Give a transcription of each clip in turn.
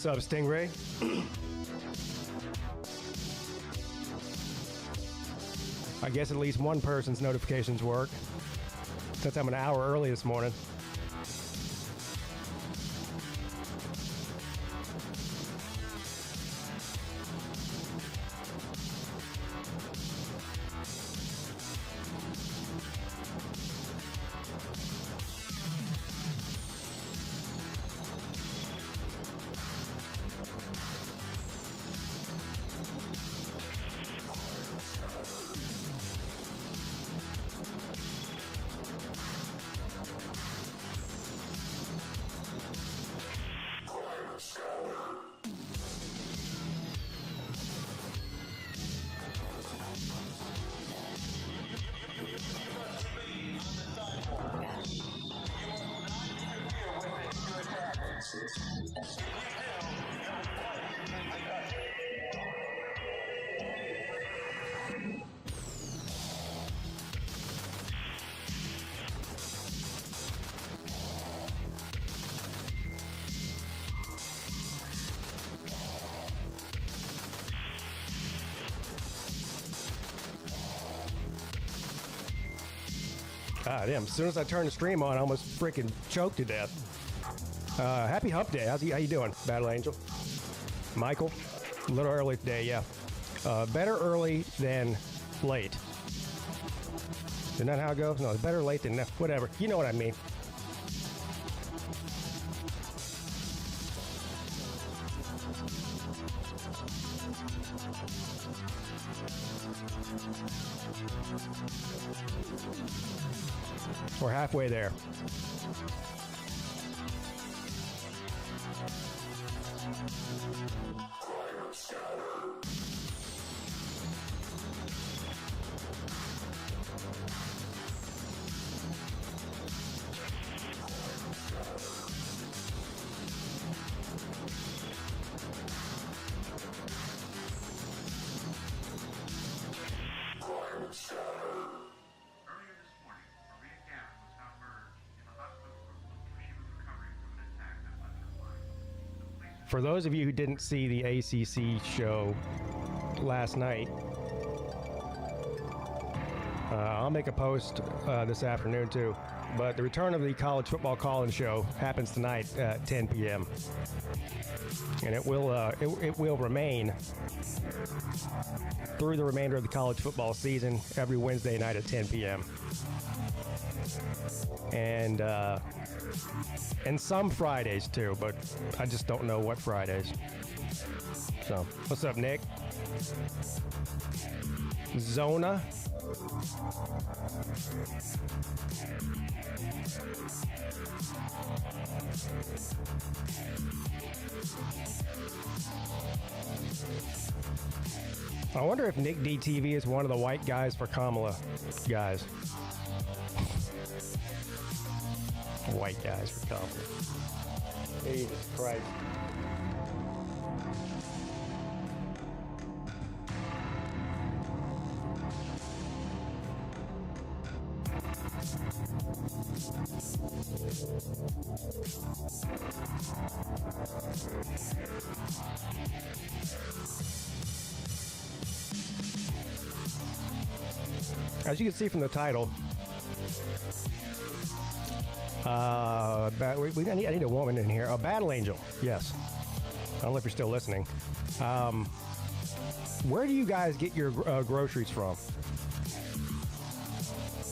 What's up, Stingray? I guess at least one person's notifications work, since I'm an hour early this morning. God damn, as soon as I turned the stream on, I almost freaking choked to death. Happy hump day. How you doing, Battle Angel? Michael? A little early today, yeah. Better early than late. Isn't that how it goes? No, it's better late than whatever. You know what I mean. We're halfway there. For those of you who didn't see the ACC show last night, I'll make a post this afternoon too. But the return of the college football call-in show happens tonight at 10 p.m. and it will remain through the remainder of the college football season every Wednesday night at 10 p.m. And some Fridays too, but I just don't know what Fridays. So, what's up, Nick? Zona. I wonder if Nick DTV is one of the white guys for Kamala guys. White guys for Kamala. Jesus Christ. As you can see from the title, I need a woman in here. A Battle Angel, yes. I don't know if you're still listening. Where do you guys get your groceries from?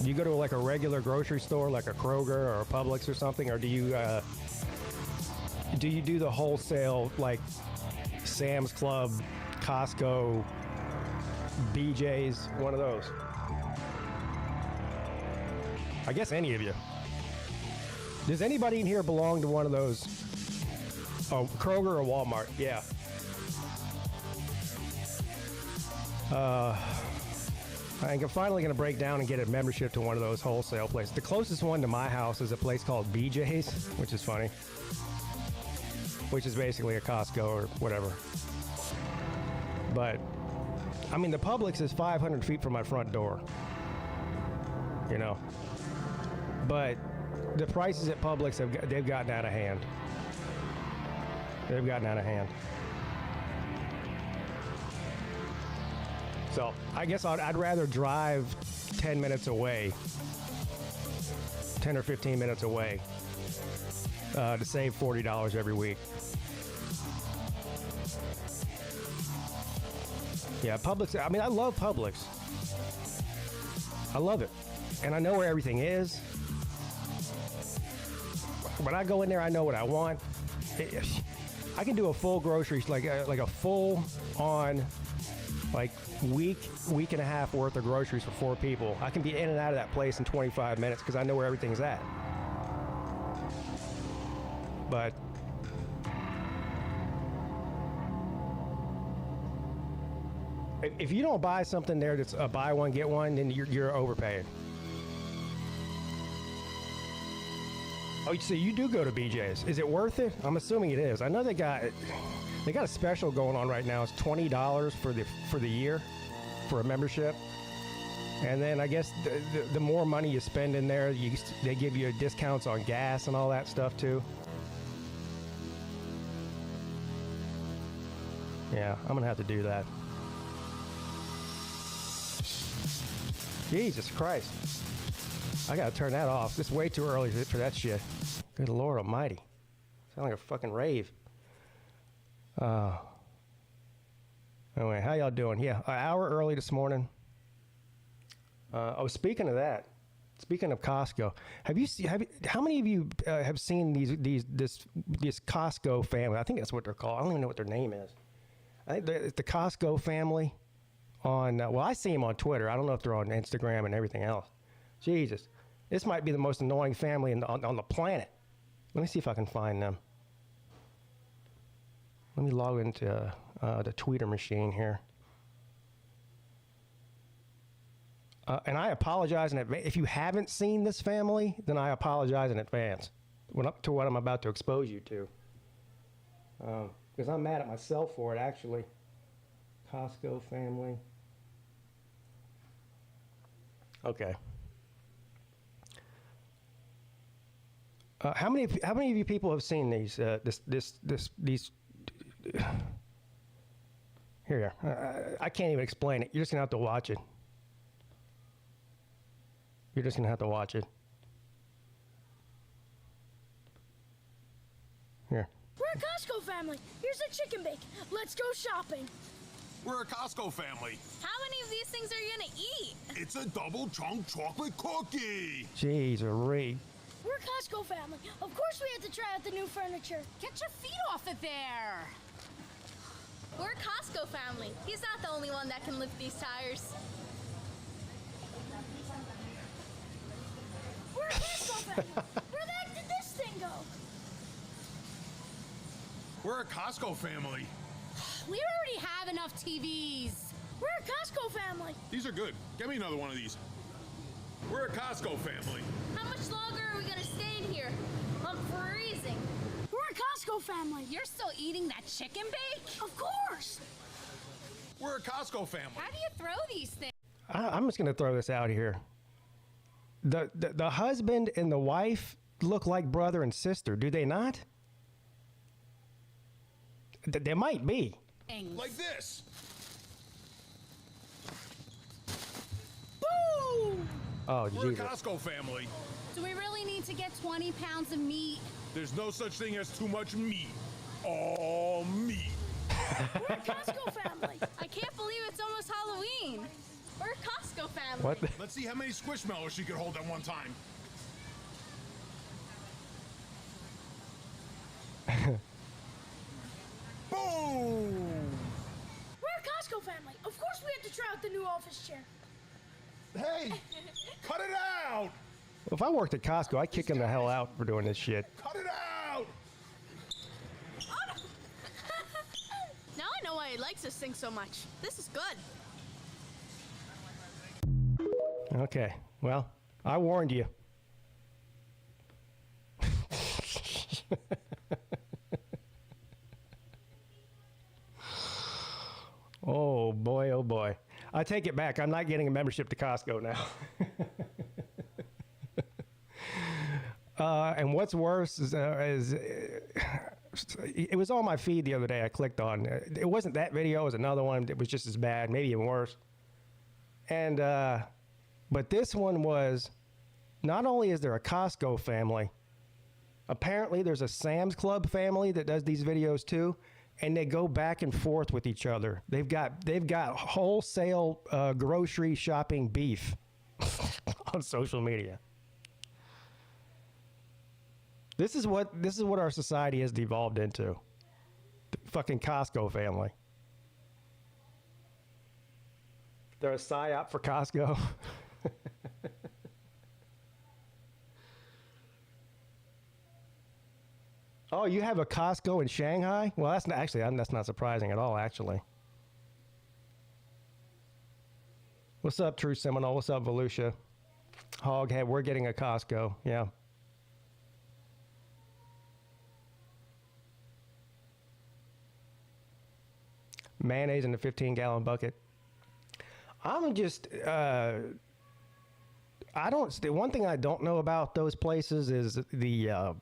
Do you go to like a regular grocery store, like a Kroger or a Publix or something, or do you do the wholesale, like Sam's Club, Costco, BJ's, one of those? I guess any of you. Does anybody in here belong to one of those? Oh, Kroger or Walmart? Yeah. I'm finally going to break down and get a membership to one of those wholesale places. The closest one to my house is a place called BJ's, which is funny. Which is basically a Costco or whatever. But, I mean, the Publix is 500 feet from my front door. You know? But the prices at Publix, they've gotten out of hand. They've gotten out of hand. So I guess I'd rather drive 10 minutes away, 10 or 15 minutes away, to save $40 every week. Yeah, Publix. I mean, I love Publix. I love it. And I know where everything is. When I go in there, I know what I want. I can do a full grocery, like a full on, like week and a half worth of groceries for 4 people. I can be in and out of that place in 25 minutes because I know where everything's at. But if you don't buy something there that's a buy one get one, then you're overpaying. Oh, so you do go to BJ's? Is it worth it? I'm assuming it is. I know they got a special going on right now. It's $20 for the year for a membership, and then I guess the more money you spend in there, they give you discounts on gas and all that stuff too. Yeah, I'm gonna have to do that. Jesus Christ. I gotta turn that off. It's way too early for that shit. Good Lord Almighty. Sound like a fucking rave. Anyway, how y'all doing? Yeah, an hour early this morning. Speaking of that, speaking of Costco, how many of you have seen this Costco family? I think that's what they're called. I don't even know what their name is. I think it's the Costco family on, well, I see them on Twitter. I don't know if they're on Instagram and everything else. Jesus. This might be the most annoying family on the planet. Let me see if I can find them. Let me log into the Twitter machine here. And I apologize in advance. If you haven't seen this family, then I apologize in advance to what I'm about to expose you to. Because I'm mad at myself for it, actually. Costco family. Okay. How many of you people have seen these? These. Here, I can't even explain it. You're just gonna have to watch it. You're just gonna have to watch it. Here. We're a Costco family. Here's a chicken bake. Let's go shopping. We're a Costco family. How many of these things are you gonna eat? It's a double chunk chocolate cookie. Jeez, Marie. We're a Costco family. Of course we had to try out the new furniture. Get your feet off of there. We're a Costco family. He's not the only one that can lift these tires. We're a Costco family. Where the heck did this thing go? We're a Costco family. We already have enough TVs. We're a Costco family. These are good. Get me another one of these. We're a Costco family. How much longer are we gonna stay in here? I'm freezing. We're a Costco family. You're still eating that chicken bake? Of course. We're a Costco family. How do you throw these things? I'm just gonna throw this out here. The husband and the wife look like brother and sister, do they not? They might be. Like this. Boom! Oh, We're Jesus. a Costco family. Do we really need to get 20 pounds of meat? There's no such thing as too much meat. All meat. We're a Costco family. I can't believe it's almost Halloween. We're a Costco family. What? Let's see how many squishmallows she could hold at one time. Boom! We're a Costco family. Of course we had to try out the new office chair. Hey, cut it out! If I worked at Costco, I'd kick him the hell out for doing this shit. Cut it out! Now I know why he likes this thing so much. This is good. Okay, well, I warned you. Oh boy, oh boy. I take it back. I'm not getting a membership to Costco now. And what's worse is it was on my feed the other day. I clicked on it. Wasn't that video. It was another one that was just as bad, maybe even worse. And but this one was, not only is there a Costco family, apparently there's a Sam's Club family that does these videos too, and they go back and forth with each other. They've got wholesale grocery shopping beef on social media. This is what our society has devolved into. The fucking Costco family. They're a psyop for Costco. Oh, you have a Costco in Shanghai? Well, that's not surprising at all, actually. What's up, True Seminole? What's up, Volusia? Hoghead, we're getting a Costco. Yeah. Mayonnaise in a 15-gallon bucket. I'm just, the one thing I don't know about those places is the,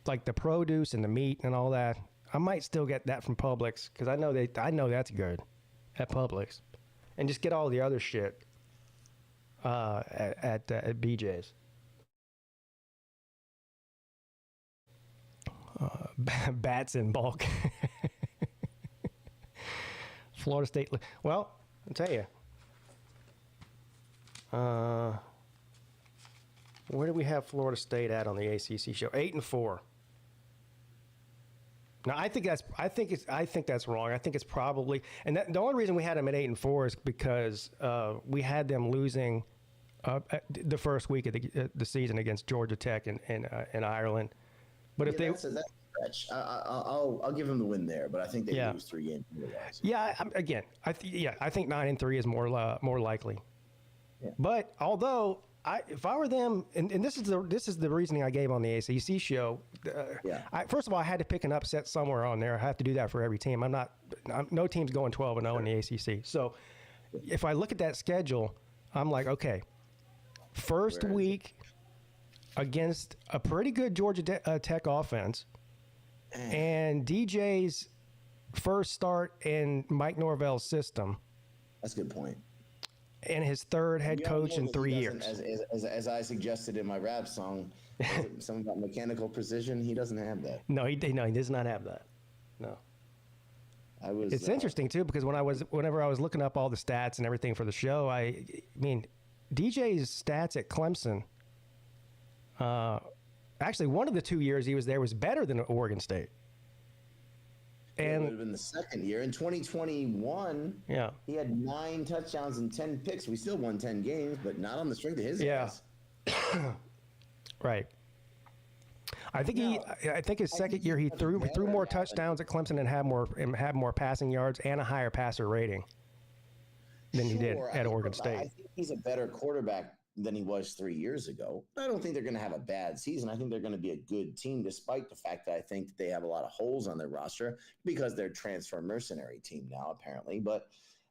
like the produce and the meat and all that. I might still get that from Publix because I know that's good at Publix, and just get all the other shit at BJ's. Bats in bulk. Florida State. Well, I'll tell you. Where do we have Florida State at on the ACC show? 8-4. Now, I think that's wrong. I think it's probably, and the only reason we had them at 8-4 is because we had them losing the first week of the season against Georgia Tech in Ireland. But if that's a stretch. I'll give them the win there, but I think they lose 3 games. Yeah, again, I think 9-3 is more likely. Yeah. But although if I were them, and this is the reasoning I gave on the ACC show. First of all, I had to pick an upset somewhere on there. I have to do that for every team. No team's going 12-0 in the ACC. So if I look at that schedule, I'm like, okay, first week against a pretty good Georgia Tech offense, and DJ's first start in Mike Norvell's system. That's a good point. And his third head coach in 3 years. As I suggested in my rap song, something about mechanical precision. He doesn't have that. No, he does not have that. No. It's interesting too, because whenever I was looking up all the stats and everything for the show, I mean, DJ's stats at Clemson. Actually, one of the 2 years he was there was better than Oregon State. And it would have been the second year. In 2021, he had 9 touchdowns and 10 picks. We still won 10 games, but not on the strength of his ass. Right. I think his second year he threw more touchdowns at Clemson and had more passing yards and a higher passer rating than he did at Oregon State. I think he's a better quarterback than he was 3 years ago. I don't think they're going to have a bad season. I think they're going to be a good team, despite the fact that I think they have a lot of holes on their roster because they're a transfer mercenary team now, apparently. But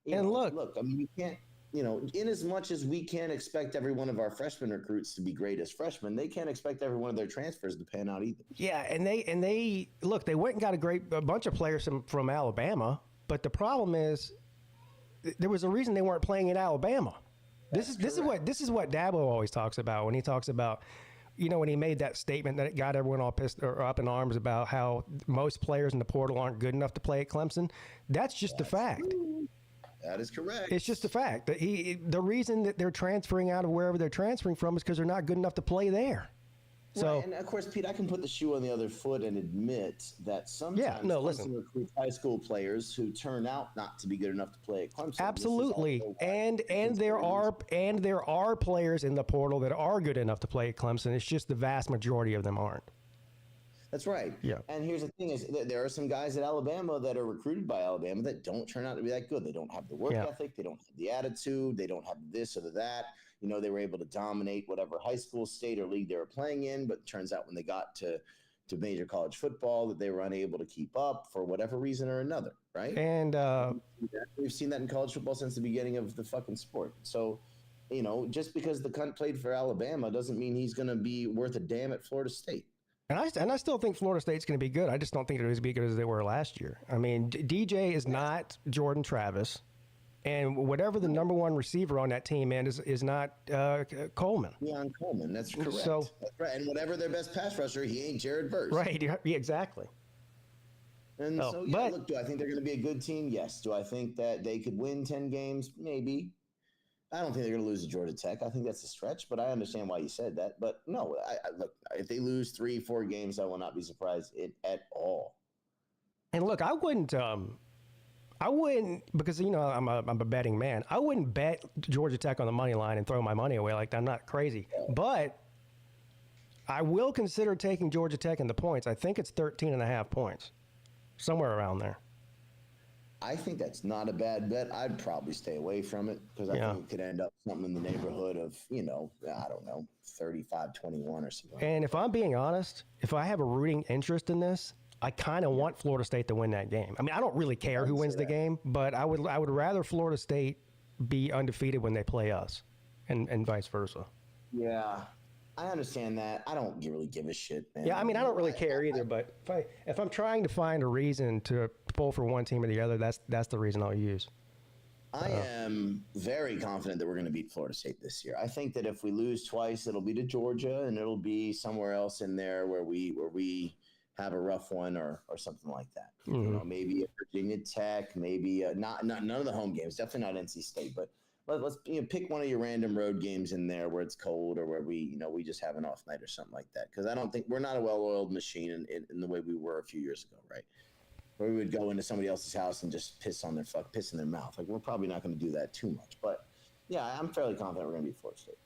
look, I mean, you can't, in as much as we can't expect every one of our freshman recruits to be great as freshmen, they can't expect every one of their transfers to pan out either. Yeah, and they look, they went and got a bunch of players from Alabama, but the problem is there was a reason they weren't playing in Alabama. This is what Dabo always talks about when he talks about, when he made that statement that got everyone all pissed or up in arms about how most players in the portal aren't good enough to play at Clemson. That's just a fact. True. That is correct. It's just a fact that the reason that they're transferring out of wherever they're transferring from is because they're not good enough to play there. So, right. And of course, Pete, I can put the shoe on the other foot and admit that sometimes Clemson recruits high school players who turn out not to be good enough to play at Clemson. Absolutely, and there are players in the portal that are good enough to play at Clemson. It's just the vast majority of them aren't. That's right. Yeah. And here's the thing: is that there are some guys at Alabama that are recruited by Alabama that don't turn out to be that good. They don't have the work ethic. They don't have the attitude. They don't have this or that. They were able to dominate whatever high school, state, or league they were playing in, but it turns out when they got to major college football that they were unable to keep up for whatever reason or another, right? And we've seen that in college football since the beginning of the fucking sport. So, just because the cunt played for Alabama doesn't mean he's going to be worth a damn at Florida State. And I still think Florida State's going to be good. I just don't think they're as good as they were last year. I mean, DJ is not Jordan Travis, and whatever the number one receiver on that team is not Coleman. Deion Coleman, that's correct. So, that's right. And whatever their best pass rusher, he ain't Jared Verse. Right, yeah, exactly. And look, do I think they're going to be a good team? Yes. Do I think that they could win 10 games? Maybe. I don't think they're going to lose to Georgia Tech. I think that's a stretch, but I understand why you said that. But no, look, if they lose 3-4 games, I will not be surprised at all. And look, I wouldn't because I'm a betting man. I wouldn't bet Georgia Tech on the money line and throw my money away like that. I'm not crazy, but I will consider taking Georgia Tech in the points. I think it's 13.5 points, somewhere around there. I think that's not a bad bet. I'd probably stay away from it because I think it could end up something in the neighborhood of, I don't know, 35-21 or something. And if I'm being honest, if I have a rooting interest in this, I kind of want Florida State to win that game. I mean, I don't really care who wins the game, but I would rather Florida State be undefeated when they play us, and vice versa. Yeah, I understand that. I don't really give a shit, man. Yeah, I mean, I don't really care either. But if I'm trying to find a reason to pull for one team or the other, that's the reason I'll use. I am very confident that we're going to beat Florida State this year. I think that if we lose twice, it'll be to Georgia, and it'll be somewhere else in there where we have a rough one or something like that. Mm-hmm. Maybe a Virginia Tech, maybe not none of the home games. Definitely not NC State, but let's pick one of your random road games in there where it's cold or where we just have an off night or something like that. Because I don't think we're not a well-oiled machine in the way we were a few years ago, right? Where we would go into somebody else's house and just piss in their mouth. Like, we're probably not going to do that too much. But yeah, I'm fairly confident we're going to beat Florida State.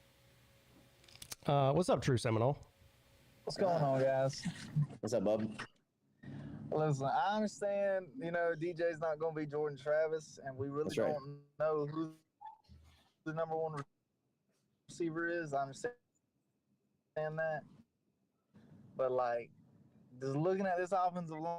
What's up, True Seminole? What's going on, guys? What's up, bub? Listen, I understand, DJ's not going to be Jordan Travis, and we really don't know who the number one receiver is. I understand that. But, just looking at this offensive line,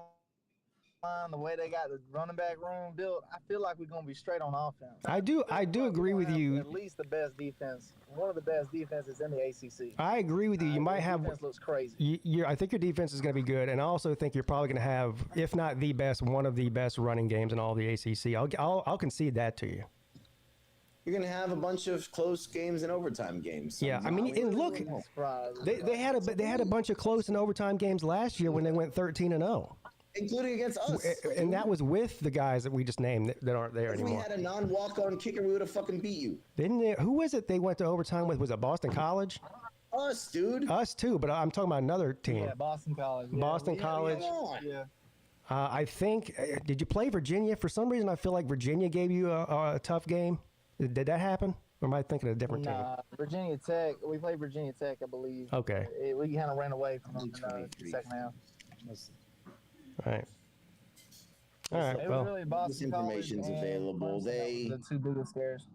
the way they got the running back room built, I feel like we're going to be straight on offense. I do agree with you. At least the best defense, one of the best defenses in the ACC. I agree with you. You might have. Defense looks crazy. I think your defense is going to be good, and I also think you're probably going to have, if not the best, one of the best running games in all the ACC. I'll concede that to you. You're going to have a bunch of close games and overtime games. Yeah, I mean, and look, they had a bunch of close and overtime games last year when they went 13-0. Including against us. And that was with the guys that we just named that aren't there anymore. If we had a non-walk-on kicker, we would have fucking beat you. Didn't they? Who was it they went to overtime with? Was it Boston College? Us, dude. Us too, but I'm talking about another team. Yeah, Boston College. Yeah, Boston College. Yeah. I think, did you play Virginia? For some reason, I feel like Virginia gave you a tough game. Did that happen? Or am I thinking of a different team? Virginia Tech. We played Virginia Tech, I believe. Okay. We kind of ran away from them in the second half. Right. All right. It Well, was really Boston this information's College available. The two biggest scares.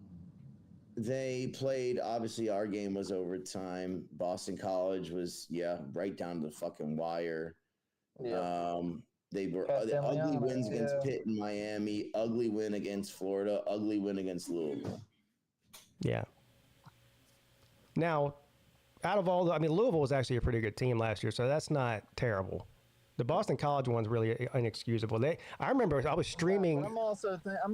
They played. Obviously, our game was overtime. Boston College was right down to the fucking wire. Yeah. They were ugly wins against Pitt and Miami. Ugly win against Florida. Ugly win against Louisville. yeah. Now, out of all Louisville was actually a pretty good team last year, so that's not terrible. The Boston College one's really inexcusable. I remember I was streaming. I'm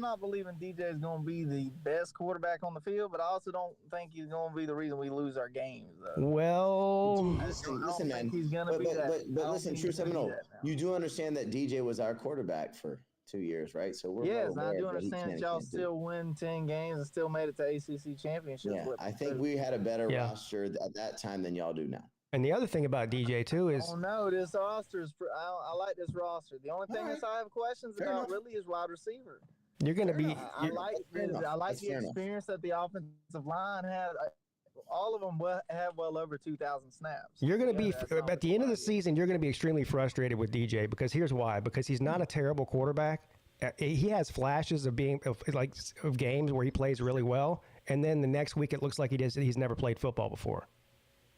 not believing DJ is going to be the best quarterback on the field, but I also don't think he's going to be the reason we lose our games. Though. Well, listen, man. He's going to be that. But listen, True Seminole, you do understand that DJ was our quarterback for 2 years, right? So we're I do understand that y'all still win 10 games and still made it to ACC championship. Yeah, I think we had a better roster at that time than y'all do now. And the other thing about DJ too is, oh no, this roster is. I like this roster. The only thing I have questions about really is wide receiver. You're going to be. I like the experience that the offensive line had. All of them have well over 2,000 snaps. You're going to be at the end of the season. You're going to be extremely frustrated with DJ because here's why: because he's not a terrible quarterback. He has flashes of being of games where he plays really well, and then the next week it looks like he's never played football before.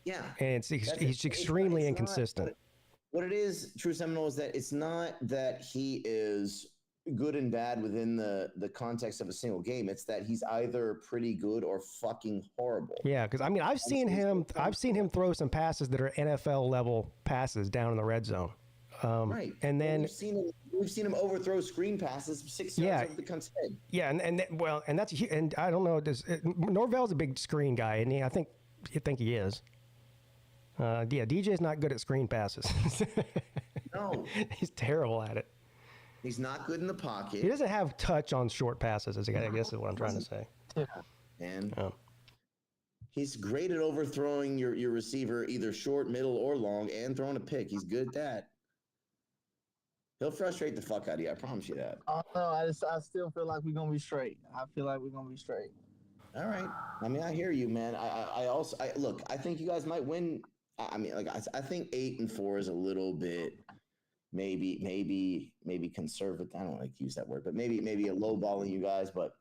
Yeah, and he's extremely inconsistent. What it is, True Seminole, is that it's not that he is good and bad within the context of a single game. It's that he's either pretty good or fucking horrible. Yeah, because I mean, I've seen him throw some passes that are NFL level passes down in the red zone. Right, and then we've seen him overthrow screen passes 6 yards over the cunt's head. Yeah, and I don't know. Norvell's a big screen guy, and I think he is. DJ's not good at screen passes. No, he's terrible at it. He's not good in the pocket. He doesn't have touch on short passes, I guess is what I'm trying to say. And he's great at overthrowing your receiver, either short, middle, or long, and throwing a pick. He's good at that. He'll frustrate the fuck out of you. I promise you that. Oh no, I still feel like we're gonna be straight. I feel like we're gonna be straight. All right. I mean, I hear you, man. I also look. I think you guys might win. I mean, like I think 8-4 is a little bit. Maybe conservative. I don't like to use that word, but maybe a low balling you guys. But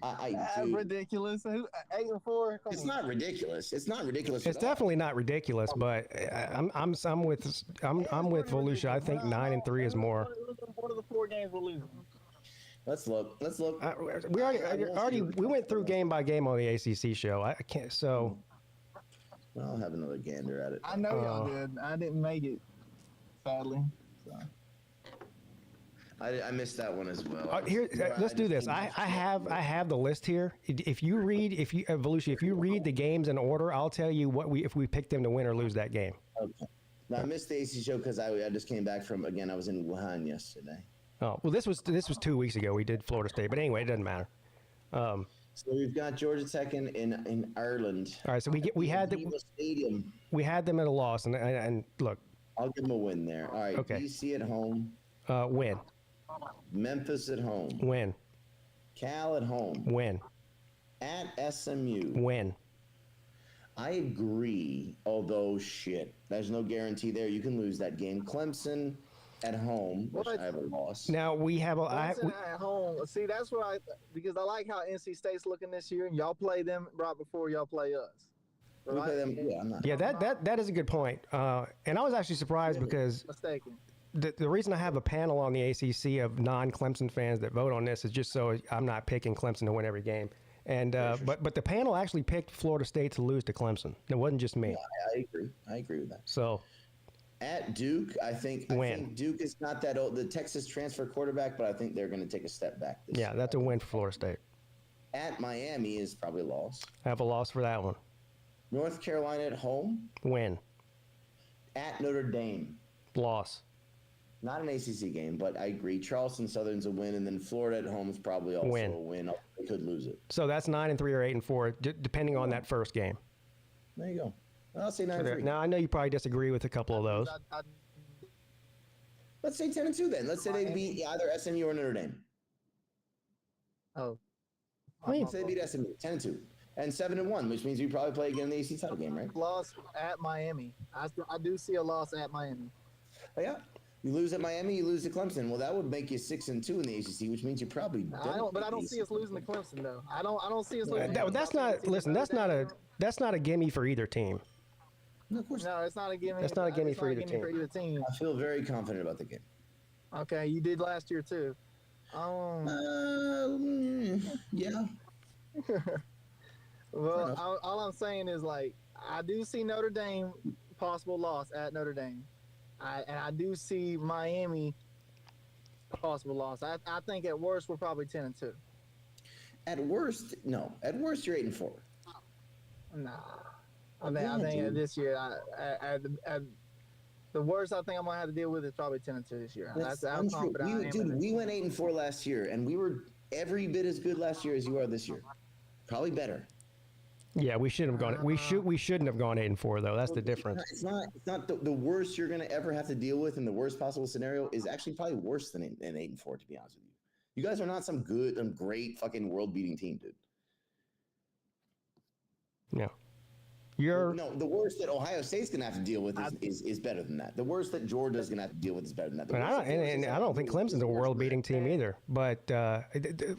I do. Ridiculous. 8-4. It's not ridiculous. It's not ridiculous. It's definitely not ridiculous, but I'm with Volusia. I think 9-3 is more. What are the 4 games we're losing? Let's look. We went through game by game on the ACC show. I can't. So. Well, I'll have another gander at it. I know y'all did. I didn't make it, sadly. So. I missed that one as well. Let's do this. I have the list here. Volusia, if you read the games in order, I'll tell you if we pick them to win or lose that game. Okay. Now I missed the ACC show because I just came back from I was in Wuhan yesterday. Oh well, this was 2 weeks ago. We did Florida State, but anyway, it doesn't matter. So we've got Georgia Tech in Ireland. All right, so we had them. Stadium. We had them at a loss, and look. I'll give them a win there. All right. Okay. DC at home. Win. Memphis at home. Win. Cal at home. Win. At SMU. Win. I agree, although shit, there's no guarantee there. You can lose that game. Clemson at home, which I have a loss. Now we have at home. See, that's what because I like how NC State's looking this year, and y'all play them right before y'all play us. We play them. Yeah, I'm not. Yeah, that is a good point. And I was actually surprised because mistaken. The reason I have a panel on the ACC of non-Clemson fans that vote on this is just so I'm not picking Clemson to win every game. And but the panel actually picked Florida State to lose to Clemson. It wasn't just me. Yeah, I agree with that. So at Duke, I think Duke is not that old. The Texas transfer quarterback, but I think they're going to take a step back. That's a win for Florida State. At Miami is probably a loss. I have a loss for that one. North Carolina at home. Win. At Notre Dame. Loss. Not an ACC game, but I agree. Charleston Southern's a win, and then Florida at home is probably also a win. They could lose it. So that's 9-3 or 8-4, depending on that first game. There you go. I'll say 9-3. Now I know you probably disagree with a couple of those. Let's say 10-2 then. Let's say they beat either SMU or Notre Dame. Oh. Let's say they beat SMU 10-2. And 7-1, which means we probably play again in the ACC title game, right? Loss at Miami. I do see a loss at Miami. Oh, yeah. You lose at Miami, you lose to Clemson. Well, that would make you 6-2 in the ACC, which means you probably don't. But I don't see us losing to Clemson though. I don't see us losing. That's not. Listen, that's not a gimme for either team. No, of course. No, it's not a gimme. That's not a gimme for either team. I feel very confident about the game. Okay, you did last year too. Yeah. Well, all I'm saying is I do see Notre Dame possible loss at Notre Dame. And I do see Miami possible loss. I think at worst we're probably 10-2. At worst, no. At worst, you're 8-4. Nah. I think this year, the worst I think I'm gonna have to deal with is probably 10-2 this year. I'm confident. We went 8-4 last year, and we were every bit as good last year as you are this year. Probably better. Yeah, we shouldn't have gone. We shouldn't have gone 8-4 though. That's the difference. It's not the worst you're going to ever have to deal with, in the worst possible scenario is actually probably worse than 8-4. To be honest with you, you guys are not some good and great fucking world beating team, dude. Yeah, the worst that Ohio State's going to have to deal with is better than that. The worst that Georgia's going to have to deal with is better than that. I don't think Clemson's a world beating team either. But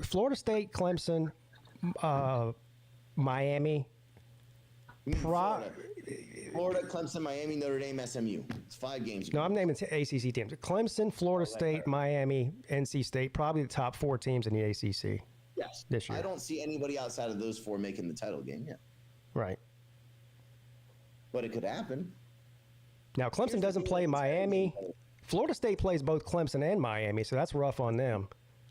Florida State, Clemson. Miami, Florida, Clemson, Miami, Notre Dame, SMU. It's 5 games. No, I'm naming ACC teams. Clemson, Florida State, Miami, NC State, probably the top 4 teams in the ACC. Yes. This year. I don't see anybody outside of those 4 making the title game yet. Right. But it could happen. Now, Clemson doesn't play Miami. Florida State plays both Clemson and Miami, so that's rough on them.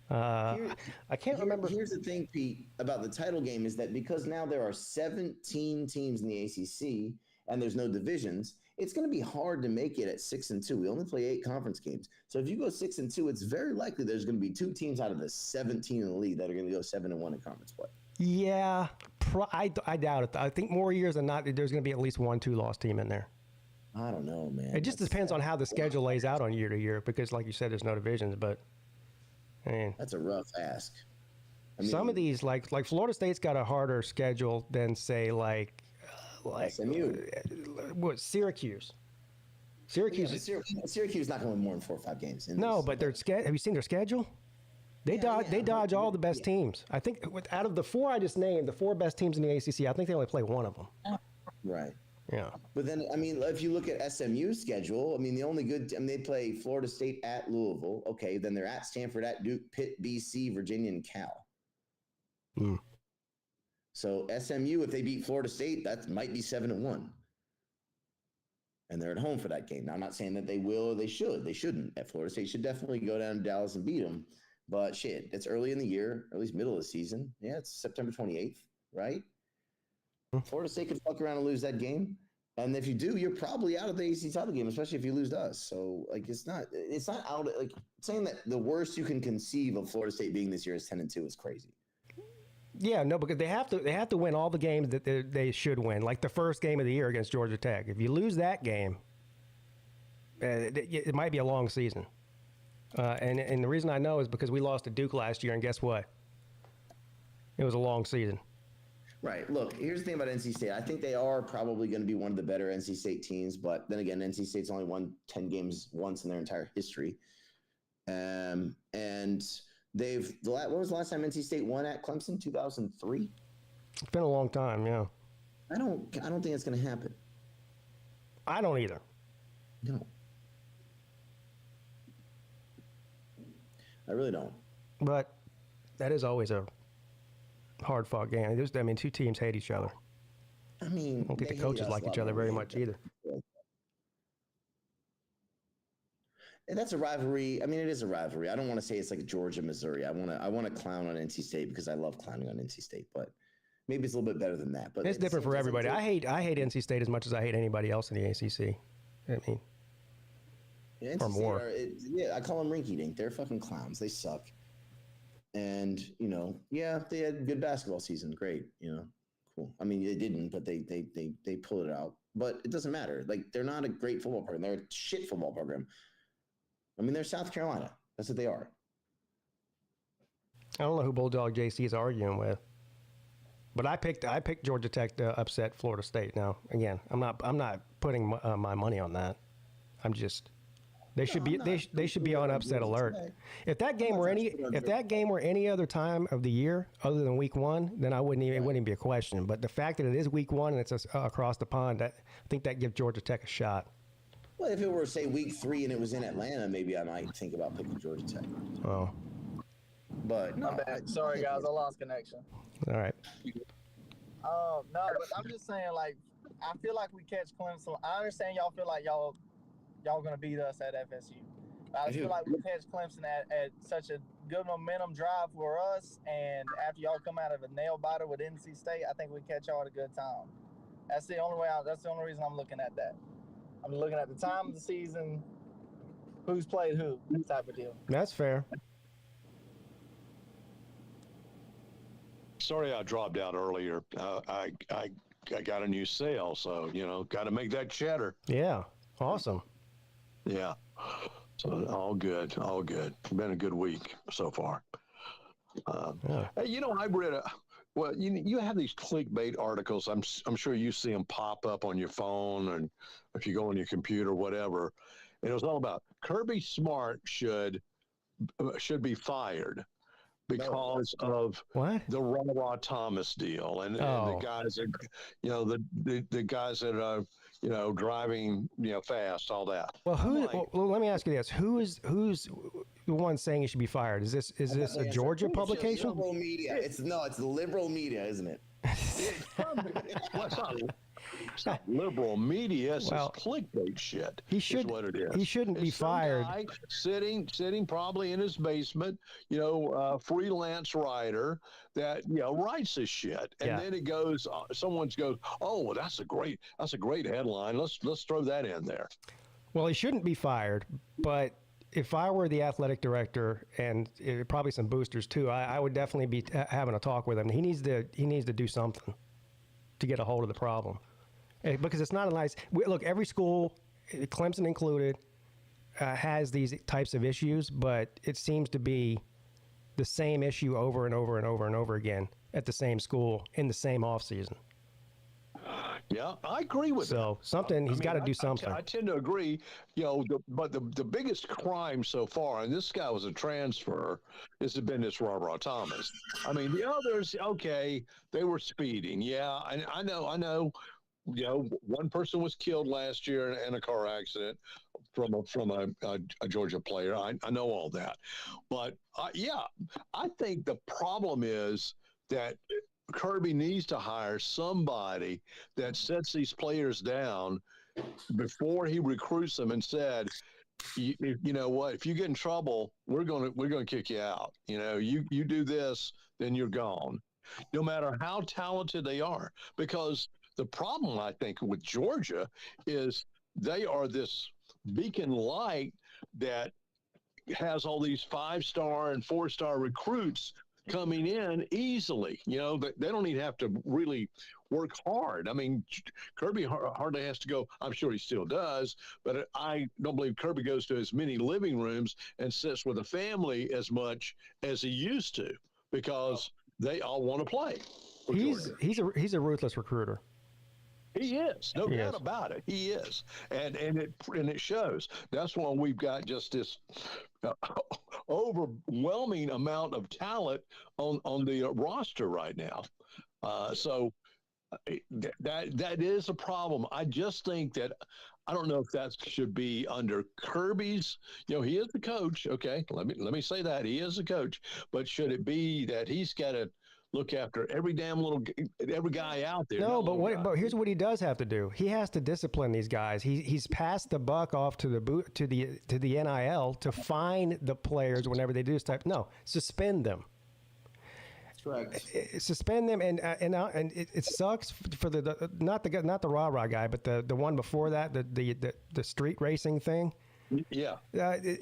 I can't remember. Here's the thing, Pete, about the title game is that because now there are 17 teams in the ACC and there's no divisions, it's going to be hard to make it at 6-2. We only play 8 conference games. So if you go 6-2, it's very likely there's going to be 2 teams out of the 17 in the league that are going to go 7-1 in conference play. Yeah, I doubt it. I think more years than not, there's going to be at least 1 2-loss team in there. I don't know, man. It just depends on how the schedule lays out on year to year because, like you said, there's no divisions, but. Man. That's a rough ask. I mean, some of these, like Florida State's got a harder schedule than, say, like SMU. What, Syracuse? Syracuse is not going to win more than 4 or 5 games. No, but have you seen their schedule? They dodge all the best teams. I think out of the 4 I just named, the 4 best teams in the ACC, I think they only play one of them. Right. Yeah. But then, I mean, if you look at SMU's schedule, I mean, the only good, they play Florida State at Louisville. Okay. Then they're at Stanford, at Duke, Pitt, BC, Virginia, and Cal. So SMU, if they beat Florida State, that might be 7-1. And they're at home for that game. Now, I'm not saying that they will or they should. They shouldn't. At Florida State should definitely go down to Dallas and beat them. But shit, it's early in the year, or at least middle of the season. Yeah, it's September 28th, right? Florida State could fuck around and lose that game. And if you do, you're probably out of the ACC title game, especially if you lose to us. So, like, it's not out. Like, saying that the worst you can conceive of Florida State being this year is 10-2 is crazy. Yeah, no, because they have to win all the games that they should win. Like the first game of the year against Georgia Tech. If you lose that game, it might be a long season. And the reason I know is because we lost to Duke last year, and guess what? It was a long season. Right. Look, here's the thing about NC State. I think they are probably going to be one of the better NC State teams, but then again, NC State's only won 10 games once in their entire history. And when was the last time NC State won at Clemson? 2003? It's been a long time, yeah. I don't think it's going to happen. I don't either. No. I really don't. But that is always a hard-fought game. 2 teams hate each other. I mean, I don't think the coaches like each other very much either. And that's a rivalry. I mean, it is a rivalry. I don't want to say it's like Georgia, Missouri. I want to clown on NC State because I love clowning on NC State, but maybe it's a little bit better than that. But it's different for everybody. I hate NC State as much as I hate anybody else in the ACC. I mean, yeah, or more. I call them rinky-dink. They're fucking clowns. They suck. And they had good basketball season. Great, cool. I mean, they didn't, but they pulled it out. But it doesn't matter. Like, they're not a great football program. They're a shit football program. I mean, they're South Carolina. That's what they are. I don't know who Bulldog JC is arguing with, but I picked Georgia Tech to upset Florida State. Now, again, I'm not putting my money on that. I'm just they should be on upset alert. If that game were any other time of the year other than week 1, then it wouldn't even be a question. But the fact that it is week 1 and it's across the pond, I think that gives Georgia Tech a shot. Well, if it were, say, week 3 and it was in Atlanta, maybe I might think about picking Georgia Tech. Oh. But no. Sorry, guys. I lost connection. All right. No, but I'm just saying, like, I feel like we catch Clemson. I understand y'all feel like y'all going to beat us at FSU. But I feel like we catch Clemson at such a good momentum drive for us, and after y'all come out of a nail biter with NC State, I think we catch y'all at a good time. That's the only reason I'm looking at that. I'm looking at the time of the season, who's played who, type of deal. That's fair. Sorry I dropped out earlier. I got a new sale, so, got to make that cheddar. Yeah, awesome. Yeah, so all good. Been a good week so far. Yeah. I read you have these clickbait articles. I'm sure you see them pop up on your phone, and if you go on your computer, whatever. And it was all about Kirby Smart should be fired. because of the Rah Thomas deal and the guys that, the guys that are, driving, fast, all that. Well, let me ask you this: who's the one saying he should be fired? Is this a Georgia publication? Liberal media. It's liberal media, isn't it? It's not liberal media. It's just clickbait shit. Is what it is. He shouldn't be fired. Guy sitting probably in his basement, freelance writer that writes this shit, and then it goes. Someone goes, "Oh, well, that's a great headline. Let's throw that in there." Well, he shouldn't be fired, but if I were the athletic director and probably some boosters too, I would definitely be having a talk with him. He needs to do something to get a hold of the problem, because it's not a nice. Look, every school, Clemson included, has these types of issues, but it seems to be the same issue over and over and over and over again at the same school in the same off season. Yeah, I agree with that. So he's got to do something. I tend to agree, but the biggest crime so far, and this guy was a transfer, has been this Rah Thomas. I mean, the others, okay, they were speeding. Yeah, I know. One person was killed last year in a car accident from a Georgia player. I know all that, but I think the problem is that Kirby needs to hire somebody that sets these players down before he recruits them and said, you know what, if you get in trouble, we're going to kick you out. You do this, then you're gone, no matter how talented they are. Because the problem, I think, with Georgia is they are this beacon light that has all these 5-star and 4-star recruits coming in easily. They don't even have to really work hard. I mean, Kirby hardly has to go. I'm sure he still does, but I don't believe Kirby goes to as many living rooms and sits with a family as much as he used to, because they all want to play. He's a ruthless recruiter. He is, no doubt about it. He is, and it shows. That's why we've got just this overwhelming amount of talent on the roster right now. So that is a problem. I just think that I don't know if that should be under Kirby's. He is the coach. Okay, let me say that he is the coach. But should it be that he's got to look after every guy out there? No, but here's what he does have to do. He has to discipline these guys. He's passed the buck off to the NIL to fine the players whenever they do stuff. No, suspend them. That's correct. Suspend them, and it sucks for the not the rah guy, but the one before that, the street racing thing. Yeah.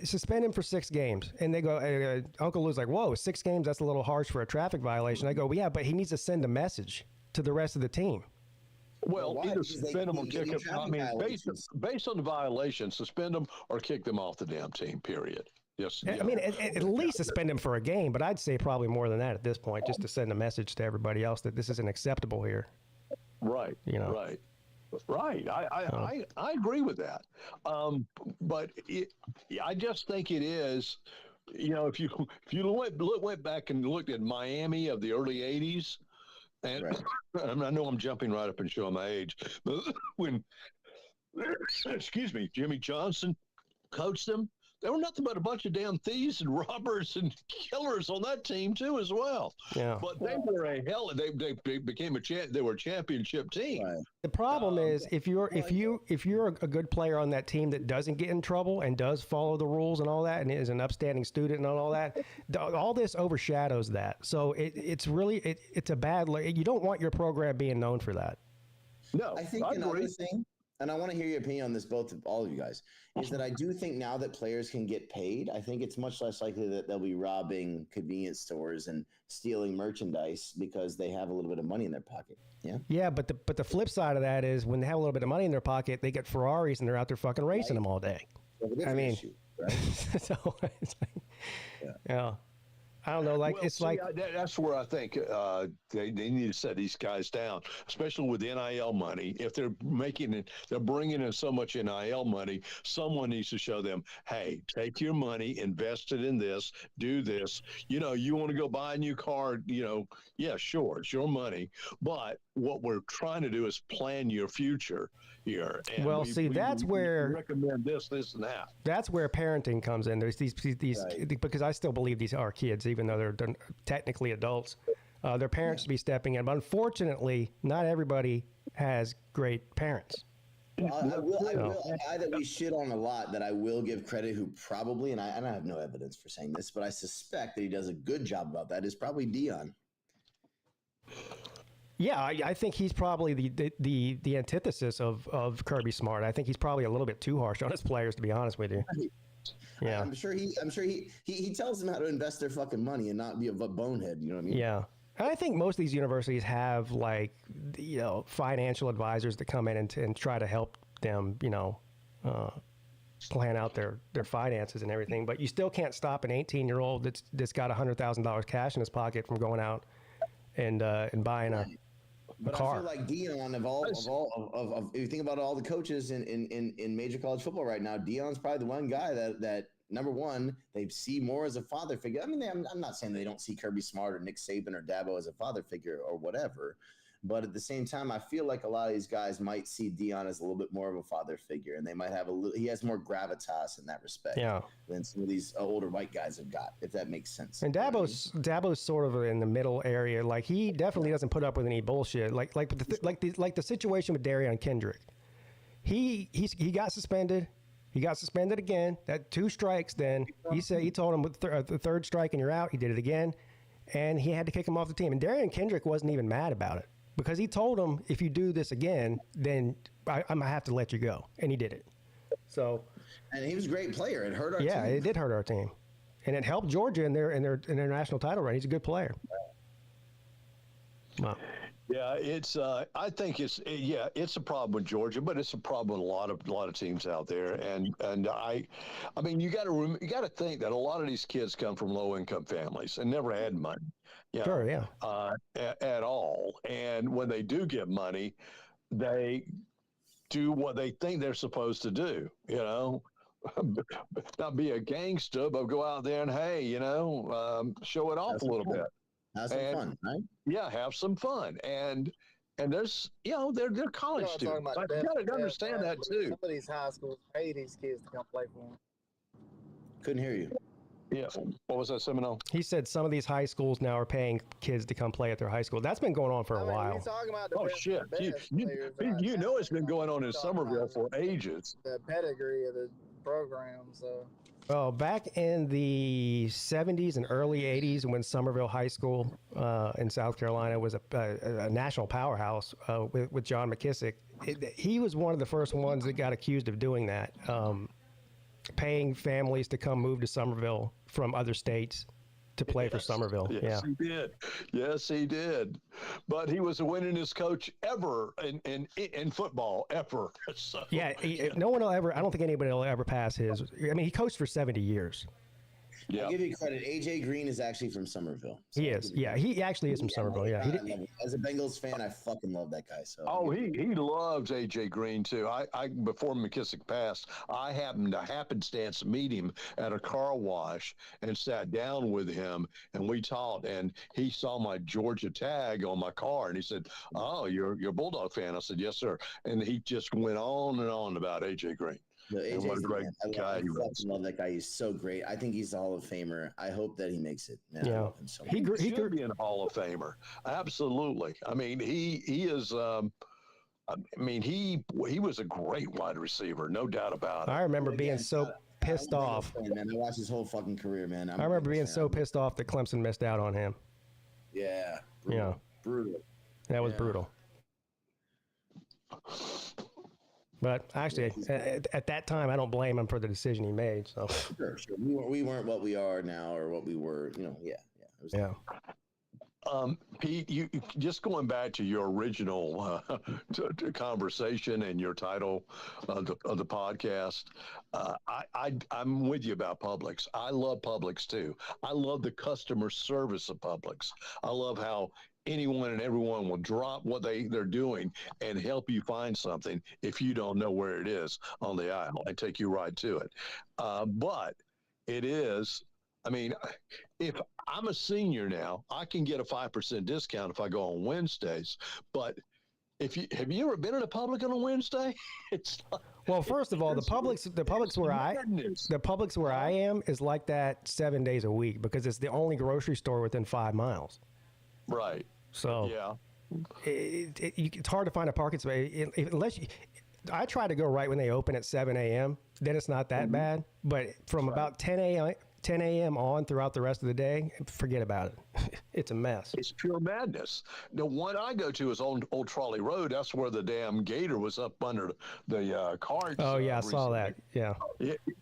Suspend him for 6 games. And they go, Uncle Lou's like, whoa, 6 games, that's a little harsh for a traffic violation. I go, well, yeah, but he needs to send a message to the rest of the team. Well, either suspend them or kick them. I mean, based on the violation, suspend them or kick them off the damn team, period. Yes. I mean, at least suspend him for a game, but I'd say probably more than that at this point, just to send a message to everybody else that this isn't acceptable here. Right. Right. I agree with that. But I just think it is, if you went back and looked at Miami of the early 80s, and I know I'm jumping right up and showing my age, but when, Jimmy Johnson coached them, there were nothing but a bunch of damn thieves and robbers and killers on that team too, as well. Yeah. But they were they became they were a championship team. Right. The problem is if you're a good player on that team that doesn't get in trouble and does follow the rules and all that and is an upstanding student and all that, all this overshadows that. So it's a bad. You don't want your program being known for that. No, I think another thing, and I want to hear your opinion on this, all of you guys, is that I do think now that players can get paid, I think it's much less likely that they'll be robbing convenience stores and stealing merchandise because they have a little bit of money in their pocket. Yeah. Yeah, but the flip side of that is when they have a little bit of money in their pocket, they get Ferraris and they're out there fucking racing them all day. I mean, issue, right? so it's like, yeah. I don't know. Like Well, it's see, like that's where I think they need to set these guys down, especially with the NIL money. If they're bringing in so much NIL money, someone needs to show them, hey, take your money, invest it in this, do this. You want to go buy a new car, yeah, sure, it's your money. But what we're trying to do is plan your future here. And well, see, that's where recommend this, and that. That's where parenting comes in. There's these right. Because I still believe these are kids, even though they're technically adults. Their parents should be stepping in, but unfortunately, not everybody has great parents. I will. A guy that we shit on a lot that I will give credit, who probably, and I have no evidence for saying this, but I suspect that he does a good job about that, is probably Dion. Yeah, I think he's probably the antithesis of Kirby Smart. I think he's probably a little bit too harsh on his players, to be honest with you. Yeah, I'm sure he tells them how to invest their fucking money and not be a bonehead. You know what I mean? Yeah, and I think most of these universities have financial advisors that come in and try to help them, plan out their finances and everything. But you still can't stop an 18-year-old that's got $100,000 cash in his pocket from going out and buying a car. I feel like Dion if you think about all the coaches in major college football right now, Dion's probably the one guy that number one, they see more as a father figure. I mean, I'm not saying they don't see Kirby Smart or Nick Saban or Dabo as a father figure or whatever, but at the same time, I feel like a lot of these guys might see Dion as a little bit more of a father figure, and they might have he has more gravitas in that respect than some of these older white guys have got, if that makes sense. And Dabo's sort of in the middle area. Like, he definitely doesn't put up with any bullshit. Like the situation with Darian Kendrick. He got suspended. He got suspended again. That 2 strikes. Then he told him with the third strike and you're out. He did it again, and he had to kick him off the team. And Darian Kendrick wasn't even mad about it, because he told him, if you do this again, then I'm gonna have to let you go, and he did it. So, and he was a great player. It hurt our team. Yeah, it did hurt our team, and it helped Georgia in their national title run. He's a good player. Wow. Yeah, it's. I think it's a problem with Georgia, but it's a problem with a lot of teams out there. And I mean, you got to think that a lot of these kids come from low income families and never had money. Sure, yeah. At all. And when they do get money, they do what they think they're supposed to do. Not be a gangster, but go out there and show it off a little bit. Have some fun, right? Yeah, have some fun. And there's, they're college students. I got to understand that too. Some of these high schools pay these kids to come play for them. Couldn't hear you. Yeah. What was that, Seminole? He said some of these high schools now are paying kids to come play at their high school. That's been going on for a while. He's talking about shit. You know it's been going on in Somerville for ages. The pedigree of the program, so. Well, back in the 70s and early 80s, when Somerville High School in South Carolina was a national powerhouse with John McKissick, he was one of the first ones that got accused of doing that, paying families to come move to Somerville from other states to play for Somerville. Yes, he did. Yes, he did. But he was the winningest coach ever in football, ever. So, no one will ever, I don't think anybody will ever pass his. I mean, he coached for 70 years. Yeah. I'll give you credit. AJ Green is actually from Somerville. So he is. Yeah, he actually is from Somerville. Yeah. As a Bengals fan, I fucking love that guy. So. He loves AJ Green too. I before McKissick passed, I happened to happenstance meet him at a car wash and sat down with him, and we talked. And he saw my Georgia tag on my car, and he said, "Oh, you're a Bulldog fan?" I said, "Yes, sir." And he just went on and on about AJ Green. AJ's what a great guy he was. I love that guy. He's so great. I think he's a Hall of Famer. I hope that he makes it. Man, yeah, I love him so much. He could be a Hall of Famer. Absolutely. I mean, he is. I mean, he was a great wide receiver, no doubt about it. I remember being so pissed off. Man, I watched his whole fucking career, man. I remember being so pissed off that Clemson missed out on him. Yeah. Brutal. That was brutal. But actually, at that time, I don't blame him for the decision he made. So sure. We weren't what we are now, or what we were. Pete, you just going back to your original conversation and your title of the podcast. I'm with you about Publix. I love Publix too. I love the customer service of Publix. I love how anyone and everyone will drop what they're doing and help you find something if you don't know where it is on the aisle and take you right to it. But it is. I mean, if I'm a senior now, I can get a 5% discount if I go on Wednesdays. But have you ever been in a Publix on a Wednesday? It's like, well, first of all, the Publix where I am is like that 7 days a week because it's the only grocery store within 5 miles. Right. So yeah, it's hard to find a parking space unless I try to go right when they open at 7 a.m. Then it's not that bad. But from about 10 a.m. on throughout the rest of the day, forget about it. It's a mess. It's pure madness. The one I go to is on Old Trolley Road. That's where the damn gator was up under the carts. Oh, yeah, I saw that. Yeah.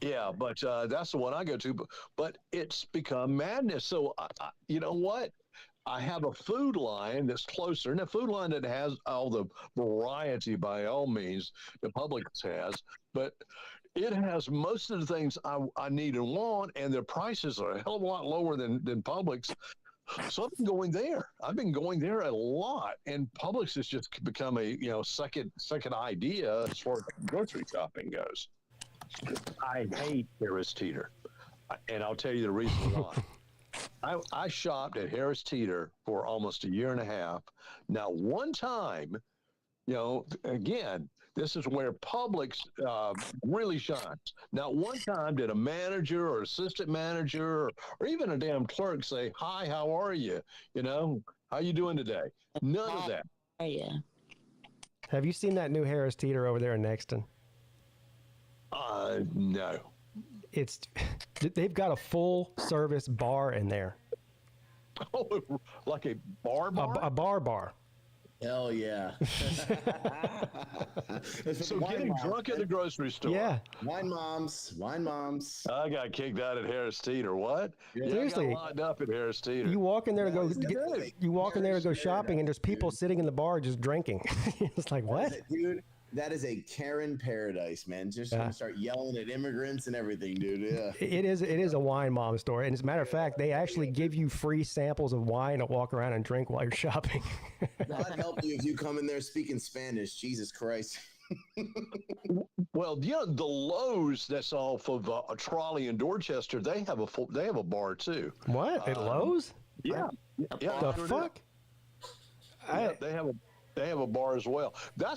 Yeah, but that's the one I go to. But it's become madness. So, you know what? I have a Food Line that's closer, and a Food Line that has all the variety by all means the Publix has, but it has most of the things I need and want, and their prices are a hell of a lot lower than Publix. So I've been going there. I've been going there a lot, and Publix has just become a second idea as far as grocery shopping goes. I hate Harris Teeter, and I'll tell you the reason why. I shopped at Harris Teeter for almost a year and a half. Now, one time, again, this is where Publix really shines. Now, one time did a manager or assistant manager or even a damn clerk say, "Hi, how are you? How you doing today?" None of that. Yeah. Have you seen that new Harris Teeter over there in Nexton? No. They've got a full service bar in there. Oh, like a bar? A bar. Hell yeah. So getting drunk at the grocery store. Yeah. Wine moms. I got kicked out at Harris Teeter. What? Yeah, seriously. I got locked up at Harris Teeter. You walk in there to go shopping, and there's people sitting in the bar just drinking. It's like, what? Dude, that is a Karen paradise, man. Just gonna start yelling at immigrants and everything, dude. Yeah. It is a wine mom store. And as a matter of fact, they actually give you free samples of wine to walk around and drink while you're shopping. God help you if you come in there speaking Spanish. Jesus Christ. Well, the Lowe's that's off of a Trolley in Dorchester, they have a bar too. What? At Lowe's? Yeah. The fuck? They have a bar as well. I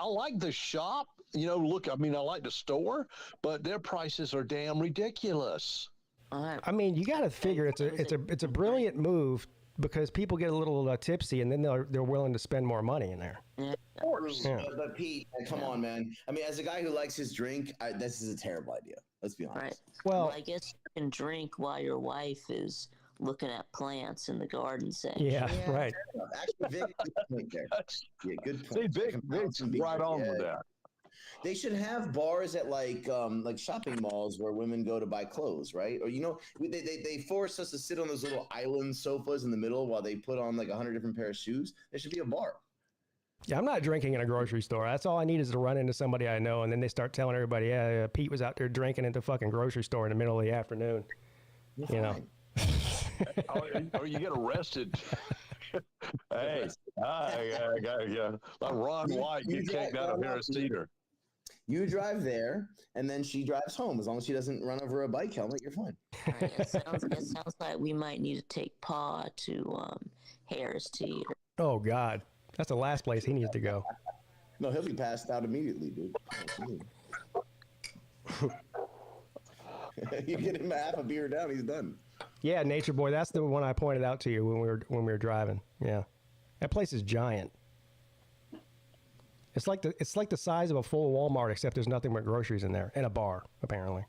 like the shop. I like the store, but their prices are damn ridiculous. I mean, you got to figure it's a brilliant move because people get a little tipsy and then they're willing to spend more money in there. Yeah. Of course. Yeah. But Pete, come on, man. I mean, as a guy who likes his drink, this is a terrible idea. Let's be honest. Right. Well, I guess you can drink while your wife is looking at plants in the garden section. Yeah, right. Actually, Vic, good point there. Yeah, good point. See, Vic's right on with that. They should have bars at like shopping malls where women go to buy clothes, right? Or they force us to sit on those little island sofas in the middle while they put on like 100 different pair of shoes. There should be a bar. Yeah, I'm not drinking in a grocery store. That's all I need is to run into somebody I know, and then they start telling everybody, yeah, Pete was out there drinking at the fucking grocery store in the middle of the afternoon. Or you get arrested. Hey, like Ron White get kicked out of Harris Teeter. You drive there, and then she drives home. As long as she doesn't run over a bike helmet, you're fine. Right, it sounds like we might need to take Pa to Harris Teeter. Oh, God. That's the last place he needs to go. No, he'll be passed out immediately, dude. You get him half a beer down, he's done. Yeah, Nature Boy. That's the one I pointed out to you when we were driving. Yeah, that place is giant. It's like the size of a full Walmart, except there's nothing but groceries in there and a bar, apparently.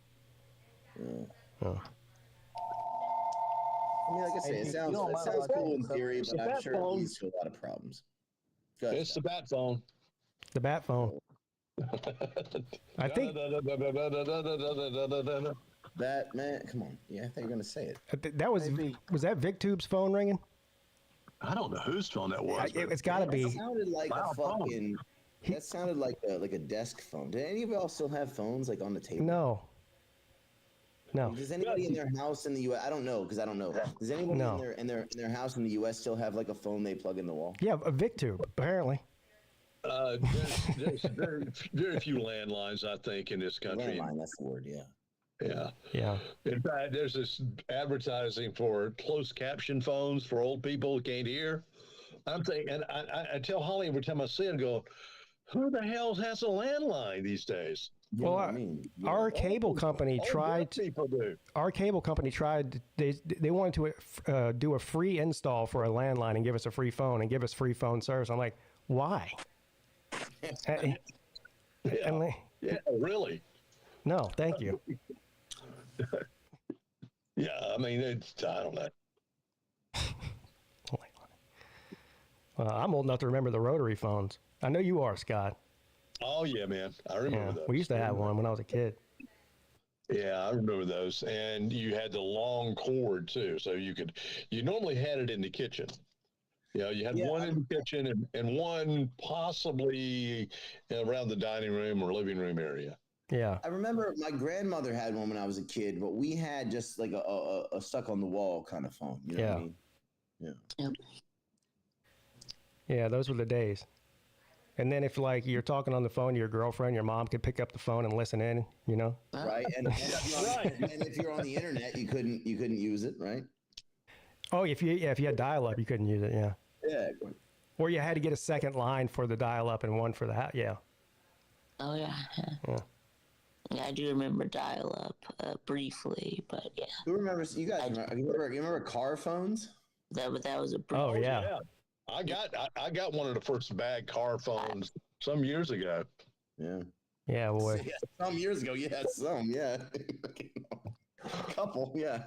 Yeah. Oh. I mean, like I say, it sounds cool in theory, but I'm sure it leads to a lot of problems. It's the bat phone. The bat phone. I think that, man, come on. Yeah, I thought you were going to say it. that was that VicTube's phone ringing? I don't know whose phone that was. It's got to be. That sounded like a fucking. That sounded like a desk phone. Do any of y'all still have phones like on the table? No. Does anybody in their house in the U.S. I don't know because I don't know. Does anyone in their house in the U.S. still have like a phone they plug in the wall? Yeah, a VicTube apparently. There's very few landlines, I think, in this country. Landline, that's the word. Yeah. Yeah. In fact, there's this advertising for closed caption phones for old people who can't hear. I'm thinking, and I tell Holly every time I see it, I go, who the hell has a landline these days? Well, our cable company tried. Our cable company tried. They wanted to do a free install for a landline and give us a free phone and give us free phone service. I'm like, why? Yeah, really? No, thank you. Yeah, I mean, I don't know. I'm old enough to remember the rotary phones. I know you are, Scott. Oh, yeah, man. I remember those. We used to have one when I was a kid. Yeah, I remember those. And you had the long cord, too. So you normally had it in the kitchen. You know, you had one in the kitchen and one possibly around the dining room or living room area. Yeah. I remember my grandmother had one when I was a kid, but we had just like a stuck on the wall kind of phone. You know what I mean? Yeah. Yeah, those were the days. And then if like you're talking on the phone to your girlfriend, your mom could pick up the phone and listen in, you know? Right. And if you're on the internet, you couldn't use it, right? Oh, if you had dial-up, you couldn't use it, yeah. Yeah. Or you had to get a second line for the dial-up and one for the yeah. Oh yeah. Yeah, I do remember dial-up briefly, but yeah. Who remembers? You guys remember car phones? That was a. Oh yeah. I got one of the first bag car phones some years ago. Yeah. Yeah, boy. Yeah, some years ago, yeah. A couple, yeah.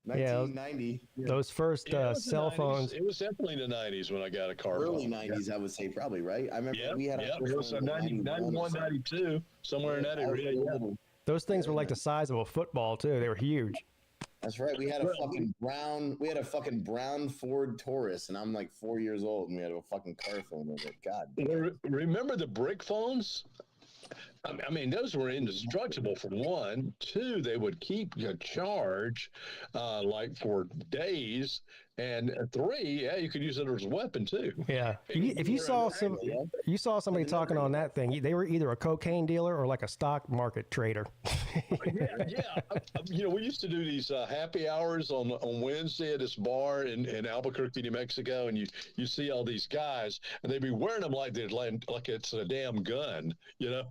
1990. Those first cell phones. It was definitely the 90s when I got a car Early phone. 90s, I would say, probably, right? I remember we had it was 91, 92, somewhere in that area. Yeah. Those things were like the size of a football, too. They were huge. That's right. We had a fucking brown Ford Taurus, and I'm like 4 years old, and we had a fucking car phone with it. God. Remember the brick phones? I mean, those were indestructible for one. Two, they would keep your charge like for days. And three, you could use it as a weapon too. Yeah. If you saw somebody talking on that thing, they were either a cocaine dealer or like a stock market trader. Yeah. We used to do these happy hours on Wednesday at this bar in Albuquerque, New Mexico, and you see all these guys, and they'd be wearing them like it's a damn gun, you know.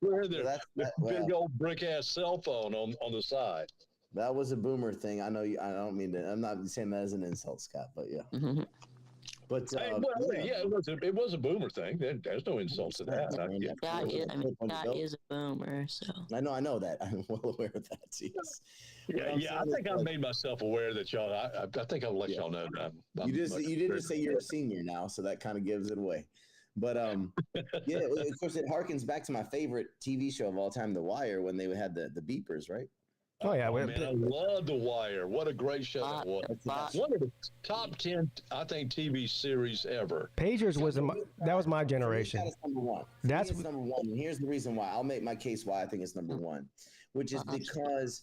Wearing their big old brick ass cell phone on the side. That was a boomer thing. I know you. I don't mean to. I'm not saying that as an insult, Scott. But yeah. Mm-hmm. But it was a boomer thing. There's no insult to that. Scott is a boomer, so I know that. I'm well aware of that. Yes. Yeah. I think I've made myself aware that y'all. I think I'll let y'all know that. You did just say you're a senior now, so that kind of gives it away. But yeah, of course, it harkens back to my favorite TV show of all time, The Wire, when they had the beepers, right? Oh yeah, man, I love The Wire. What a great show that was! One of the top 10, I think, TV series ever. Pagers was my generation. That's number one. That's number one. And here's the reason why. I'll make my case why I think it's number one, which is because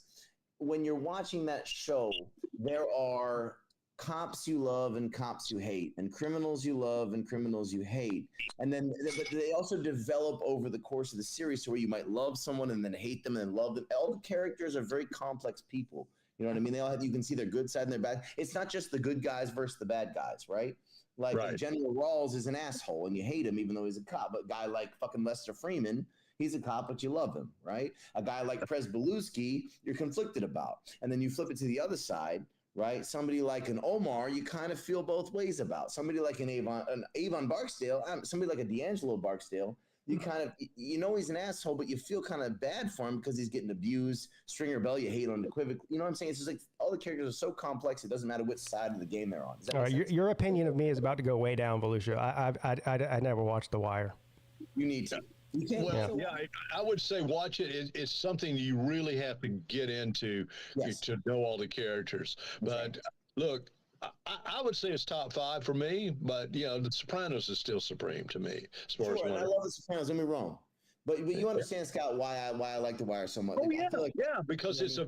when you're watching that show, there are cops you love and cops you hate, and criminals you love and criminals you hate. And then they also develop over the course of the series to where you might love someone and then hate them and then love them. All the characters are very complex people. You know what I mean? They all have, you can see their good side and their bad. It's not just the good guys versus the bad guys, right? Like General Rawls is an asshole and you hate him even though he's a cop. But a guy like fucking Lester Freeman, he's a cop, but you love him, right? A guy like Presbeluski, you're conflicted about. And then you flip it to the other side, right? Somebody like an Omar, you kind of feel both ways about. Somebody like an Avon Barksdale, somebody like a D'Angelo Barksdale, you kind of, he's an asshole, but you feel kind of bad for him because he's getting abused. Stringer Bell, you hate unequivocally. You know what I'm saying? It's just like all the characters are so complex, it doesn't matter which side of the game they're on. All right, your opinion of me is about to go way down, Volusia. I never watched The Wire. You need to. I would say watch it. It's something you really have to get into to know all the characters. But look, I would say it's top 5 for me, but The Sopranos is still supreme to me as far as and I love The Sopranos. Don't get me wrong, but you understand, Scott, why I like The Wire so much. Oh yeah, because it's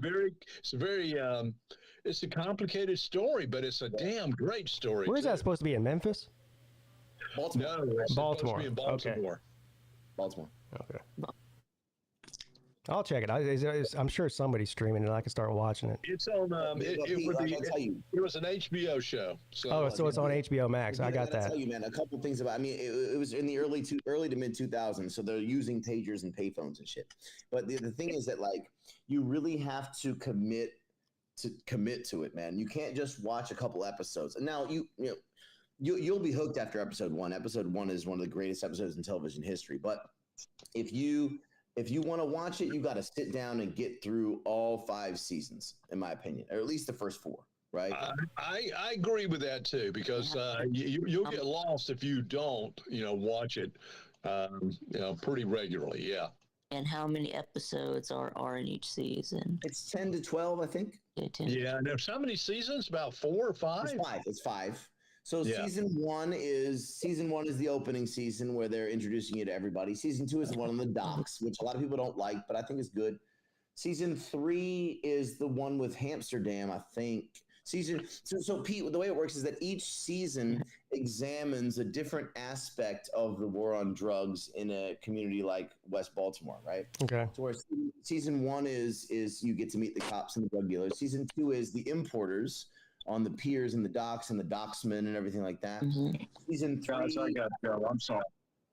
a complicated story, but it's a damn great story. Where is that supposed to be, in Memphis? Baltimore. No, it's Baltimore. supposed to be in Baltimore. Okay. Baltimore. Okay. I'll check it. I'm sure somebody's streaming it. I can start watching it. It's on. It was an HBO show. So, so it's on HBO Max. I got that. I'll tell you, man, a couple things about. I mean, it was in the early to mid 2000s, so they're using pagers and payphones and shit. But the thing is that you really have to commit to it, man. You can't just watch a couple episodes. And now you'll be hooked after episode 1. Episode 1 is one of the greatest episodes in television history. But if you want to watch it, you got to sit down and get through all 5 seasons, in my opinion, or at least the first 4, right? I agree with that too, because you'll get lost if you don't, watch it, pretty regularly. Yeah. And how many episodes are in each season? It's 10 to 12, I think. Yeah. And there's how many seasons? About 4 or 5? It's 5. So season one is the opening season where they're introducing you to everybody. Season 2 is the one on the docks, which a lot of people don't like, but I think is good. Season 3 is the one with Amsterdam, I think. So Pete, the way it works is that each season examines a different aspect of the war on drugs in a community like West Baltimore, right? Okay. So where season 1 is you get to meet the cops and the drug dealers. Season 2 is the importers on the piers and the docks and the docksmen and everything like that. Mm-hmm. Season 3. Guys, I got to go. I'm sorry.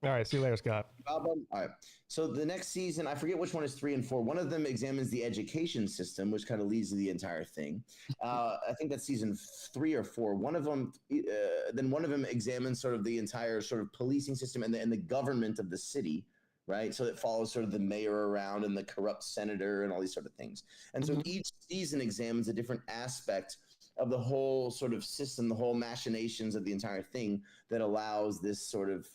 All right. See you later, Scott. All right. So the next season, I forget which one is 3 and 4. One of them examines the education system, which kind of leads to the entire thing. I think that's season 3 or 4. One of them examines sort of the entire sort of policing system and the government of the city. Right. So it follows sort of the mayor around and the corrupt senator and all these sort of things. And so each season examines a different aspect of the whole sort of system, the whole machinations of the entire thing that allows this sort of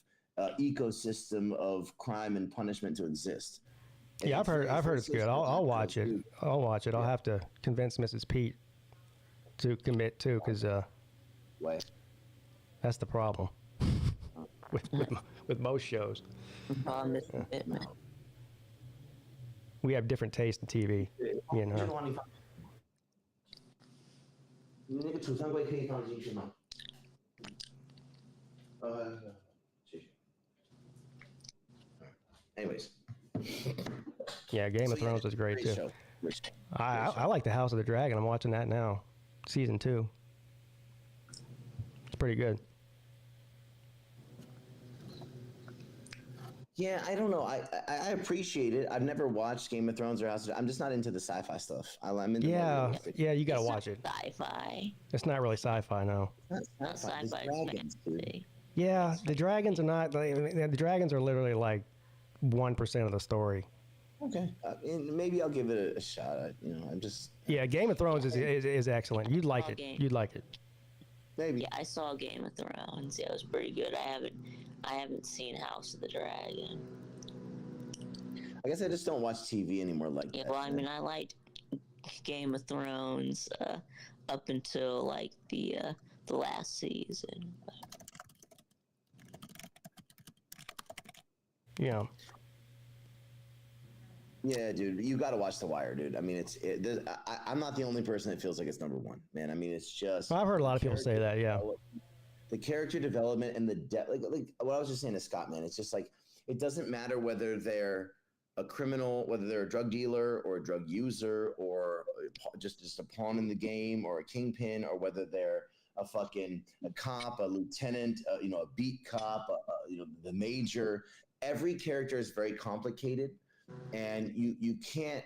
ecosystem of crime and punishment to exist. And I've heard it's good. I'll watch it. I'll watch it. I'll have to convince Mrs. Peete to commit too, because that's the problem with most shows. We have different taste in TV, me and her. Anyways. Yeah, Game of Thrones was great too. I like the House of the Dragon. I'm watching that now, season 2. It's pretty good. Yeah, I don't know. I appreciate it. I've never watched Game of Thrones or House of I'm just not into the sci-fi stuff. I'm into you gotta watch it. Sci-fi. It's not really sci-fi, no. Not sci-fi. Yeah, the dragons are not. The dragons are literally like 1% of the story. Okay, maybe I'll give it a shot. I'm just. Yeah, Game of Thrones is excellent. You'd like it. You'd like it. Maybe. Yeah, I saw Game of Thrones. Yeah, it was pretty good. I haven't seen House of the Dragon. I guess I just don't watch TV anymore like that. Well, I mean, I liked Game of Thrones up until like the last season. Yeah. Yeah, dude, you got to watch The Wire, dude. I mean, I'm not the only person that feels like it's number 1, man. I mean, it's just. I've heard a lot of people say that. Yeah. The character development and the depth, like what I was just saying to Scott, man. It's just like it doesn't matter whether they're a criminal, whether they're a drug dealer or a drug user or just a pawn in the game or a kingpin, or whether they're a cop, a lieutenant, a beat cop, the major. Every character is very complicated, and you can't.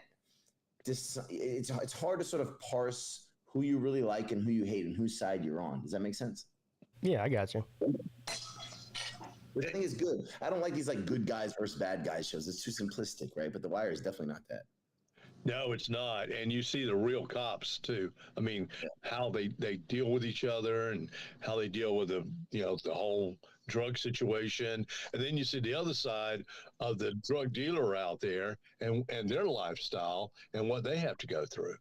It's hard to sort of parse who you really like and who you hate and whose side you're on. Does that make sense? Yeah, I got you. Which I think is good. I don't like these like good guys versus bad guys shows. It's too simplistic, right? But The Wire is definitely not that. No, it's not. And you see the real cops too. I mean, how they deal with each other and how they deal with the whole drug situation. And then you see the other side of the drug dealer out there and their lifestyle and what they have to go through.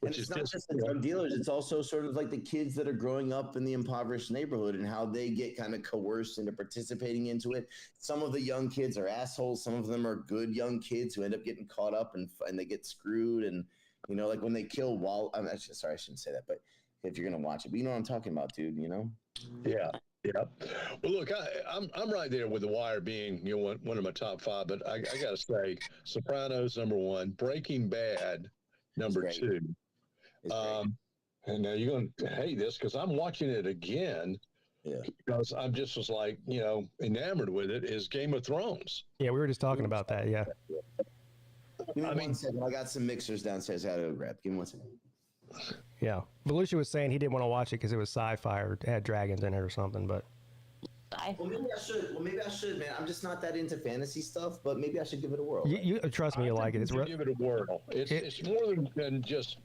And it's not just the drug dealers, it's also sort of like the kids that are growing up in the impoverished neighborhood and how they get kind of coerced into participating into it. Some of the young kids are assholes. Some of them are good young kids who end up getting caught up and they get screwed. And, you know, like when they kill I'm actually sorry, I shouldn't say that, but if you're going to watch it, but you know what I'm talking about, dude, you know? Yeah. Yeah. Well, look, I'm right there with The Wire being, you know, one of my top 5, but I got to say Sopranos, number 1, Breaking Bad, number 2. And now you're going to hate this because I'm watching it again. Yeah. Because I'm just was like, you know, enamored with it is Game of Thrones. Yeah, we were just talking about that. Yeah. Give me 1 second. I got some mixers downstairs. I got to grab. Give me 1 second. Yeah. Belushi was saying he didn't want to watch it because it was sci-fi or had dragons in it or something, but. Well, maybe I should, man. I'm just not that into fantasy stuff, but maybe I should give it a whirl. You trust me, you like it. It's give it a whirl. It's more than just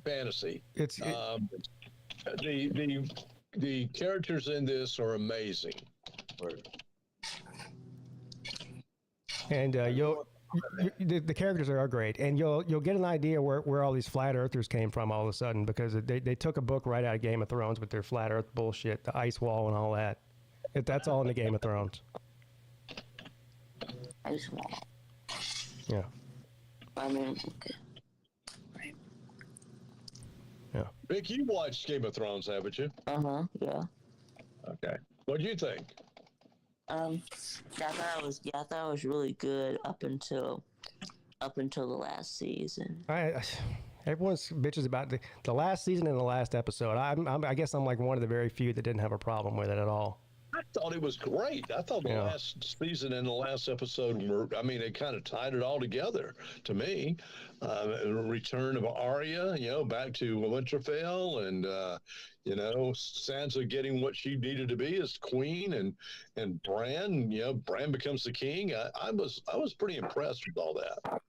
fantasy. The characters in this are amazing. And the characters are great, and you'll get an idea where all these flat earthers came from all of a sudden, because they took a book right out of Game of Thrones with their flat earth bullshit, the ice wall and all that. That's all in the Game of Thrones. Ice wall. Yeah. I mean, okay. Right. Yeah. Vic, you watched Game of Thrones, haven't you? Yeah. Okay. What do you think? I thought it was really good up until the last season. Everyone's bitches about the last season and the last episode. I guess I'm like one of the very few that didn't have a problem with it at all. I thought it was great. I thought the last season and the last episode they kind of tied it all together to me. The return of Arya, you know, back to Winterfell, and you know, Sansa getting what she needed to be as queen, and Bran, you know, Bran becomes the king. I was pretty impressed with all that.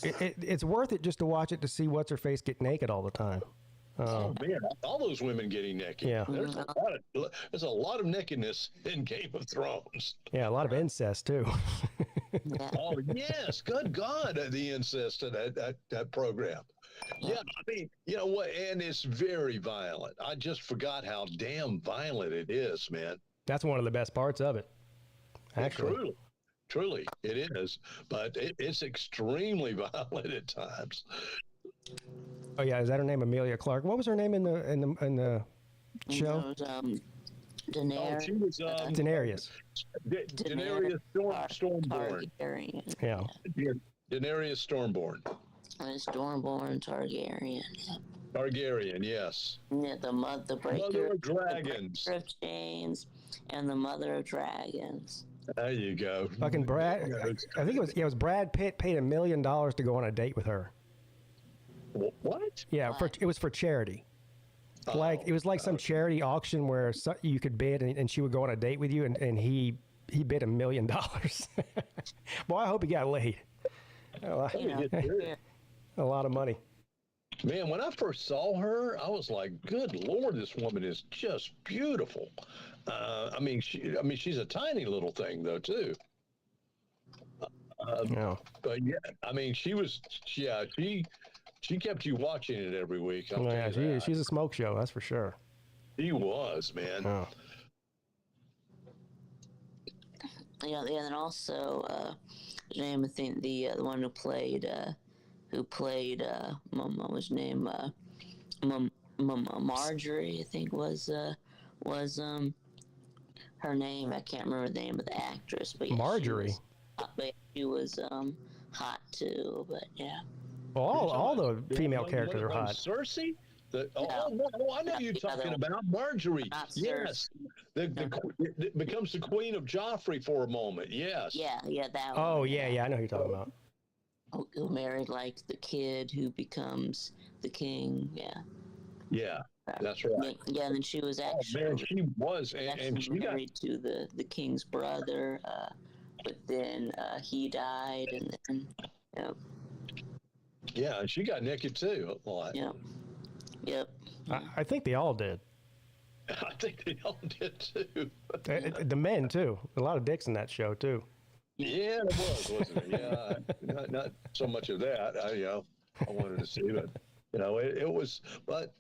It's worth it just to watch it to see what's her face get naked all the time. Oh man, all those women getting naked. Yeah. There's a lot of nakedness in Game of Thrones. Yeah, a lot of incest too. Oh yes, good God, the incest in that program. Yeah, I mean, you know what, and it's very violent. I just forgot how damn violent it is, man. That's one of the best parts of it. Actually. Truly, it is, but it's extremely violent at times. Oh yeah, is that her name, Amelia Clark? What was her name in the show? Daenerys. Oh, she was Daenerys. Daenerys Stormborn. Yeah. Daenerys Stormborn. Stormborn Targaryen. Targaryen, yes. Yeah, the breaker Mother of Dragons. The breaker of chains, and the Mother of Dragons. There you go. Fucking Brad. I think it was Brad Pitt paid $1 million to go on a date with her. What? Yeah, it was for charity. Like it was like some charity auction where you could bid and she would go on a date with you, and he bid $1 million. Boy, I hope he got laid. A lot of money. Man, when I first saw her, I was like, "Good Lord, this woman is just beautiful." I mean, she's a tiny little thing though, too. But yeah, I mean, she kept you watching it every week. She's a smoke show, that's for sure. She was, man. Oh. Yeah, and also, name I think the one who played what was name? Marjorie, I think was her name. I can't remember the name of the actress, but yeah, Marjorie. She was hot too, but yeah. Well, all the female characters are hot. Cersei? I know you're talking about Marjorie. Yes. Becomes the queen of Joffrey for a moment. Yes. Yeah, that one. Oh, yeah, I know who you're talking about. Who married like the kid who becomes the king. Yeah, that's right. Yeah, and then she was actually. Oh man, she was, and she married to the king's brother, but then he died, and then Yeah, and she got naked too a lot. Yep. I think they all did. I think they all did too. The men too. A lot of dicks in that show too. Yeah, it was, wasn't it? Yeah, not so much of that. I wanted to see, but it was. But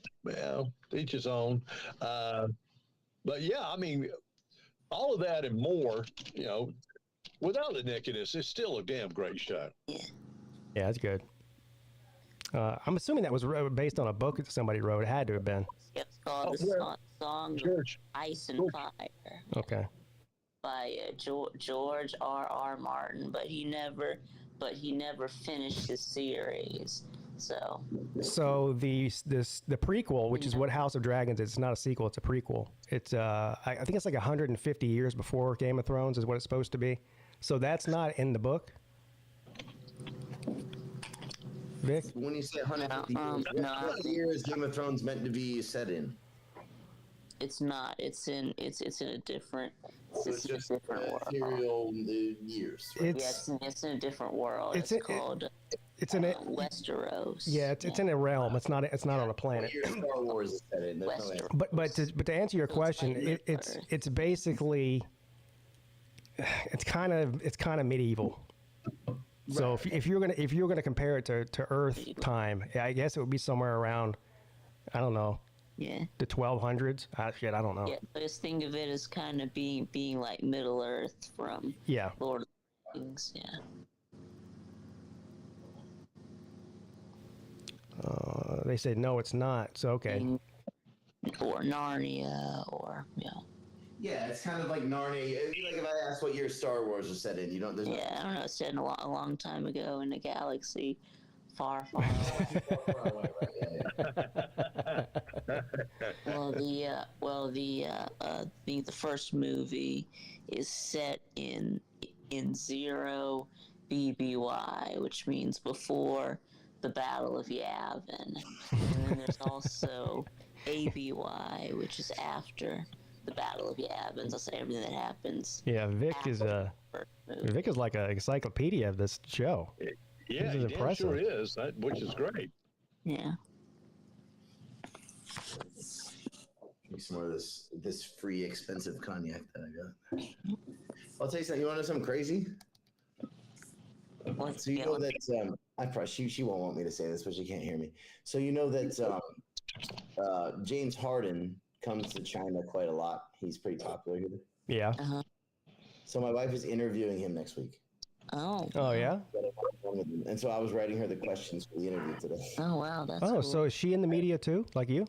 each his own. But yeah, I mean, all of that and more. Without the nakedness, it's still a damn great show. Yeah. Yeah, that's good. I'm assuming that was based on a book that somebody wrote. It had to have been. It's called the Song of Ice and Fire. Okay. By George R.R. Martin, but he never finished the series. So the prequel, which is what House of Dragons is, it's not a sequel, it's a prequel. It's I think it's like 150 years before Game of Thrones is what it's supposed to be. So that's not in the book. Vic? When you say 150 what year is Game of Thrones meant to be set in? It's not. It's in a different. It's in a different world. Serial years. Right? It's in a different world. It's called. It's in Westeros. Yeah, it's in a realm. It's not on a planet. Star Wars is set in. But to answer your question, it's basically it's kind of medieval. So if you're gonna compare it to Earth time, I guess it would be somewhere around, I don't know. Yeah. The 1200s. I don't know. Yeah, but just think of it as kind of being like Middle Earth from Lord of the Rings. Yeah. They said no, it's not. So okay. Or Narnia, or Yeah, it's kind of like Narnia. It'd be like if I asked what year Star Wars was set in. I don't know. It's set in a long time ago in a galaxy far, far away. The first movie is set in 0 BBY, which means before the Battle of Yavin. And then there's also ABY, which is after the Battle of Yavin. So everything that happens. Yeah, Vic is like an encyclopedia of this show. Yeah, this is impressive. Sure is, which is great. Yeah. Give me some more of this free expensive cognac that I got. I'll tell you something. You want to know something crazy? So you know that I probably she won't want me to say this, but she can't hear me. So you know that James Harden comes to China quite a lot. He's pretty popular here. Yeah. Uh-huh. So my wife is interviewing him next week. Oh. Oh yeah. And so I was writing her the questions for the interview today. Oh wow, that's cool. So is she in the media too, like you?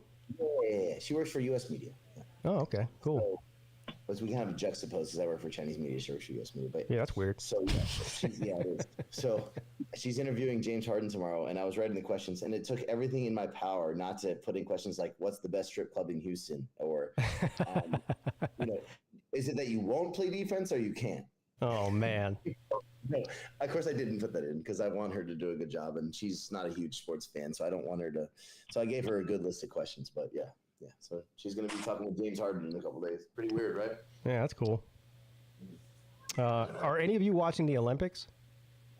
Yeah, she works for U.S. media. Yeah. Oh, okay, cool. So, but we kind of juxtapose because I work for Chinese media, she works for U.S. media. But yeah, that's weird. So it is. So she's interviewing James Harden tomorrow, and I was writing the questions, and it took everything in my power not to put in questions like, "What's the best strip club in Houston?" or, "Is it that you won't play defense or you can't?" Oh man. No, of course I didn't put that in because I want her to do a good job, and she's not a huge sports fan, so I don't want her to. So I gave her a good list of questions, but yeah. So she's going to be talking with James Harden in a couple days. Pretty weird, right? Yeah, that's cool. Are any of you watching the Olympics?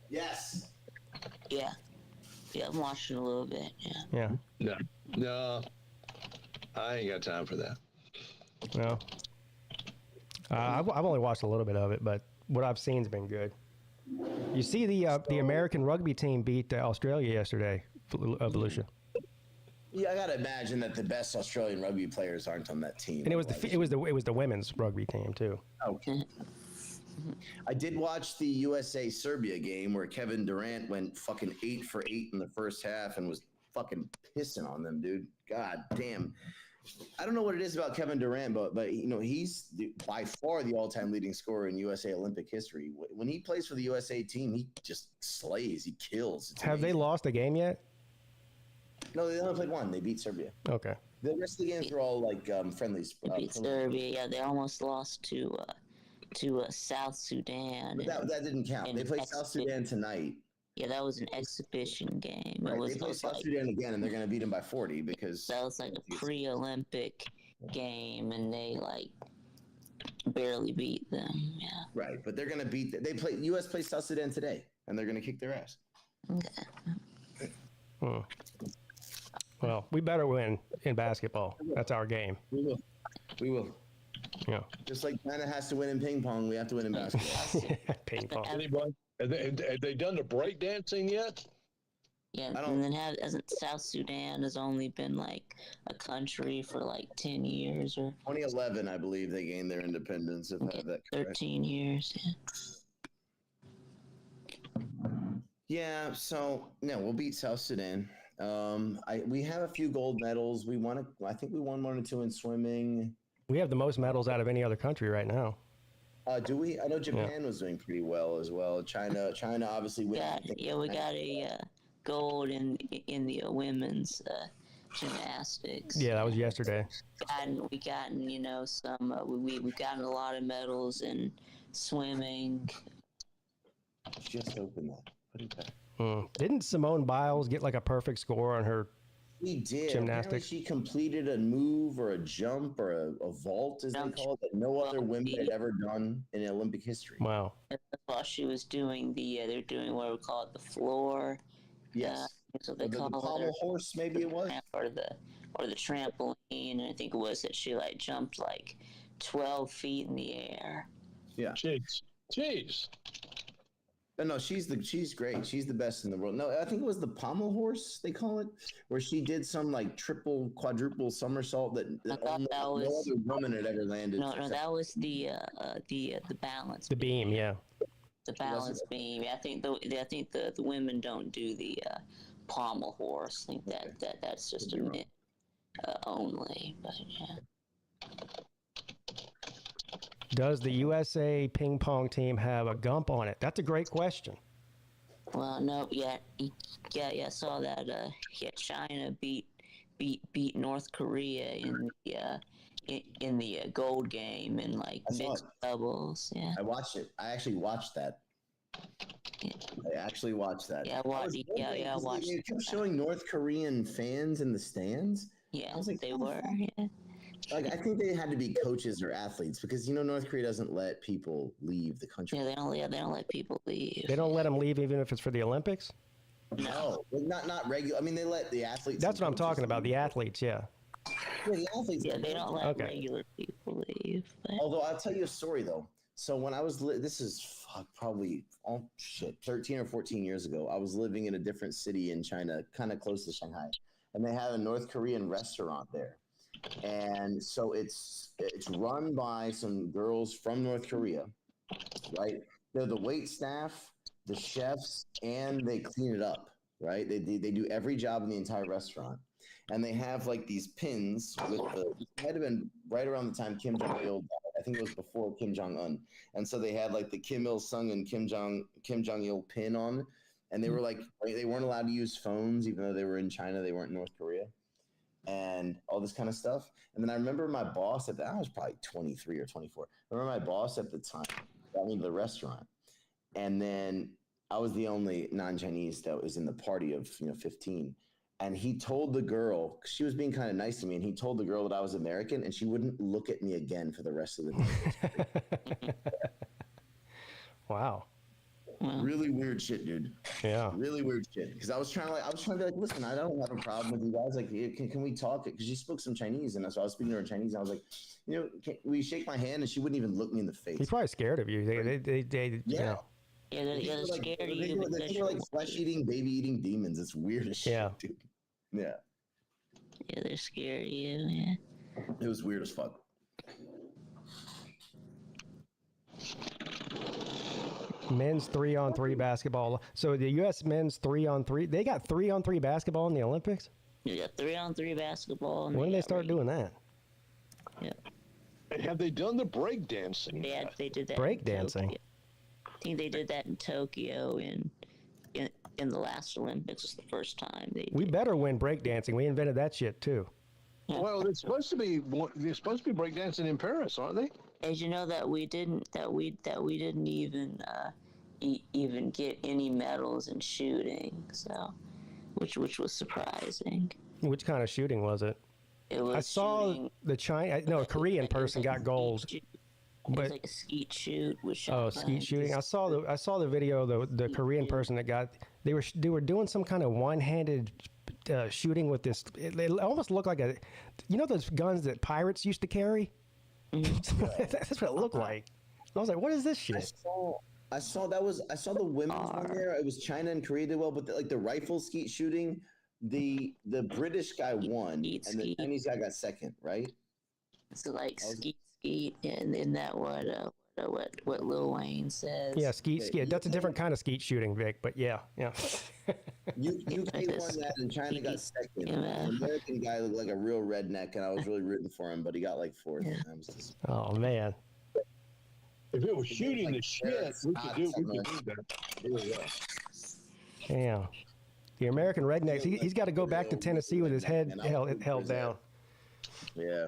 Yes. Yeah, I'm watching a little bit. Yeah. No, I ain't got time for that. No. I've only watched a little bit of it, but what I've seen's been good. You see the American rugby team beat Australia yesterday, Volusia. Yeah, I gotta imagine that the best Australian rugby players aren't on that team. And it was the women's rugby team too. Okay. I did watch the USA Serbia game where Kevin Durant went fucking 8 for 8 in the first half and was fucking pissing on them, dude. God damn. I don't know what it is about Kevin Durant, but he's by far the all-time leading scorer in USA Olympic history. When he plays for the USA team, he just slays. He kills. Have they lost a game yet? No, they only played one. They beat Serbia. Okay. The rest of the games were all like friendlies. They beat Serbia. Yeah, they almost lost to South Sudan. But that didn't count. They played South Sudan tonight. Yeah, that was an exhibition game. Right, they play South Sudan again, and they're going to beat them by 40 because that was like a pre-Olympic game, and they barely beat them. Yeah. Right, but they're going to beat. U.S. plays South Sudan today, and they're going to kick their ass. Okay. Well, we better win in basketball. That's our game. We will. Yeah. Just like China has to win in ping pong, we have to win in basketball. Ping pong. Anybody? Have they done the break dancing yet? Yeah, and then hasn't South Sudan has only been like a country for like 10 years or 2011, I believe they gained their independence. If I have that correct. 13 years. Yeah, so no, we'll beat South Sudan. We have a few gold medals. I think we won 1 or 2 in swimming. We have the most medals out of any other country right now. Do we? I know Japan was doing pretty well as well. China obviously. We got a gold in the women's gymnastics. Yeah, that was yesterday. We've gotten some. We've gotten a lot of medals in swimming. Just open that. Put it back. Didn't Simone Biles get like a perfect score on her? She did. Gymnastics. Apparently she completed a move or a jump or a vault, as they call it, that no other women had ever done in Olympic history. Wow. While she was doing they're doing what we call it, the floor. Yes. So they call the pommel horse, maybe it was. Or the trampoline. And I think it was that she like jumped like 12 feet in the air. Yeah. Jeez. No, she's great. She's the best in the world. No, I think it was the pommel horse, they call it, where she did some like triple, quadruple somersault that no other woman had ever landed. No, that was the balance. The beam, yeah. The balance beam. I think the women don't do the pommel horse. I think that's just a myth only. But yeah. Does the USA ping pong team have a gump on it? That's a great question. Well, no, yeah, I saw that. China beat North Korea in the gold game in like mixed doubles. Yeah, I watched it. I actually watched that. Yeah. I actually watched that. Yeah, I watched. They kept showing North Korean fans in the stands. Yeah, I was like, they were. Yeah. Like, I think they had to be coaches or athletes because North Korea doesn't let people leave the country. Yeah, they don't let people leave. They don't let them leave even if it's for the Olympics? No, not regular. I mean, they let the athletes. That's what I'm talking about. The athletes, yeah. Yeah, the athletes. Yeah, they don't let regular people leave. But... Although I'll tell you a story though. So when I was this is probably 13 or 14 years ago. I was living in a different city in China, kind of close to Shanghai, and they had a North Korean restaurant there. And so it's run by some girls from North Korea, right? They're the wait staff, the chefs, and they clean it up, right? They do every job in the entire restaurant. And they have like these pins with it might have been right around the time Kim Jong-il died. I think it was before Kim Jong-un. And so they had like the Kim Il-sung and Kim Jong-il pin on. And they were like, they weren't allowed to use phones, even though they were in China, they weren't in North Korea. And all this kind of stuff. And then I remember my boss I was probably 23 or 24. I remember my boss at the time got me to the restaurant. And then I was the only non-Chinese that was in the party of 15. And he told the girl, she was being kind of nice to me, and he told the girl that I was American, and she wouldn't look at me again for the rest of the day. Wow. Really weird shit, dude. Yeah. Really weird shit. Because I was trying to be like, listen, I don't have a problem with you guys. Like, can we talk? Because she spoke some Chinese, and so I was speaking to her in Chinese. And I was like, will you shake my hand? And she wouldn't even look me in the face. He's probably scared of you. They Yeah, they're scared of you. They're like flesh-eating, baby-eating demons. It's weird as shit, dude. Yeah. Yeah, they're scared of you. Yeah. It was weird as fuck. Men's 3-on-3 basketball. So the U.S. men's 3-on-3, they got 3-on-3 basketball in the Olympics? Yeah, 3-on-3 basketball. When did they start doing that? Yeah. Have they done the break dancing? Yeah, they did that. Break dancing? I think they did that in Tokyo in the last Olympics. Was the first time they. We better win break dancing. We invented that shit too. Yeah. Well, they're supposed to be break dancing in Paris, aren't they? As you know, that we didn't even get any medals in shooting, so which was surprising. Which kind of shooting was it? It was. I saw shooting, a Korean person got gold. It was like a skeet shoot. Skeet shooting. I saw the video. The Korean person that got they were doing some kind of one-handed shooting with this. It almost looked like those guns that pirates used to carry. That's what it looked like. I was like, what is this shit? I saw the women's one there. It was China and Korea did well, but the rifle skeet shooting, the British guy won, and the Chinese guy got second, right? So like skeet, and then that what Lil Wayne says. Yeah, skeet. That's a different kind of skeet shooting, Vic. But yeah. UK won that, and China got second. Yeah. The American guy looked like a real redneck, and I was really rooting for him, but he got like fourth. Yeah. Oh man. If it was shooting the shit, we could do that. Yeah. The American rednecks, he's got to go back to Tennessee with his head held down. Yeah.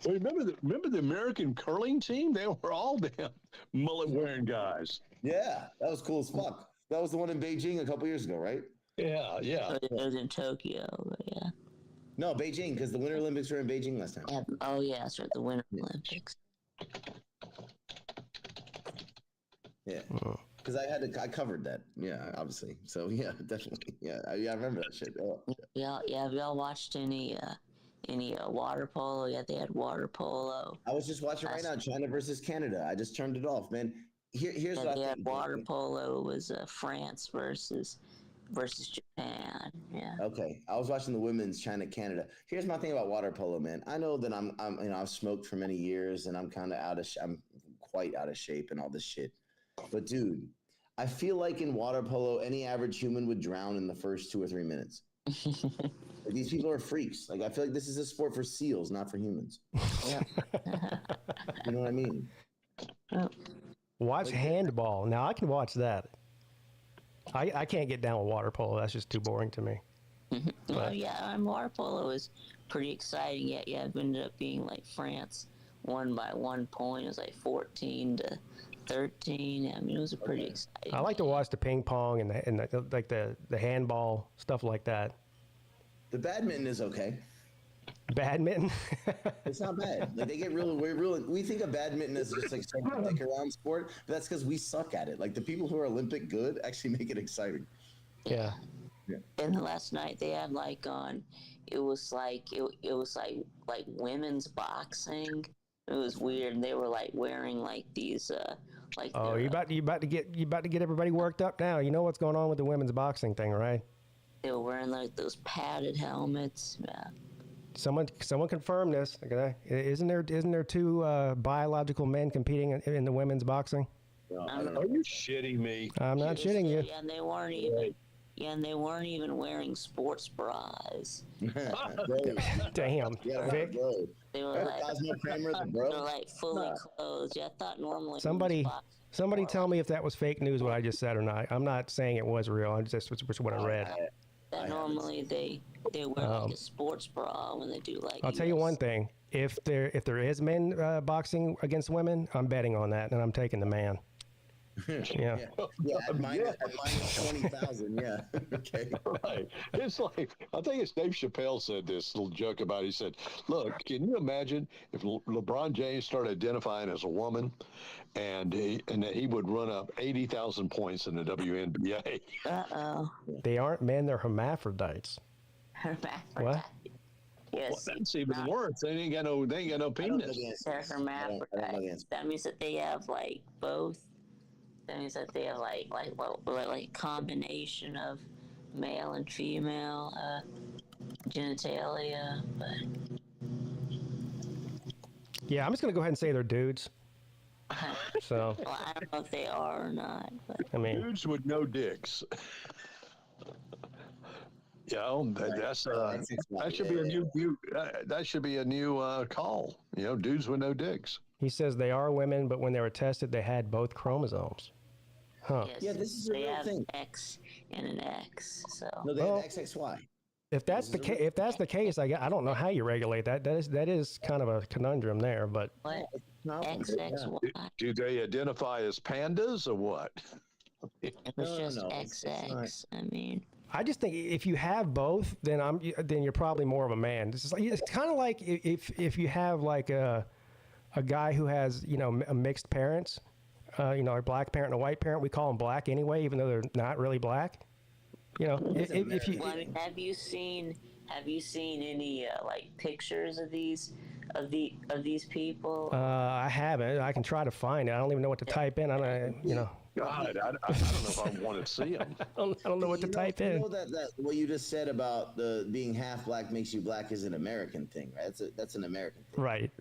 Well, remember the American curling team? They were all damn mullet-wearing guys. Yeah, that was cool as fuck. That was the one in Beijing a couple years ago, right? Yeah. It was in Tokyo, but yeah. No, Beijing, because the Winter Olympics were in Beijing last time. Yeah. Oh, yeah, that's right, the Winter Olympics. Yeah. Because I covered that. Yeah, obviously. So, yeah, definitely. Yeah, I remember that shit. Oh. Yeah, have y'all watched any water polo? Yeah, they had water polo. I was just watching right now, China versus Canada. I just turned it off, man. Here's what I think. Water polo was France versus Japan. Yeah. Okay, I was watching the women's China-Canada. Here's my thing about water polo, man. I know that I've smoked for many years, and I'm kind of I'm quite out of shape and all this shit. But dude, I feel like in water polo, any average human would drown in the first 2 or 3 minutes. Like, these people are freaks. Like, I feel like this is a sport for seals, not for humans. Yeah. You know what I mean? Watch handball. Now I can watch that. I can't get down with water polo. That's just too boring to me. Well, yeah, water polo is pretty exciting. Yeah, it ended up being like France won by 1 point. It was like 14-13. I mean, it was a pretty exciting. I like to watch the ping pong and the handball stuff like that. The badminton is okay. Badminton? It's not bad. Like, they get we think of badminton as just like some dick around sport, but that's because we suck at it. Like, the people who are Olympic good actually make it exciting. Yeah. And last night they had it was like women's boxing. It was weird. They were like wearing like these you about to get everybody worked up now. You know what's going on with the women's boxing thing, right? They were wearing like those padded helmets. Yeah. Someone confirm this. Okay? Isn't there two biological men competing in the women's boxing? Are you shitting me? I'm not shitting you. Yeah, and they weren't even. Yeah, and they weren't even wearing sports bras. Damn, Vic. They were like fully clothed. Yeah, I thought normally. Somebody tell me if that was fake news, what I just said or not. I'm not saying it was real. I'm just what I read. That normally they wear like a sports bra when they do like. I'll tell you one thing: if there is men boxing against women, I'm betting on that, and I'm taking the man. Yeah. At minus 20,000. Yeah. Okay. Right. It's like, I think it's Dave Chappelle said this little joke about it. He said, "Look, can you imagine if LeBron James started identifying as a woman, and he would run up 80,000 points in the WNBA?" They aren't men; they're hermaphrodites. What? Yes. Well, that's even worse. They ain't got no penis. They're hermaphrodites. That means that they have like both. That means that they have like combination of male and female genitalia. But yeah, I'm just gonna go ahead and say they're dudes. So well, I don't know if they are or not. But I mean, dudes with no dicks. That should be a new that should be a new call. Dudes with no dicks. He says they are women, but when they were tested, they had both chromosomes. Huh. yes, Yeah, this is a real thing. X and an X. So No, they have XXY. If that's the case, I don't know how you regulate that. That is kind of a conundrum there, but what? XXY. Do they identify as pandas or what? It was just XX. I mean, I just think if you have both, then you're probably more of a man. It's kind of like if you have like a guy who has a mixed parents, a black parent and a white parent. We call them black anyway, even though they're not really black. If you have you seen any like pictures of these people? I haven't. I can try to find it. I don't even know what to type in. God, I don't know if I want to see them. I don't know what to type in. You know that what you just said about the being half black makes you black is an American thing, right? That's an American thing. Right.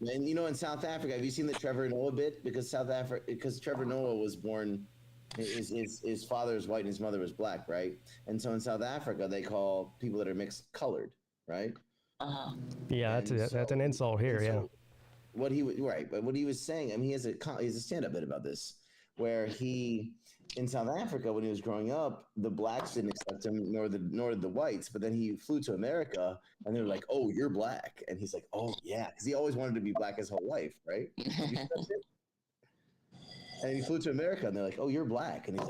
And in South Africa, have you seen the Trevor Noah bit? Because Trevor Noah was born, his father is white and his mother was black, right? And so in South Africa, they call people that are mixed colored, right? Yeah, that's an insult here. Yeah. But what he was saying, I mean, he has a stand-up bit about this, where in South Africa, when he was growing up, the blacks didn't accept him, nor the whites. But then he flew to America, and they were like, "Oh, you're black," and he's like, "Oh yeah," because he always wanted to be black his whole life, right? And he flew to America, and they're like, "Oh, you're black," and he's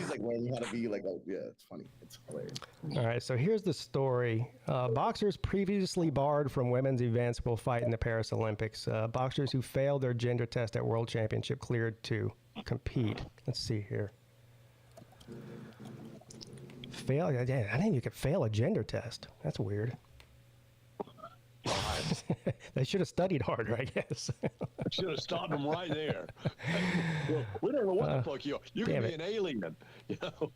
like learning how to be like, "Oh yeah, it's funny, it's hilarious." All right, so here's the story. Boxers previously barred from women's events will fight in the Paris Olympics. Boxers who failed their gender test at World Championship cleared to compete. Let's see here. I didn't think you could fail a gender test. That's weird. They should have studied harder, I guess. Should have stopped them right there. We don't know what the fuck you are. You can be an alien. All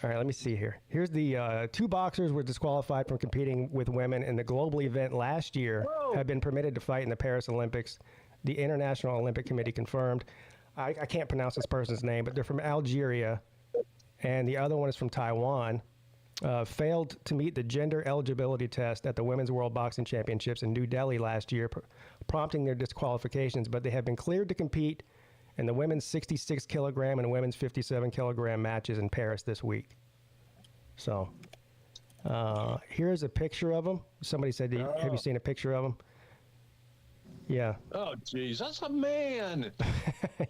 right, let me see here. Here's the 2 boxers were disqualified from competing with women in the global event last year. Have been permitted to fight in the Paris Olympics. The International Olympic Committee confirmed. I can't pronounce this person's name, but they're from Algeria, and the other one is from Taiwan. Failed to meet the gender eligibility test at the Women's World Boxing Championships in New Delhi last year, prompting their disqualifications, but they have been cleared to compete in the women's 66 kilogram and women's 57 kilogram matches in Paris this week. So here's a picture of them. Somebody said, have you seen a picture of them? Yeah. Oh, geez, that's a man.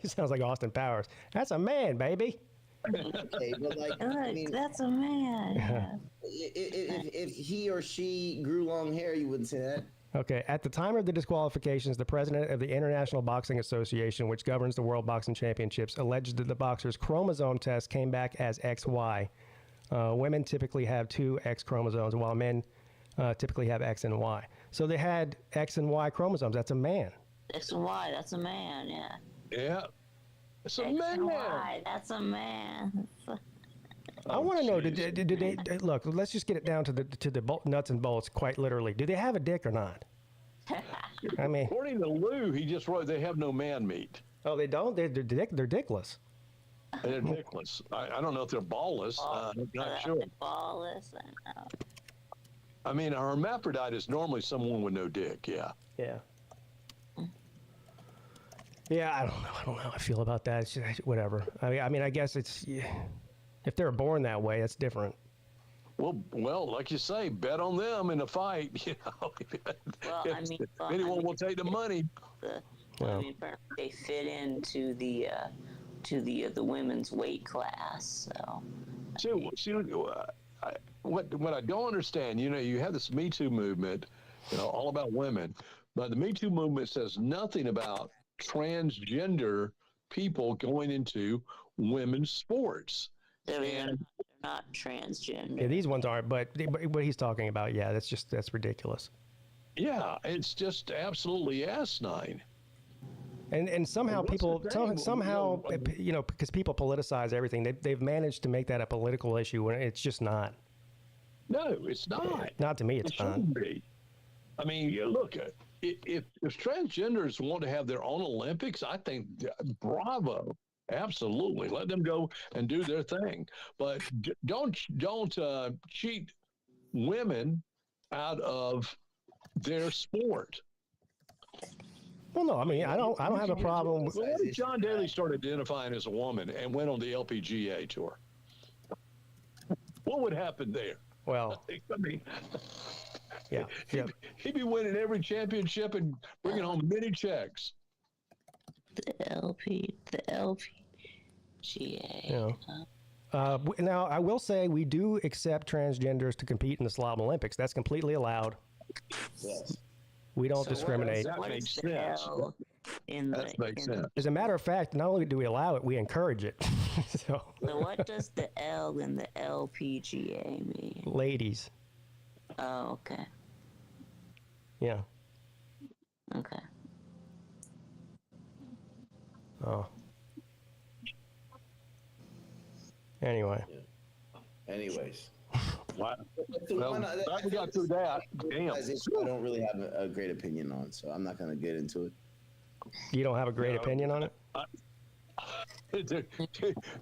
He sounds like Austin Powers. That's a man, baby. Okay, but That's a man. Yeah. If he or she grew long hair, you wouldn't say that. Okay, at the time of the disqualifications, the president of the International Boxing Association, which governs the World Boxing Championships, alleged that the boxer's chromosome test came back as XY. Women typically have 2 X chromosomes, while men typically have X and Y. So they had X and Y chromosomes. That's a man. X and Y, that's a man, yeah. Yeah. It's a X man. and Y, that's a man. I want to know, did they look? Let's just get it down to the nuts and bolts. Quite literally, do they have a dick or not? I mean, according to Lou, he just wrote they have no man meat. Oh, they don't. They're dickless. They're dickless. I don't know if they're ballless. I'm not sure. Ballless. I know. I mean, a hermaphrodite is normally someone with no dick. Yeah. Yeah. Yeah, I don't know how I feel about that. It's just, whatever. I mean, I guess it's if they're born that way, that's different. Well, like you say, bet on them in a fight. You know, if anyone will take the money. They fit into the women's weight class. So. What I don't understand, you have this Me Too movement, all about women, but the Me Too movement says nothing about transgender people going into women's sports. They're not transgender. Yeah, these ones aren't, but what he's talking about, yeah, that's ridiculous. Yeah, it's just absolutely asinine. And somehow because people politicize everything, they've managed to make that a political issue when it's just not. No, it's not. Not to me, it's not. I mean, look, if transgenders want to have their own Olympics, I think bravo, absolutely, let them go and do their thing. But don't cheat women out of their sport. Well, no, I mean, I don't have a problem. What if John Daly started identifying as a woman and went on the LPGA tour? What would happen there? Well, I mean, yeah, he'd be winning every championship and bringing home many checks. The LPGA. Yeah. Now, I will say we do accept transgenders to compete in the Slalom Olympics. That's completely allowed. Yes. We don't discriminate. That makes sense. That makes sense. As a matter of fact, not only do we allow it, we encourage it. So what does the L in the LPGA mean? Ladies. Oh, okay. Yeah. Okay. Oh. Anyway. Yeah. Anyways. Wow. Well, we got through that. Damn. I don't really have a great opinion on, so I'm not going to get into it. You don't have a great opinion on it?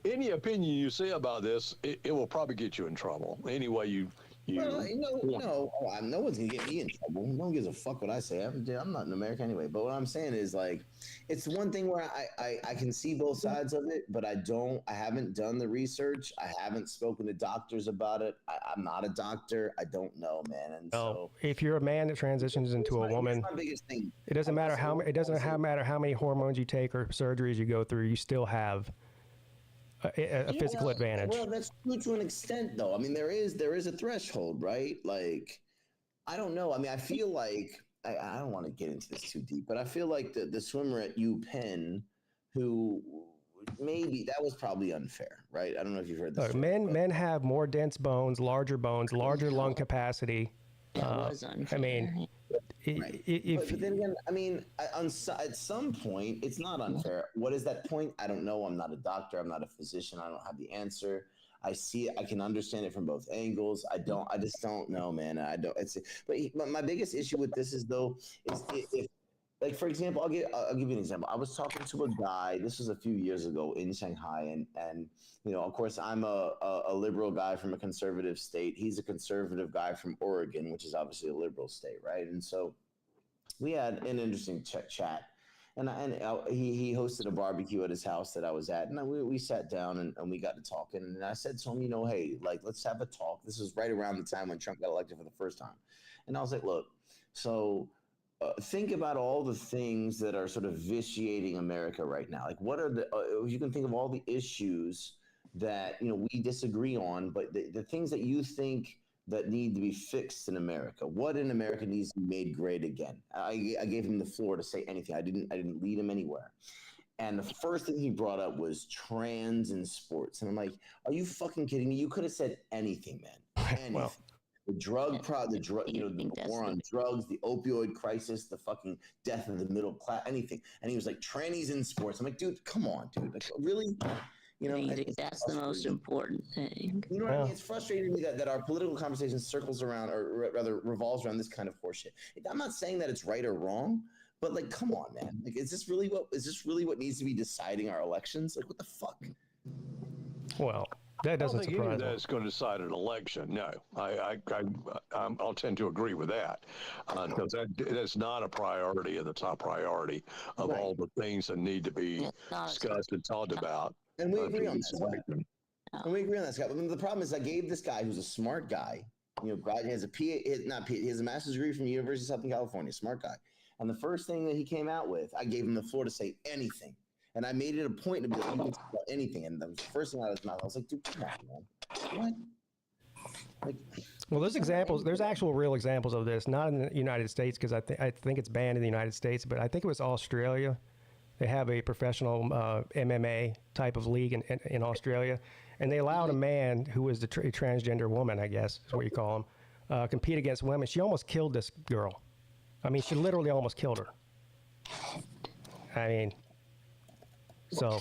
Any opinion you say about this, it will probably get you in trouble. Anyway, no one's gonna get me in trouble. No one gives a fuck what I say. I'm not in America anyway. But what I'm saying is, like, it's one thing where I can see both sides of it, but I haven't done the research. I haven't spoken to doctors about it. I'm not a doctor. I don't know, man. And so if you're a man that transitions into a woman, that's my biggest thing. It doesn't matter how many hormones you take or surgeries you go through. You still have a physical advantage. Well, that's true to an extent, though. I mean, there is a threshold, right? Like, I don't know. I mean, I feel like I don't want to get into this too deep, but I feel like the swimmer at UPenn, who maybe that was probably unfair, right? I don't know if you've heard this. Men have more dense bones, larger lung capacity. Unfair. I mean, but then again, I mean, at some point, it's not unfair. What is that point? I don't know. I'm not a doctor. I'm not a physician. I don't have the answer. I see it. I can understand it from both angles. I just don't know, man. But my biggest issue with this is, though, is if like, for example, I'll give you an example. I was talking to a guy. This was a few years ago in Shanghai, and you know, of course, I'm a liberal guy from a conservative state. He's a conservative guy from Oregon, which is obviously a liberal state, right? And so we had an interesting chat, and he hosted a barbecue at his house that I was at, and we sat down and we got to talking, and I said to him, you know, hey, like, let's have a talk. This was right around the time when Trump got elected for the first time, and I was like, look, so. Think about all the things that are sort of vitiating America right now. Like, what are you can think of all the issues that, you know, we disagree on, but the things that you think that need to be fixed in America. What in America needs to be made great again? I gave him the floor to say anything. I didn't lead him anywhere. And the first thing he brought up was trans in sports. And I'm like, are you fucking kidding me? You could have said anything, man. Anything. Well, the war on drugs, the opioid crisis, the fucking death of the middle class, anything. And he was like, trannies in sports. I'm like, dude, come on, dude. Like, really? You know, that's the most important thing. You know what I mean? It's frustrating me that our political conversation circles around, or rather revolves around this kind of horseshit. I'm not saying that it's right or wrong, but like, come on, man. Like, is this really what needs to be deciding our elections? Like, what the fuck? Well, that doesn't surprise me. I don't think that's going to decide an election. No, I'll tend to agree with that, because that's not a priority of the top priority of all the things that need to be discussed and talked about. And we agree on that. And we agree on that, Scott. But the problem is, I gave this guy who's a smart guy, you know, guy has he has a master's degree from the University of Southern California, smart guy. And the first thing that he came out with, I gave him the floor to say anything. And I made it a point to be like, about anything. And the first thing out of his mouth, I was like, dude, come on, man. What? Like, well, there's actual real examples of this, not in the United States, because I think it's banned in the United States, but I think it was Australia. They have a professional MMA type of league in Australia, and they allowed a man who was a transgender woman, I guess is what you call him, compete against women. She almost killed this girl. I mean, she literally almost killed her. I mean, so.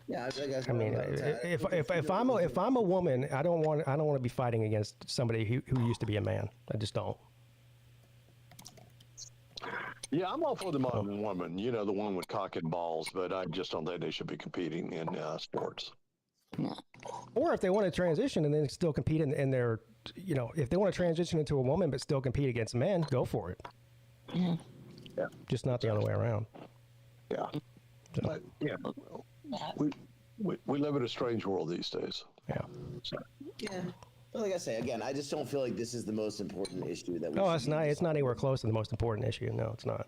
Yeah, I mean, if I'm a woman, I don't want to be fighting against somebody who used to be a man. I just don't. Yeah, I'm all for the modern woman, you know, the one with cock and balls, but I just don't think they should be competing in sports. Or if they want to transition and then still compete in their, you know, if they want to transition into a woman but still compete against men, go for it. Yeah. Yeah. Just not the other way around. Yeah. So. But, yeah. We live in a strange world these days. Yeah. So. Yeah. But like I say, again, I just don't feel like this is the most important issue that we. Oh, it's not. It's not anywhere close to the most important issue. No, it's not.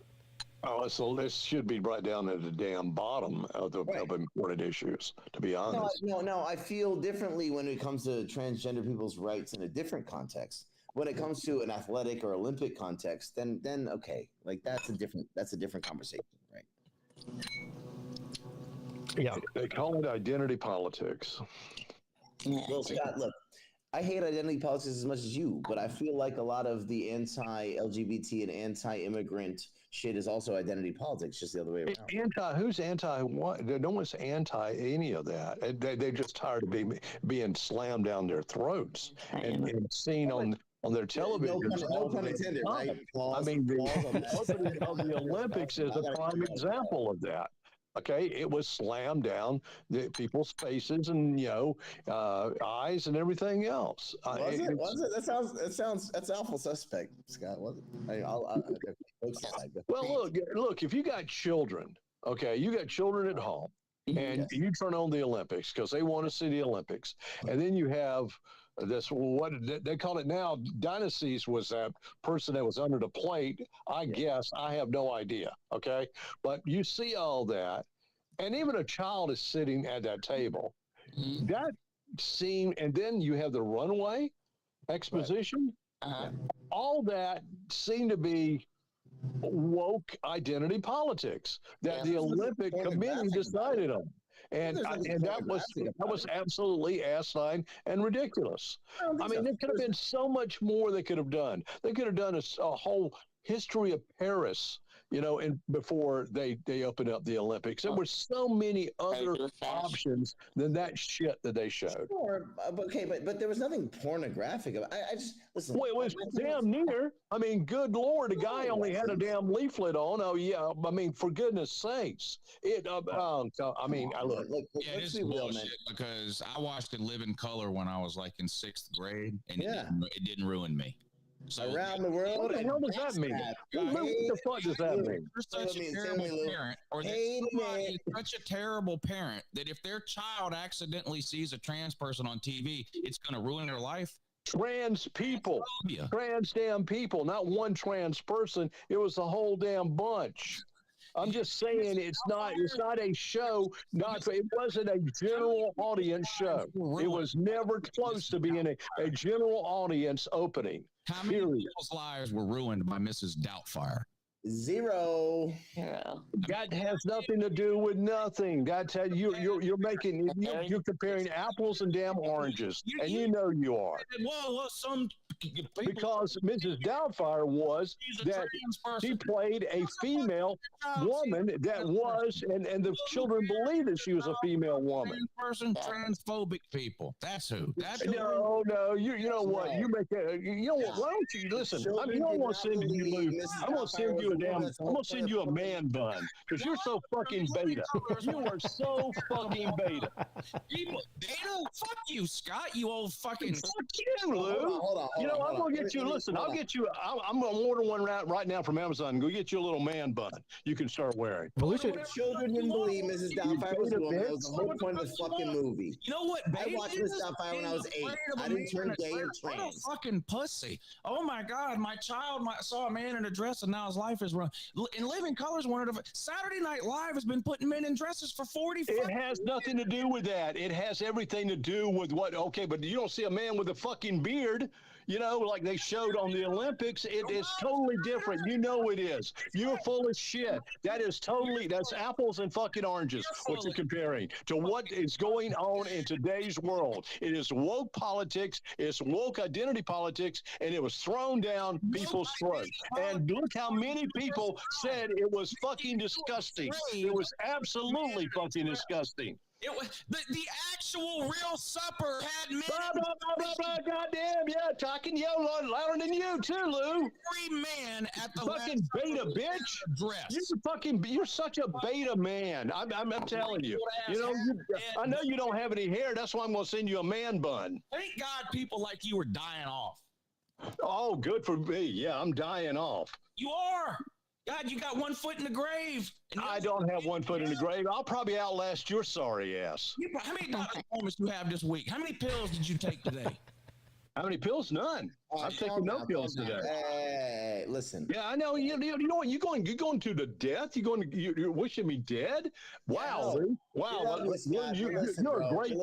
Oh, so this should be right down at the damn bottom of the of important issues, to be honest. No. I feel differently when it comes to transgender people's rights in a different context. When it comes to an athletic or Olympic context, then okay, like that's a different conversation, right? Yeah. They call it identity politics. Well, Scott, look, I hate identity politics as much as you, but I feel like a lot of the anti-LGBT and anti-immigrant shit is also identity politics, just the other way around. Who's anti what? No one's anti any of that. They're just tired of being slammed down their throats and seen on their television. No pun intended, right? I mean, the opening of the Olympics is a prime example of that. Okay, it was slammed down the people's faces and eyes and everything else. Was it? That's awful suspect, Scott. Was it? Well, look. If you got children, okay, you got children at home, and you turn on the Olympics because they want to see the Olympics, and then you have this, what they call it now, dynasties, was that person that was under the plate. I guess, I have no idea. Okay. But you see all that, and even a child is sitting at that table. That scene, and then you have the runway exposition. Right. All that seemed to be woke identity politics that the Olympic Committee decided on. And that was absolutely asinine and ridiculous. I mean, there could have been so much more they could have done. They could have done a whole history of Paris, and before they opened up the Olympics. There were so many other options than that shit that they showed. Sure, but there was nothing pornographic about it. I just listen. Well, it was damn near. I mean, good Lord, the guy only had a damn leaflet on. Oh yeah, I mean, for goodness sakes, it. I mean, look. Yeah, it is bullshit because I watched it Live in Color when I was like in 6th grade, and it didn't ruin me. So, around the world. What the hell does that mean? What the fuck does that mean? You're such a terrible parent, or that somebody is such a terrible parent that if their child accidentally sees a trans person on TV, it's going to ruin their life. Trans people, trans damn people, not one trans person. It was the whole damn bunch. I'm just saying it's not a show. It wasn't a general audience show. It was never close to being a general audience opening. How many people's lives were ruined by Mrs. Doubtfire? Zero. That has nothing to do with nothing. That's how you're making you're comparing apples and damn oranges, and you know you are. Well, some because Mrs. Doubtfire was that she played a female woman that was, and the children believed that she was a female woman. Transphobic people. That's who. No. You know what? You make that. You know what? Why don't you listen? You don't want to send you, Lou. I'm gonna send you I'm gonna send you a man bun because you're so fucking beta. You are so fucking beta. Beta? Fuck you, Scott. You old fucking. Fuck you, Lou. Hold on. I'm gonna get you. Listen, I'll get you. I'm gonna order one right now from Amazon. Go get you a little man bun. You can start wearing. Children didn't believe Mrs. Doubtfire was a woman. That was the whole point of the fucking movie. You know what? I watched Mrs. Doubtfire when I was 8. I didn't turn gay or trans. What a fucking pussy! Oh my God, my child saw a man in a dress and now his life is run. In Living Colors, Saturday Night Live has been putting men in dresses for 40. It has nothing to do with that. It has everything to do with what? Okay, but you don't see a man with a fucking beard. Like they showed on the Olympics. It is totally different. You know it is. You're full of shit. That's apples and fucking oranges, what you're comparing to what is going on in today's world. It is woke politics. It's woke identity politics, and it was thrown down people's throats. And look how many people said it was fucking disgusting. It was absolutely fucking disgusting. It was the actual real supper had men. Goddamn, yeah, talking louder than you too, Lou. Every man at the fucking beta bitch. Dress. You're such a beta man. I'm telling you. I know you don't have any hair. That's why I'm going to send you a man bun. Thank God people like you are dying off. Oh, good for me. Yeah, I'm dying off. You are. God, you got 1 foot in the grave. I don't have 1 foot in the grave. I'll probably outlast your sorry ass. How many doctor's appointments do you have this week? How many pills did you take today? How many pills? None. I've taken no pills today. Hey, listen. Yeah, I know. You know what? You're going to the death. You're wishing me dead. Wow, Lou. Wow. You're a great.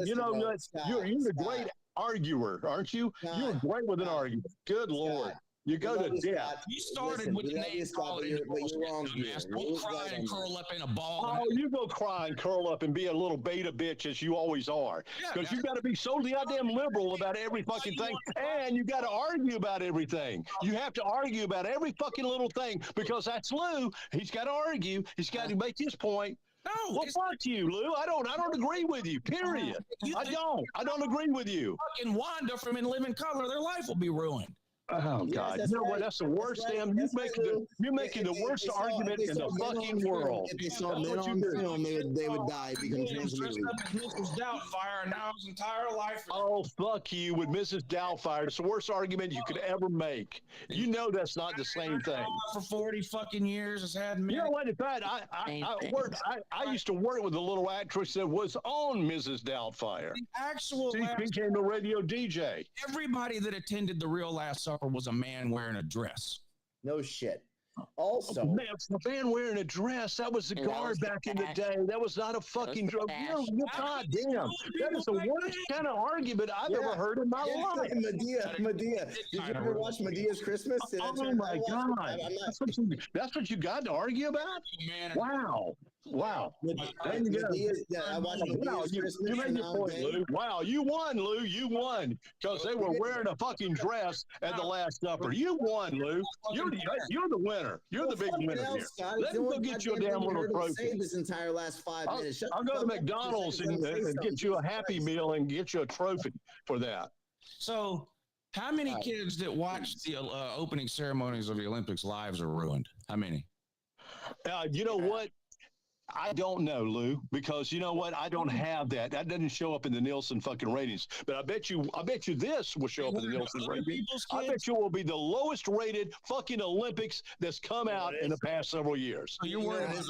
You're a great arguer, aren't you? You're great with an argument. Good Lord. You go to death. You started with the name calling. You're wrong here. Don't cry and curl up in a ball. Oh, you go cry and curl up and be a little beta bitch as you always are. Because you got to be so goddamn liberal about every fucking thing. And you got to argue about everything. You have to argue about every fucking little thing because that's Lou. He's got to argue. He's got to make his point. No, well, fuck you, Lou. I don't agree with you. Period. I don't agree with you. Fucking Wanda from In Living Color, their life will be ruined. Oh God! You know what? That's the worst damn. You're making the worst argument in the fucking world. If they saw men on film, they would die because dressed up as Mrs. Doubtfire, and now his entire life. Oh fuck you with Mrs. Doubtfire! It's the worst argument you could ever make. You know that's not the same thing. For 40 fucking years, has had me. You know what? In fact, I used to work with a little actress that was on Mrs. Doubtfire. The actual. She became a radio DJ. Everybody that attended the real Last Supper was a man wearing a dress. No shit. Also, a man wearing a dress. That was the guard back in the day. That was not a fucking drug. God damn. That is the worst kind of argument I've ever heard in my life. Medea. Did you ever watch Medea's Christmas? Oh my God. That's what you got to argue about? Wow. I watched Medea's Christmas. You made your point, Lou. Wow, you won, Lou. You won. Because they were wearing a fucking dress at the Last Supper. You won, Lou. You're the winner. You're the big winner here. Let me go get you a damn little trophy. This entire last 5 minutes. I'll go to McDonald's and get you a Happy Meal and get you a trophy for that. So, how many kids that watched the opening ceremonies of the Olympics' lives are ruined? How many? You know what? I don't know, Lou, because you know what? I don't have that. That doesn't show up in the Nielsen fucking ratings. But I bet you this will show up in the Nielsen ratings. I bet you will be the lowest rated fucking Olympics that's come out in the past several years. So you're worried bet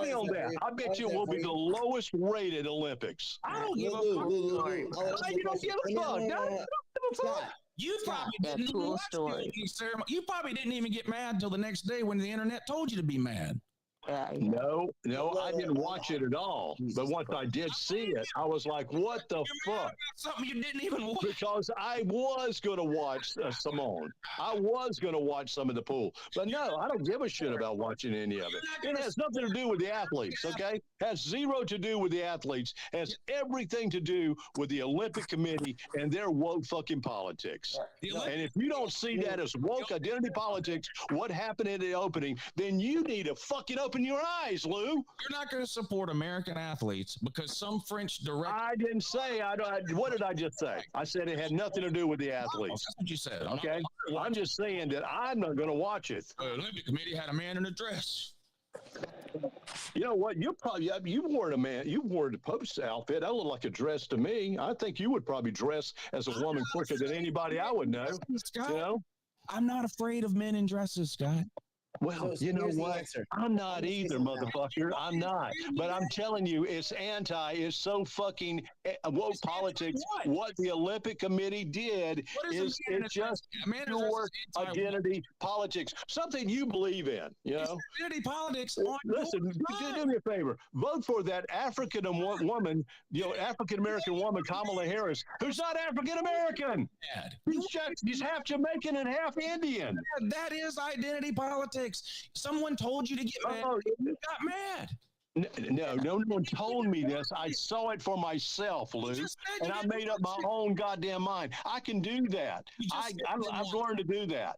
me on that. I bet you will be the lowest rated Olympics. I don't give a fuck. You don't give a fuck. You probably didn't even get mad until the next day when the internet told you to be mad. No, I didn't watch it at all. But once I did see it, I was like, what the fuck? Something you didn't even watch. Because I was going to watch Simone. I was going to watch some of the pool. But no, I don't give a shit about watching any of it. It has nothing to do with the athletes, okay? Has zero to do with the athletes. Has everything to do with the Olympic Committee and their woke fucking politics. And if you don't see that as woke identity politics, what happened in the opening, then you need to fucking open your eyes, Lou. You're not going to support American athletes because some French director. I didn't say. What did I just say? I said it had nothing to do with the athletes. That's what you said. Okay. I'm just saying that I'm not going to watch it. The Olympic Committee had a man in a dress. You know what? You wore the Pope's outfit. That looked like a dress to me. I think you would probably dress as a woman quicker than anybody I would know. Scott, you know? I'm not afraid of men in dresses, Scott. Well, you know what? I'm not either, motherfucker. I'm not. But I'm telling you, it's so fucking woke politics. What the Olympic Committee did is it's just pure identity politics. Something you believe in, you know? Identity politics. Listen, do me a favor. Vote for that African American woman, Kamala Harris, who's not African American. She's half Jamaican and half Indian. That is identity politics. Someone told you to get mad. You got mad. No one told me this. I saw it for myself, Lou, and I made up my own goddamn mind. I can do that. I've learned to do that.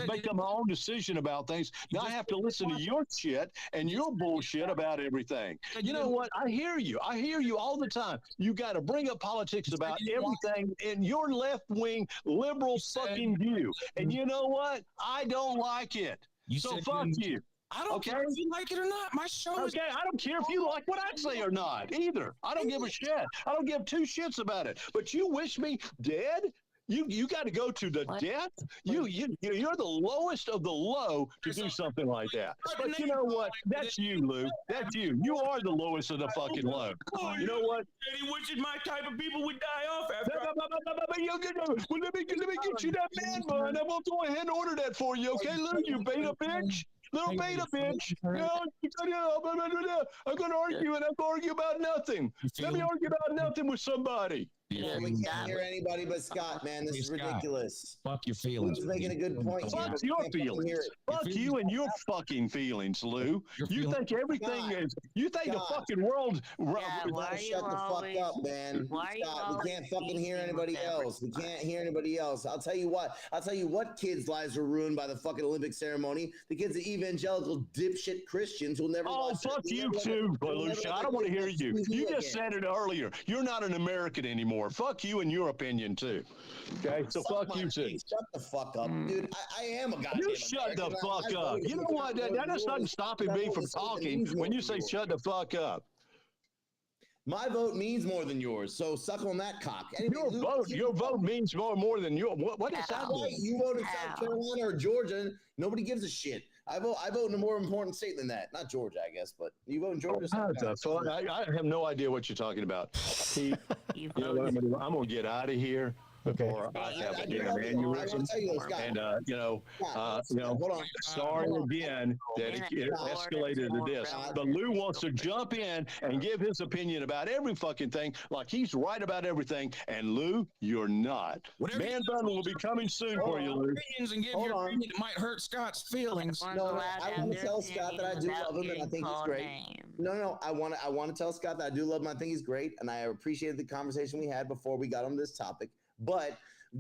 Make up my own decision about things. Now I have to listen to your shit and your bullshit about everything. You know what? I hear you. I hear you all the time. You got to bring up politics about everything in your left-wing liberal fucking view. And you know what? I don't like it. So fuck you. I don't care if you like it or not. My show is... Okay, I don't care if you like what I say or not either. I don't give a shit. I don't give two shits about it. But you wish me dead? You got to go to the death? You're the lowest of the low to do something like that. But you know what? That's you, Lou. That's you. You are the lowest of the fucking low. You know what? He wishes my type of people would die off after. Well, let me get you that man bun. I will go ahead and order that for you, okay, Lou? You beta bitch. Little beta bitch. I'm going to argue and I'm going to argue about nothing. Let me argue about nothing with somebody. Yeah, we can't hear anybody but Scott, man. This is ridiculous. Fuck your feelings. He's making a good point. Fuck your feelings. Fuck you and your fucking feelings, Lou. You think everything is. You think the fucking world. Shut the fuck up, man. Scott, we can't fucking hear anybody else. We can't hear anybody else. I'll tell you what kids' lives were ruined by the fucking Olympic ceremony. The kids of evangelical dipshit Christians will never. Oh, fuck you too, Belushi. I don't want to hear you. You just said it earlier. You're not an American anymore. Fuck you and your opinion too. Okay, so fuck you too. Shut the fuck up, dude. I am a goddamn. You shut the fuck up. You know what? That doesn't stopping me from talking when you say shut the fuck up. My vote means more than yours, so suck on that cock. Anyway, your vote means more than yours. What does that mean? You voted South Carolina or Georgia. Nobody gives a shit. I vote in a more important state than that. Not Georgia, I guess, but you vote in Georgia. I have no idea what you're talking about. Pete, you know what I'm going to get out of here. Before I have an aneurysm, and hold on. Sorry again that it escalated to this, but Lou wants to jump in and give his opinion about every fucking thing, like he's right about everything. And Lou, you're not. Man Bun will be coming soon for you, Lou. And give your opinion. It might hurt Scott's feelings. No, I want to tell Scott that I do love him and I think he's great. No, I want to tell Scott that I do love him. I think he's great, and I appreciated the conversation we had before we got on this topic. But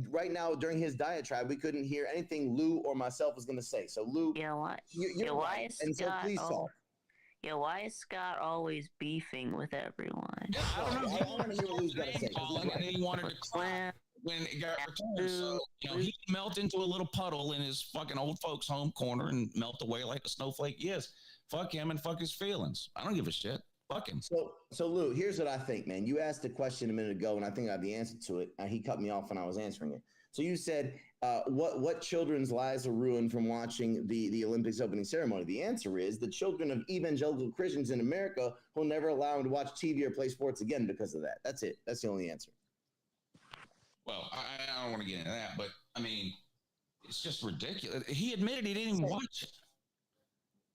right now, during his diatribe, we couldn't hear anything Lou or myself was going to say. So, Lou, you know what? You're right. And so please talk. Yeah, why is Scott always beefing with everyone? Yeah, I don't know. I want to hear what he's going to say. And he wanted to clap when it got returned. So, he can melt into a little puddle in his fucking old folks' home corner and melt away like a snowflake. Yes, fuck him and fuck his feelings. I don't give a shit. Fuck him. So Lou, here's what I think, man. You asked a question a minute ago, and I think I have the answer to it. And he cut me off when I was answering it. So you said, what children's lives are ruined from watching the Olympics opening ceremony? The answer is the children of evangelical Christians in America will never allow them to watch TV or play sports again because of that. That's it. That's the only answer. Well, I don't want to get into that, but I mean, it's just ridiculous. He admitted he didn't even watch it.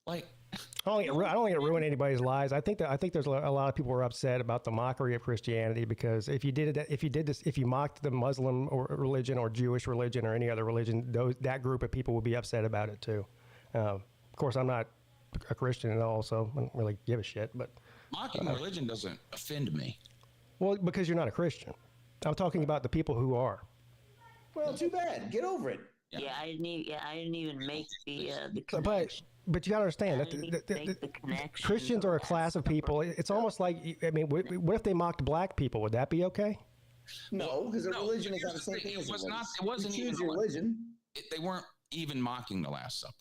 Like, I don't think it ruined anybody's lives. I think there's a lot of people who are upset about the mockery of Christianity, because if you mocked the Muslim or religion or Jewish religion or any other religion, that group of people would be upset about it too. Of course, I'm not a Christian at all, so I don't really give a shit. But mocking religion doesn't offend me. Well, because you're not a Christian. I'm talking about the people who are. Well, too bad. Get over it. Yeah, I didn't even make the connection. But you got to understand that the Christians are a class of people. It's almost like, I mean, what if they mocked black people? Would that be okay? No, because their religion is not the same thing. It wasn't even your religion. They weren't even mocking the Last Supper.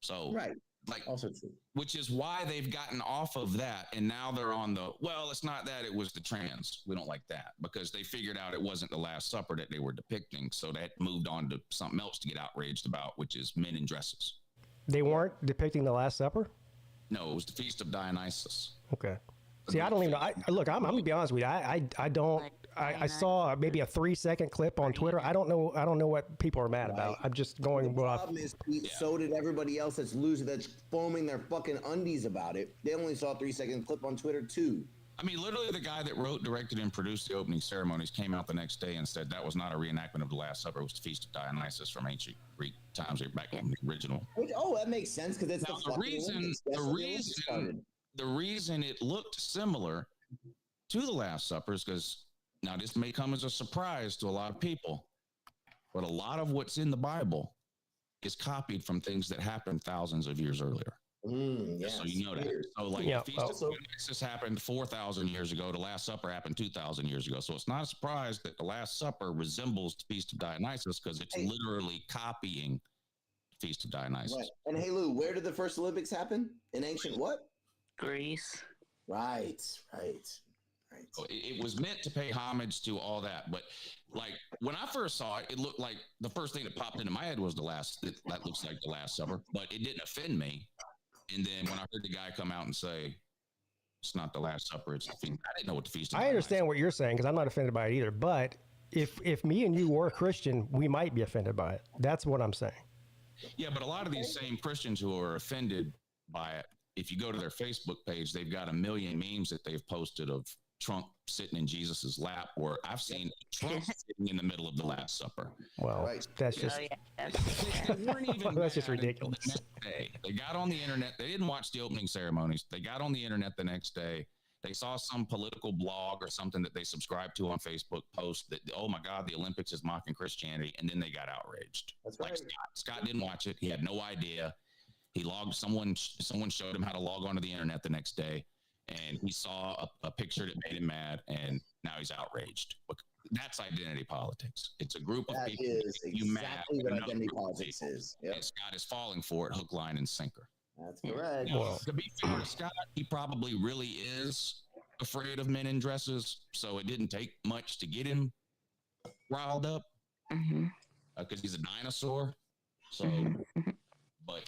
So right. Like, also true. Which is why they've gotten off of that, and now they're on it's not that, it was the trans. We don't like that, because they figured out it wasn't the Last Supper that they were depicting, so they moved on to something else to get outraged about, which is men in dresses. They weren't depicting the Last Supper? No, it was the Feast of Dionysus. Okay. See, I don't even know. Look, I'm gonna be honest with you. I saw maybe a 3-second clip on Twitter. I don't know what people are mad about. I'm just going. The problem is, so did everybody else that's foaming their fucking undies about it. They only saw a 3-second clip on Twitter too. I mean, literally, the guy that wrote, directed, and produced the opening ceremonies came out the next day and said that was not a reenactment of the Last Supper. It was the Feast of Dionysus from ancient Greek times, back in the original. That makes sense, because it's the reason it looked similar to the Last Supper is because, now this may come as a surprise to a lot of people, but a lot of what's in the Bible is copied from things that happened thousands of years earlier. So you know that. So like the Feast of Dionysus happened 4,000 years ago. The Last Supper happened 2,000 years ago. So it's not a surprise that the Last Supper resembles the Feast of Dionysus, because it's literally copying the Feast of Dionysus. Right. And hey, Lou, where did the first Olympics happen? In ancient what? Greece. Right. So it was meant to pay homage to all that, but like when I first saw it, it looked like the first thing that popped into my head was that looks like the Last Supper, but it didn't offend me. And then when I heard the guy come out and say, it's not the Last Supper, it's the feast, I didn't know what the feast. I understand what you're saying, because I'm not offended by it either. But if me and you were Christian, we might be offended by it. That's what I'm saying. Yeah, but a lot of these same Christians who are offended by it, if you go to their Facebook page, they've got 1 million memes that they've posted of Trump sitting in Jesus's lap, or I've seen Trump sitting in the middle of the Last Supper. Well, that's just They weren't even that's just mad ridiculous. until the next day. They got on the internet. They didn't watch the opening ceremonies. They got on the internet the next day. They saw some political blog or something that they subscribed to on Facebook post that, oh my God, the Olympics is mocking Christianity. And then they got outraged. That's like right. Scott didn't watch it. He had no idea. He logged, someone showed him how to log onto the internet the next day. And he saw a picture that made him mad. And now he's outraged. That's identity politics. It's a group of That people is that you exactly mad what at another identity group of politics people. is. Yep. And Scott is falling for it, hook, line, and sinker. That's correct. Now, to be fair to Scott, he probably really is afraid of men in dresses, so it didn't take much to get him riled up because he's a dinosaur. So, but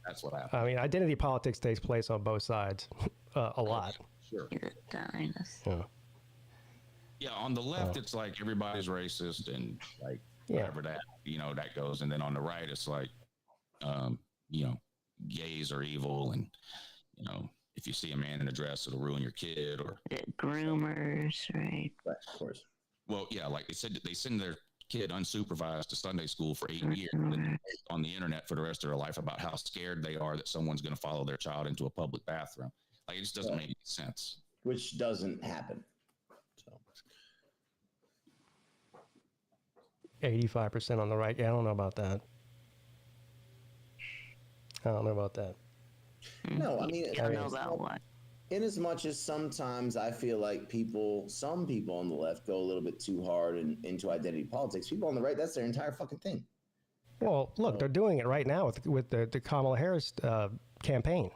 that's what happened. I mean, identity politics takes place on both sides a lot. Sure. Yeah. Yeah, on the left, it's like everybody's racist and like whatever that that goes, and then on the right, it's like gays are evil, and if you see a man in a dress, it'll ruin your kid, or groomers, right? Right, of course. Well, yeah, like they said, they send their kid unsupervised to Sunday school for 8 years and on the internet for the rest of their life about how scared they are that someone's going to follow their child into a public bathroom. Like, it just doesn't make any sense. Which doesn't happen. So 85% on the right. Yeah, I don't know about that. No, I mean, I don't know about what. In as much as sometimes I feel like some people on the left go a little bit too hard into identity politics. People on the right, that's their entire fucking thing. Well, look, they're doing it right now with the Kamala Harris campaign.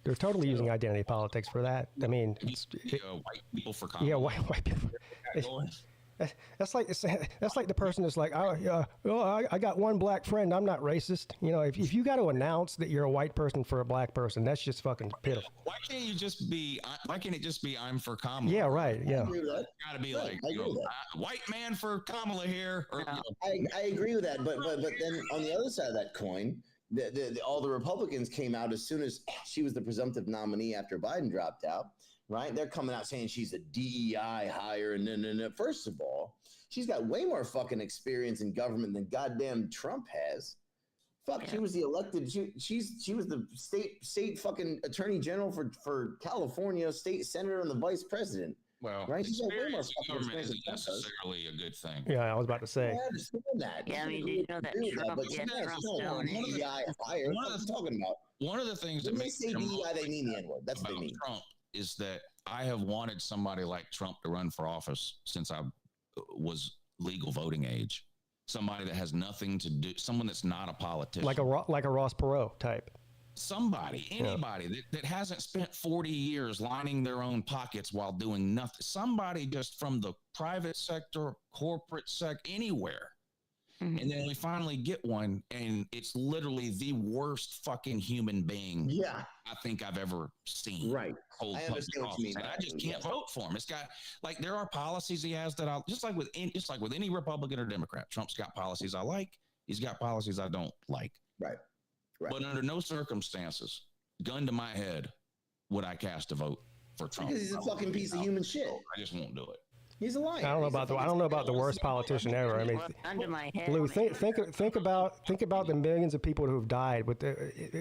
They're totally using identity politics for that. I mean, white people for Kamala. Yeah, white people. That's like the person that's like, I got one black friend. I'm not racist. If you got to announce that you're a white person for a black person, that's just fucking pitiful. Why can't it just be I'm for Kamala? Yeah, right. Yeah. Got to be like white man for Kamala here. Or, I agree with that, but then on the other side of that coin, all the Republicans came out as soon as she was the presumptive nominee after Biden dropped out. Right? They're coming out saying she's a DEI hire. And first of all, she's got way more fucking experience in government than goddamn Trump has. Fuck, she was the elected. She was the state fucking attorney general for California, state senator, and the vice president. Well, right? She's got way more fucking government isn't necessarily a good thing. Yeah, I was about to say. I understand that. Yeah, I mean, you know that Trump, One of the things that makes say DEI, they mean the N-word. That's what they mean. Trump is that I have wanted somebody like Trump to run for office since I was legal voting age. Somebody that has nothing to do, someone that's not a politician. Like a Ross Perot type. Anybody that hasn't spent 40 years lining their own pockets while doing nothing. Somebody just from the private sector, corporate sector, anywhere. And then we finally get one, and it's literally the worst fucking human being I think I've ever seen. Right. I understand what you mean. And I just can't vote for him. It's got, like, there are policies he has that I'll, just like with any Republican or Democrat, Trump's got policies I like. He's got policies I don't like. Right. But under no circumstances, gun to my head, would I cast a vote for Trump. Because he's a fucking piece of human shit. I just won't do it. He's a liar. I don't know about the worst politician ever. I mean, Lou, think about the millions of people who have died with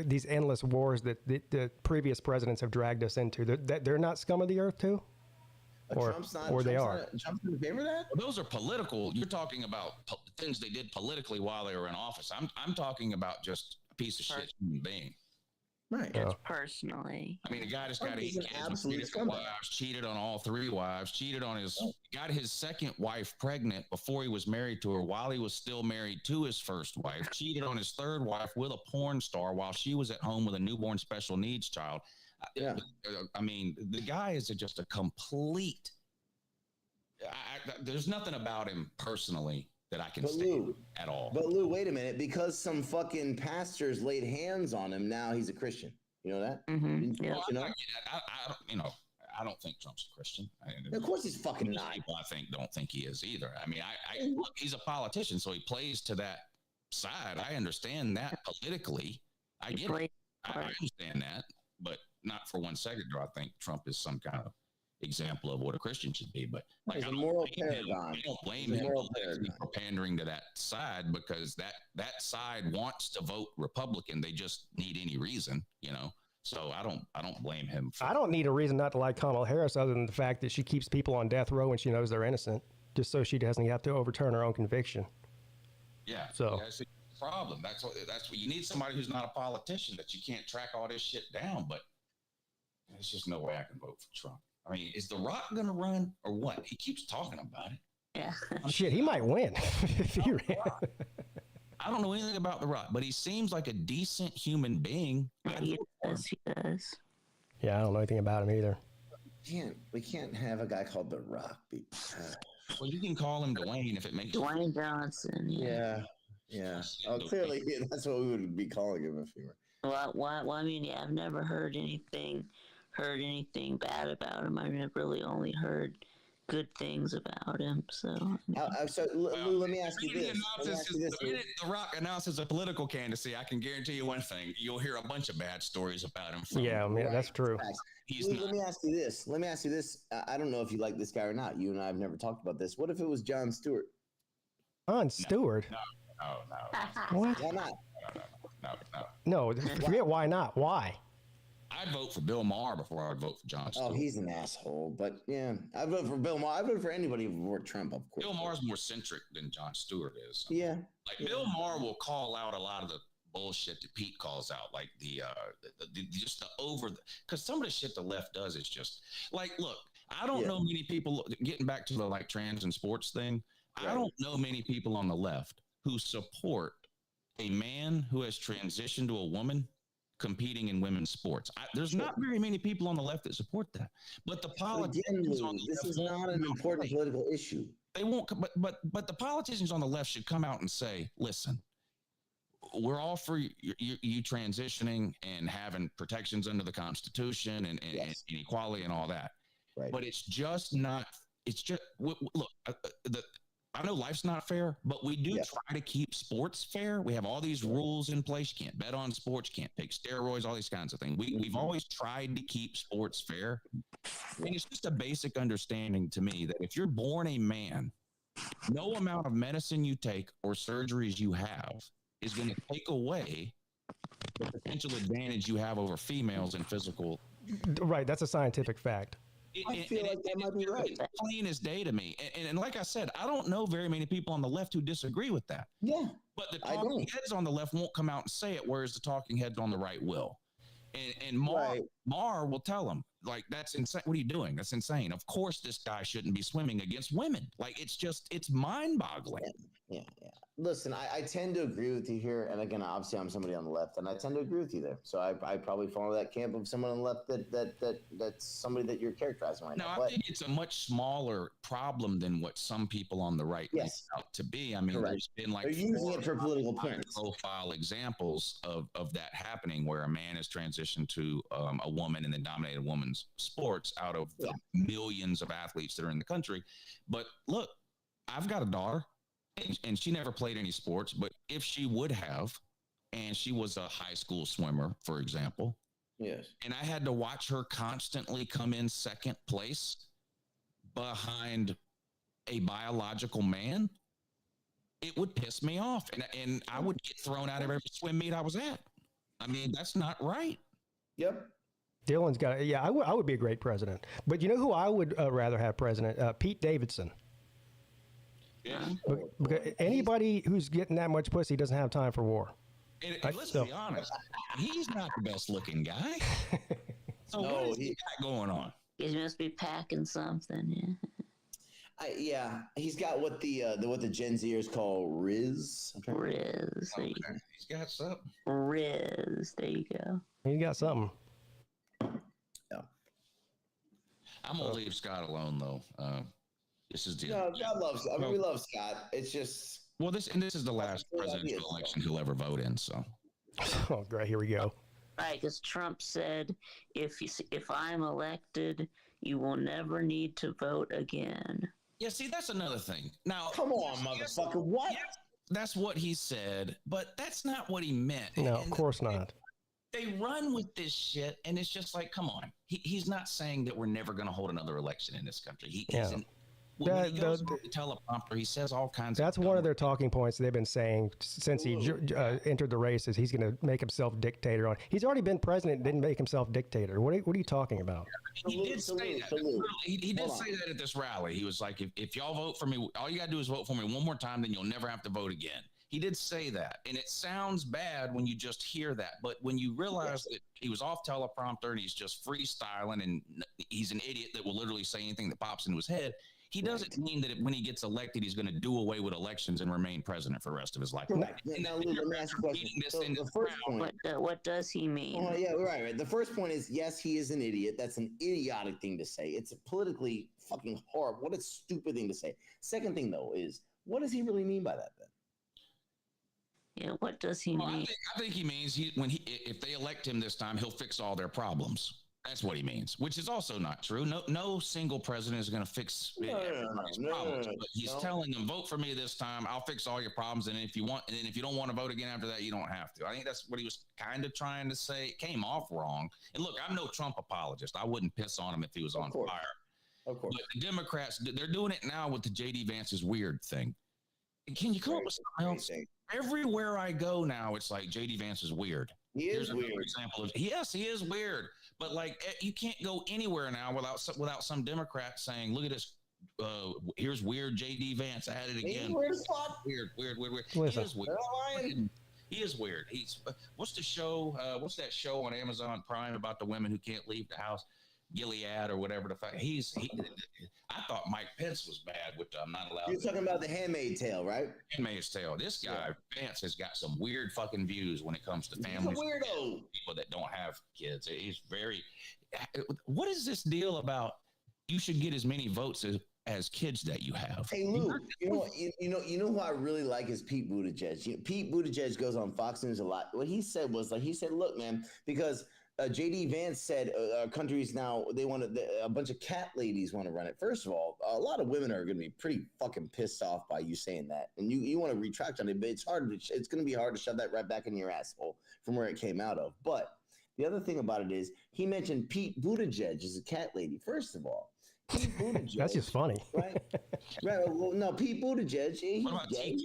these endless wars that the previous presidents have dragged us into. They're not scum of the earth too, Trump's in favor of that. Well, those are political. You're talking about things they did politically while they were in office. I'm talking about just a piece of shit human being. Right. Just personally. I mean, the guy just got 8 kids, cheated on all 3 wives, got his second wife pregnant before he was married to her while he was still married to his first wife, cheated on his third wife with a porn star while she was at home with a newborn special needs child. Yeah. I mean, the guy is just a complete, there's nothing about him personally that I can stand at all. But Lou, wait a minute. Because some fucking pastors laid hands on him, now he's a Christian. You know that? Mm-hmm. Yeah. I don't think Trump's a Christian. Of course he's fucking not. People don't think he is either. I mean, look, he's a politician, so he plays to that side. I understand that politically. I get it. I understand that, but not for 1 second do I think Trump is some kind of example of what a Christian should be. But like, It's a moral paradigm. I don't blame him for pandering to that side, because that side wants to vote Republican. They just need any reason, you know. So I don't blame him. I don't need a reason not to like Kamala Harris other than the fact that she keeps people on death row when she knows they're innocent, just so she doesn't have to overturn her own conviction. Yeah. So that's the problem. That's what you need, somebody who's not a politician, that you can't track all this shit down. But there's just no way I can vote for Trump. I mean, is The Rock going to run or what? He keeps talking about it. Yeah. Shit, he might win if he ran. I don't know anything about The Rock, but he seems like a decent human being. Yeah, he does. Yeah, I don't know anything about him either. We can't have a guy called The Rock be. Well, you can call him Dwayne if it makes Dwayne Johnson. Yeah. Oh, clearly that's what we would be calling him if he were. Well, I mean, yeah, I've never heard anything bad about him. I mean, I've really only heard good things about him. So, Lou, let me ask you this. The minute The Rock announces a political candidacy, I can guarantee you one thing: you'll hear a bunch of bad stories about him. Yeah, that's true. Let me ask you this. I don't know if you like this guy or not. You and I have never talked about this. What if it was Jon Stewart? Jon Stewart? No. What? Why not? No, forget why not. Why? I'd vote for Bill Maher before I'd vote for Jon Stewart. Oh, he's an asshole. But yeah, I'd vote for Bill Maher. I'd vote for anybody before Trump, of course. Bill Maher's more centric than Jon Stewart is. Yeah. Like Bill Maher will call out a lot of the bullshit that Peete calls out, like because some of the shit the left does is just like, look, I don't know many people, getting back to the like trans and sports thing. Right. I don't know many people on the left who support a man who has transitioned to a woman competing in women's sports. There's not very many people on the left that support that. But the politicians on the left, this is not an important political issue. They won't. But the politicians on the left should come out and say, "Listen, we're all for you transitioning and having protections under the Constitution and equality and all that. Right. But it's just not. It's just look. I know life's not fair, but we do try to keep sports fair. We have all these rules in place. You can't bet on sports, you can't take steroids, all these kinds of things. We've always tried to keep sports fair. And it's just a basic understanding to me that if you're born a man, no amount of medicine you take or surgeries you have is going to take away the potential advantage you have over females in physical. Right. That's a scientific fact. I feel like that might be right. Plain as day to me. And like I said, I don't know very many people on the left who disagree with that. Yeah. But the talking heads on the left won't come out and say it, whereas the talking heads on the right will. And Maher will tell them, like, that's insane. What are you doing? That's insane. Of course, this guy shouldn't be swimming against women. Like, it's mind-boggling. Yeah. Listen, I tend to agree with you here. And again, obviously, I'm somebody on the left, and I tend to agree with you there. So I probably fall into that camp of someone on the left that's somebody that you're characterizing right now. I think it's a much smaller problem than what some people on the right make out to be. I mean, there's been like they're using it for political points. Profile examples of that happening, where a man has transitioned to a woman and then dominated women's sports out of the millions of athletes that are in the country. But look, I've got a daughter. And she never played any sports, but if she would have, and she was a high school swimmer, for example, and I had to watch her constantly come in second place behind a biological man, it would piss me off, and I would get thrown out of every swim meet I was at. I mean, that's not right. Yep. Dylan's got it. Yeah, I would be a great president. But you know who I would rather have president? Pete Davidson. Yeah. Because anybody who's getting that much pussy doesn't have time for war. And let's be honest, he's not the best looking guy. So what has he got going on? He must be packing something. He's got what the Gen Zers call Riz. Riz. Okay. He's got something. Riz. There you go. He's got something. Yeah. I'm gonna leave Scott alone though. This is no, God loves. I mean, we love Scott. It's just this is the last presidential election he'll ever vote in. So, oh, great, here we go. Right, because Trump said, if I'm elected, you will never need to vote again. Yeah, see, that's another thing. Now, come on, motherfucker, what? Yes, that's what he said, but that's not what he meant. No, of course not. they run with this shit, and it's just like, come on. He's not saying that we're never going to hold another election in this country. When he goes to the teleprompter, he says all kinds of... That's one of their talking points they've been saying since he entered the race is he's going to make himself dictator. He's already been president and didn't make himself dictator. What are you talking about? He did say that. He did say that at this rally. He was like, if y'all vote for me, all you got to do is vote for me one more time, then you'll never have to vote again. He did say that, and it sounds bad when you just hear that. But when you realize that he was off teleprompter and he's just freestyling and he's an idiot that will literally say anything that pops into his head, he doesn't mean that when he gets elected, he's going to do away with elections and remain president for the rest of his life. Now, Lou, let me ask you a question. The first point, what does he mean? Oh, yeah, right. The first point is, yes, he is an idiot. That's an idiotic thing to say. It's a politically fucking horrible. What a stupid thing to say. Second thing, though, is what does he really mean by that, then? Yeah, what does he mean? I think he means if they elect him this time, he'll fix all their problems. That's what he means, which is also not true. No single president is going to fix everybody's problems. But he's telling them, vote for me this time. I'll fix all your problems. And if you don't want to vote again after that, you don't have to. I think that's what he was kind of trying to say. It came off wrong. And look, I'm no Trump apologist. I wouldn't piss on him if he was on fire. Of course. But the Democrats, they're doing it now with the J.D. Vance's weird thing. Can you come up with something else? Everywhere I go now, it's like J.D. Vance is weird. He is weird. Example of, yes, he is weird. But like, you can't go anywhere now without some Democrat saying, "Look at this. Here's weird J.D. Vance. I had it again." Weird. He is weird. He's what's the show? What's that show on Amazon Prime about the women who can't leave the house? Gilead or whatever the fuck. I thought Mike Pence was bad with I'm not allowed. You're talking about the Handmaid's Tale, right? Handmaid's Tale. This guy Pence has got some weird fucking views when it comes to families. He's a weirdo. People that don't have kids. He's very. What is this deal about? You should get as many votes as kids that you have. Hey Lou, you know who I really like is Pete Buttigieg. Pete Buttigieg goes on Fox News a lot. What he said was look, man, because J.D. Vance said countries now, they want a bunch of cat ladies want to run it. First of all, a lot of women are going to be pretty fucking pissed off by you saying that. And you want to retract on it, but it's going to be hard to shove that right back in your asshole from where it came out of. But the other thing about it is he mentioned Pete Buttigieg as a cat lady. First of all, Pete Buttigieg. That's just funny. Right? Well, no, Pete Buttigieg, he's gay.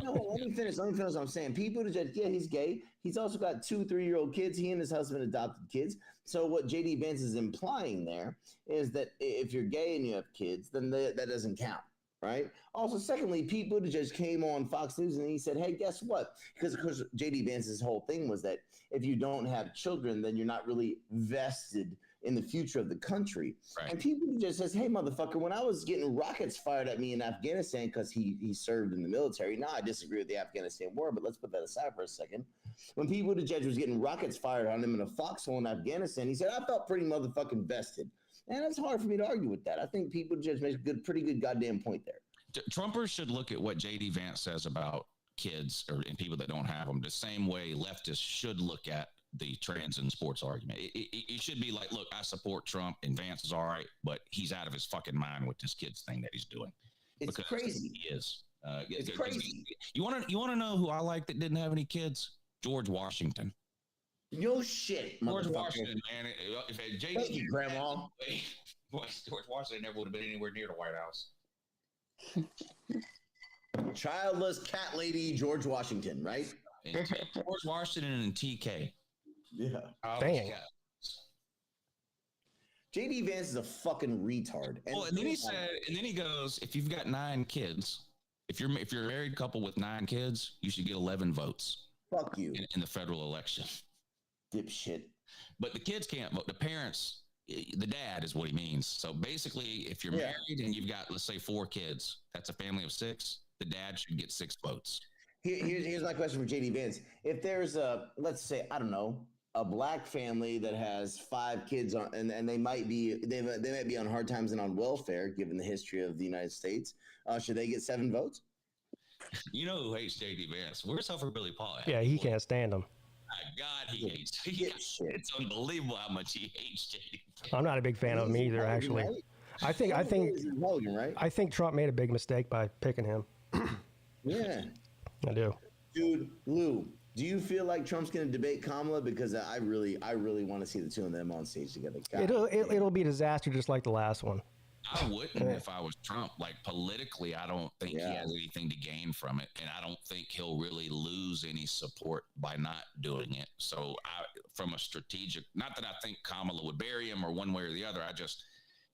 No, let me finish what I'm saying. Pete Buttigieg, yeah, he's gay. He's also got 2-3-year-old kids. He and his husband adopted kids. So what J.D. Vance is implying there is that if you're gay and you have kids, then that doesn't count, right? Also, secondly, Pete Buttigieg came on Fox News and he said, hey, guess what? Because J.D. Vance's whole thing was that if you don't have children, then you're not really vested in the future of the country. Right. And people just says, hey, motherfucker, when I was getting rockets fired at me in Afghanistan because he served in the military. Now, I disagree with the Afghanistan war, but let's put that aside for a second. When Pete Buttigieg was getting rockets fired on him in a foxhole in Afghanistan, he said, I felt pretty motherfucking vested. And it's hard for me to argue with that. I think Pete Buttigieg makes a pretty good goddamn point there. Trumpers should look at what J.D. Vance says about kids and people that don't have them the same way leftists should look at the trans and sports argument. It should be like, look, I support Trump and Vance is all right, but he's out of his fucking mind with this kids thing that he's doing. It's crazy. He is. It's crazy. You want to know who I like that didn't have any kids? George Washington. No shit, George Washington, man. If Thank you, Grandma. George Washington never would have been anywhere near the White House. Childless cat lady George Washington, right? George Washington and TK. Yeah. Dang. J.D. Vance is a fucking retard. And then he said, and then he goes, if you've got 9 kids, if you're a married couple with 9 kids, you should get 11 votes. Fuck you. In the federal election. Dipshit. But the kids can't vote. The parents, the dad is what he means. So basically, if you're married and you've got, let's say, 4 kids, that's a family of 6. The dad should get 6 votes. Here's my question for J.D. Vance. If there's let's say, I don't know, a black family that has 5 kids on, and they might be on hard times and on welfare, given the history of the United States, should they get 7 votes? You know who hates J.D. Vance? Where's Huffer Billy Paul at? Yeah, he can't stand him. My God, he hates. It's unbelievable how much he hates J.D. Vance. I'm not a big fan of him either, actually. I think Trump made a big mistake by picking him. Yeah. I do. Dude, Lou, Do you feel like Trump's going to debate Kamala? Because I really want to see the two of them on stage together. It'll be a disaster just like the last one. I wouldn't if I was Trump. Like, politically, I don't think he has anything to gain from it. And I don't think he'll really lose any support by not doing it. So from a strategic, not that I think Kamala would bury him or one way or the other.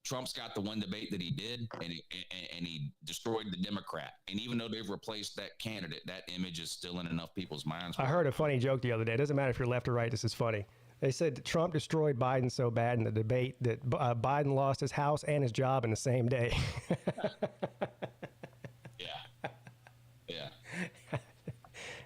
Trump's got the one debate that he did, and he destroyed the Democrat. And even though they've replaced that candidate, that image is still in enough people's minds. I heard a funny joke the other day. It doesn't matter if you're left or right. This is funny. They said Trump destroyed Biden so bad in the debate that Biden lost his house and his job in the same day. Yeah.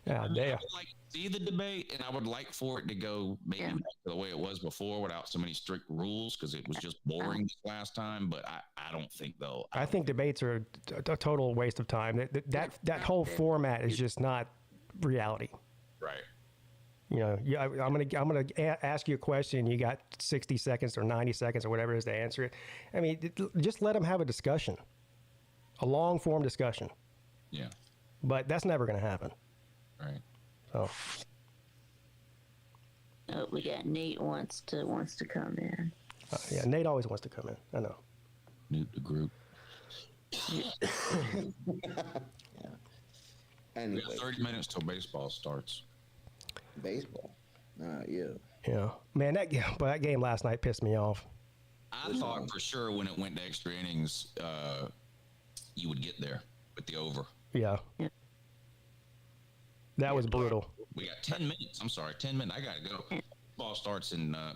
I would like to see the debate, and I would like for it to go maybe back to the way it was before without so many strict rules, because it was just boring this last time. But I don't think, though. I think debates are a total waste of time. That whole format is just not reality. Right. You know, I'm gonna ask you a question. You got 60 seconds or 90 seconds or whatever it is to answer it. I mean, just let them have a discussion, a long form discussion. Yeah. But that's never going to happen. Right. So. Oh, we got Nate wants to come in. Yeah, Nate always wants to come in. I know. Newt the group. Yeah. Anyway. We got 30 minutes till baseball starts. Baseball. Yeah. Yeah, man, that game last night pissed me off. I thought for sure when it went to extra innings, you would get there with the over. Yeah. That was brutal. We got 10 minutes. I'm sorry, 10 minutes. I got to go.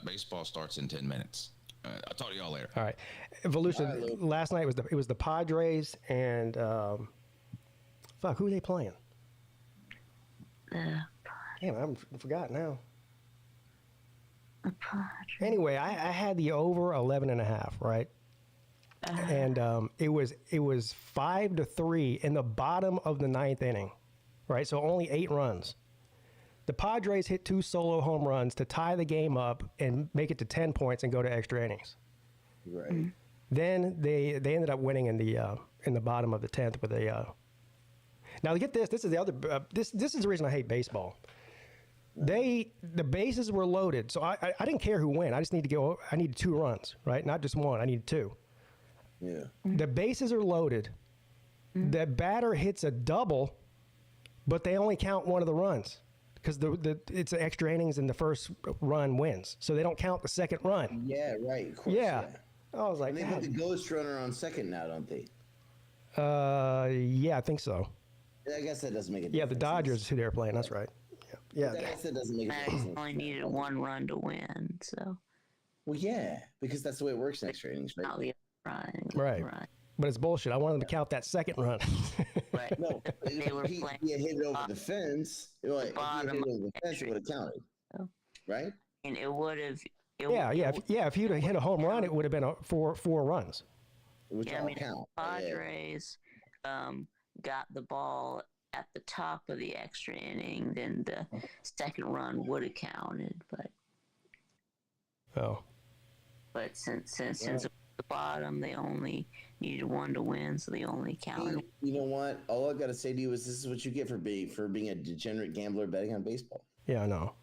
Baseball starts in 10 minutes. I'll talk to y'all later. All right. Evolution, last night it was the Padres and, who are they playing? Damn, I forgot now. Anyway, I had the over 11.5, right? And it was 5-3 in the bottom of the ninth inning, right? So only 8 runs. The Padres hit 2 solo home runs to tie the game up and make it to 10 points and go to extra innings. Right. Mm-hmm. Then they ended up winning in the bottom of the 10th with a. Now get this. This is the other. This is the reason I hate baseball. The bases were loaded, so I didn't care who won. I just need to go. I needed 2 runs, right? Not just 1. I needed 2. Yeah. The bases are loaded. The batter hits a double, but they only count 1 of the runs because it's extra innings and the first run wins, so they don't count the second run. Yeah, right. Of course, yeah. I was like, and they put the ghost runner on second now, don't they? Yeah, I think so. I guess that doesn't make a difference. Yeah, the Dodgers is who they're playing. That's right. Yeah. I guess that doesn't make a difference. Only needed 1 run to win, so. Well, yeah, because that's the way it works in extra innings, right? Right. But it's bullshit. I wanted them to count that second run. Right. No, if he had hit it over the fence, if he had hit it over the fence, it would have counted. Right? And it would have. If he'd have hit a home run, it would have been 4 runs. Which all count. Padres got the ball at the top of the extra inning, then the second run would have counted, but since it was the bottom, they only needed 1 to win, so they only counted. You know what? All I got to say to you is this is what you get for being a degenerate gambler betting on baseball. Yeah, I know.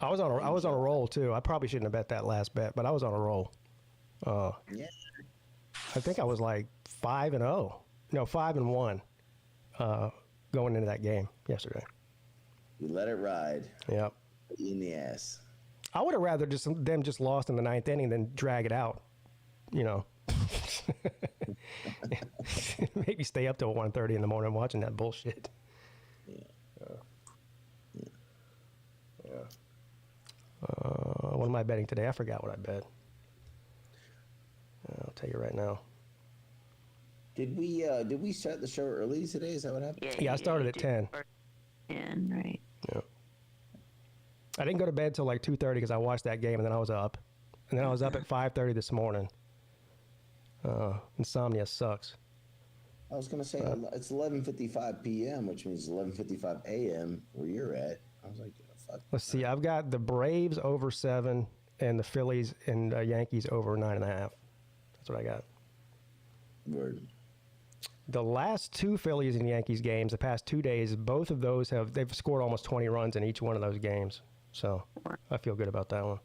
I was on a roll too. I probably shouldn't have bet that last bet, but I was on a roll. Yeah. I think I was like 5-0. No, 5-1. Going into that game yesterday. You let it ride. Yep. In the ass. I would have rather them just lost in the 9th inning than drag it out. You know. Maybe stay up till 1:30 in the morning watching that bullshit. Yeah. What am I betting today? I forgot what I bet. I'll tell you right now. Did we start the show early today? Is that what happened? Yeah, I started at 10. 10, right. Yeah. I didn't go to bed till like 2:30 because I watched that game and then I was up. And then I was up at 5:30 this morning. Insomnia sucks. I was going to say, it's 11:55 p.m., which means 11:55 a.m. where you're at. I was like, fuck. Let's see. I've got the Braves over 7 and the Phillies and Yankees over 9.5. That's what I got. Word. The last two Phillies and Yankees games, the past 2 days, both of those they've scored almost 20 runs in each one of those games. So I feel good about that one.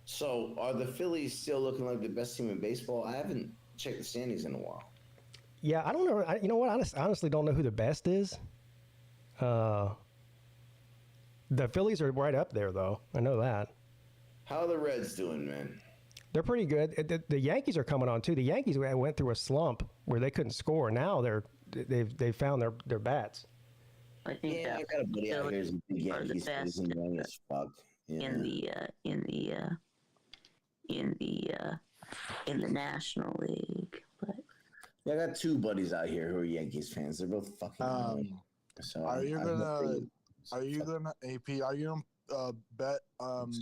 So are the Phillies still looking like the best team in baseball? I haven't checked the standings in a while. Yeah, I don't know. You know what? I honestly don't know who the best is. The Phillies are right up there, though. I know that. How are the Reds doing, man? They're pretty good. The Yankees are coming on too. The Yankees went through a slump where they couldn't score. Now they've found their bats. I think I got a buddy out here who's a big Yankees fan. He's young as fuck. Yeah. in the National League. But I got two buddies out here who are Yankees fans. They're both fucking annoying. So are you gonna bet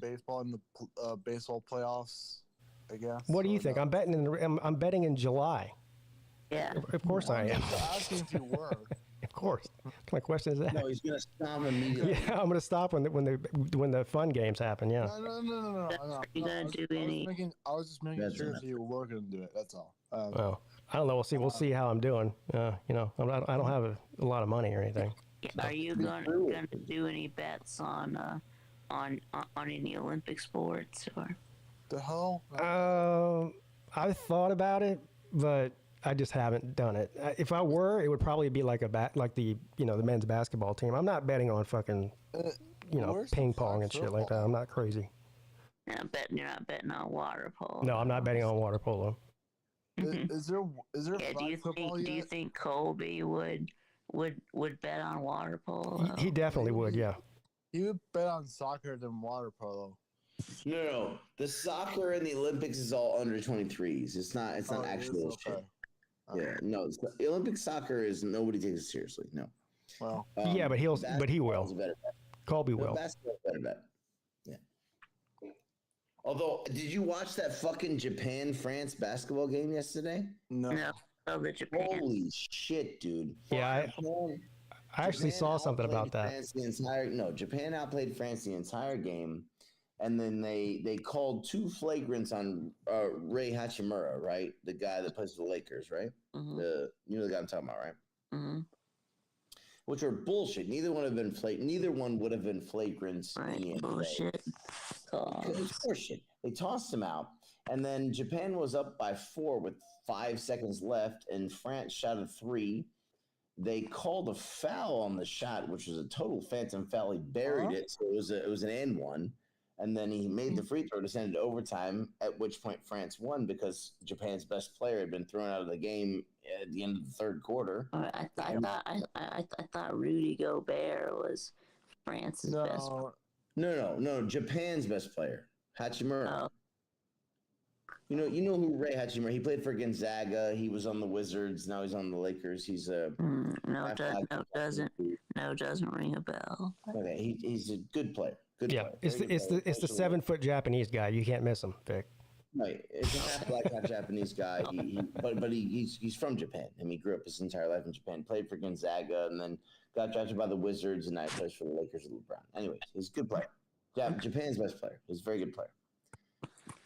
baseball in the baseball playoffs? I guess. What do you think? I'm betting in July. Yeah. Of course I am. Asking if you were. Of course. What kind of question is that? No, he's gonna stop immediately. Yeah, I'm gonna stop when the fun games happen. Yeah. No. You gonna do any? I was just making sure if you were gonna do it. That's all. Well, I don't know. We'll see how I'm doing. I don't have a lot of money or anything. Are you gonna do any bets on any Olympic sports or? The hell? I've thought about it, but I just haven't done it. If I were, it would probably be like the men's basketball team. I'm not betting on fucking ping pong and shit like that. I'm not crazy. You're not betting on water polo. No, I'm not betting on water polo. Is there do you think Colby would bet on water polo? He definitely would. Yeah. He would bet on soccer than water polo. No. The soccer in the Olympics is all under 23s. It's not actual shit. Okay. Yeah, no. The Olympic soccer is nobody takes it seriously. No. Well. Yeah, but he will. Colby will. Basketball's better bet. Yeah. Although, did you watch that fucking Japan-France basketball game yesterday? No. Oh, the Japan. Holy shit, dude. Yeah, I actually saw something about that. Japan outplayed France the entire game, and then they called two flagrants on Rei Hachimura, right? The guy that plays for the Lakers, right? Mm-hmm. The guy I'm talking about, right? Mm-hmm. Which are bullshit. Neither one would have been flagrants in the NBA. Bullshit. It's bullshit. They tossed him out, and then Japan was up by 4 with 5 seconds left, and France shot a 3. They called a foul on the shot, which was a total phantom foul. He buried it, so it was an and one. And then he made the free throw to send it to overtime, at which point France won because Japan's best player had been thrown out of the game at the end of the third quarter. I thought Rudy Gobert was France's best. No, Japan's best player, Hachimura. Oh. You know who Rei Hachimura? He played for Gonzaga. He was on the Wizards. Now he's on the Lakers. He's a doesn't ring a bell. Okay, he's a good player. It's the 7-foot Japanese guy. You can't miss him, Vic. Right, it's a half black, half Japanese guy. He's from Japan. I mean, he grew up his entire life in Japan. Played for Gonzaga, and then got drafted by the Wizards, and now he plays for the Lakers with LeBron. Anyways, he's a good player. Yeah, Japan's best player. He's a very good player.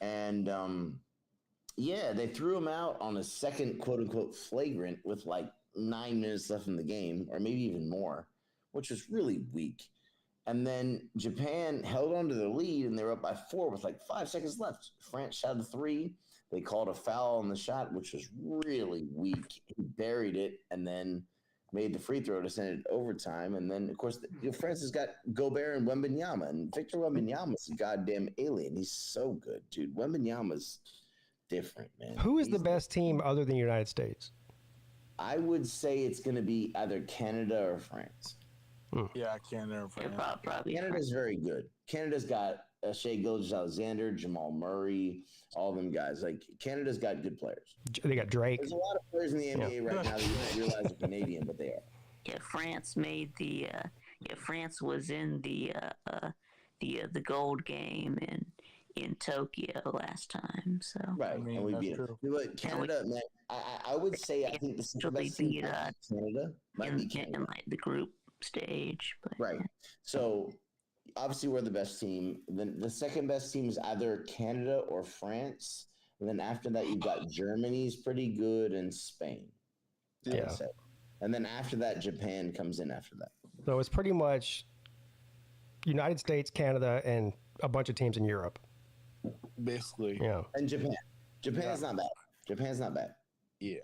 And they threw him out on a second quote unquote flagrant with like 9 minutes left in the game, or maybe even more, which was really weak. And then Japan held on to the lead, and they were up by 4 with like 5 seconds left. France shot a 3. They called a foul on the shot, which was really weak. He buried it and then made the free throw to send it overtime. And then, of course, France has got Gobert and Wembanyama. And Victor Wembanyama's a goddamn alien. He's so good, dude. Wembanyama's different, man. Who is the best team other than the United States? I would say it's going to be either Canada or France. Yeah, Canada or France. Canada's very good. Canada's got Shai Gilgeous-Alexander, Jamal Murray, all them guys. Like, Canada's got good players. They got Drake. There's a lot of players in the NBA right now that you don't realize are Canadian, but they are. Yeah, France made the. France was in the gold game in Tokyo last time. So right, and we beat them. But Canada, man, I would say I think the best team Canada might be Canada. In like the group stage. But, right. So obviously we're the best team. Then the second best team is either Canada or France. And then after that, you've got Germany's pretty good and Spain. Yeah. So, and then after that, Japan comes in after that. So it's pretty much United States, Canada, and a bunch of teams in Europe. Basically. Yeah. And Japan. Japan's not bad. Japan's not bad. Yeah.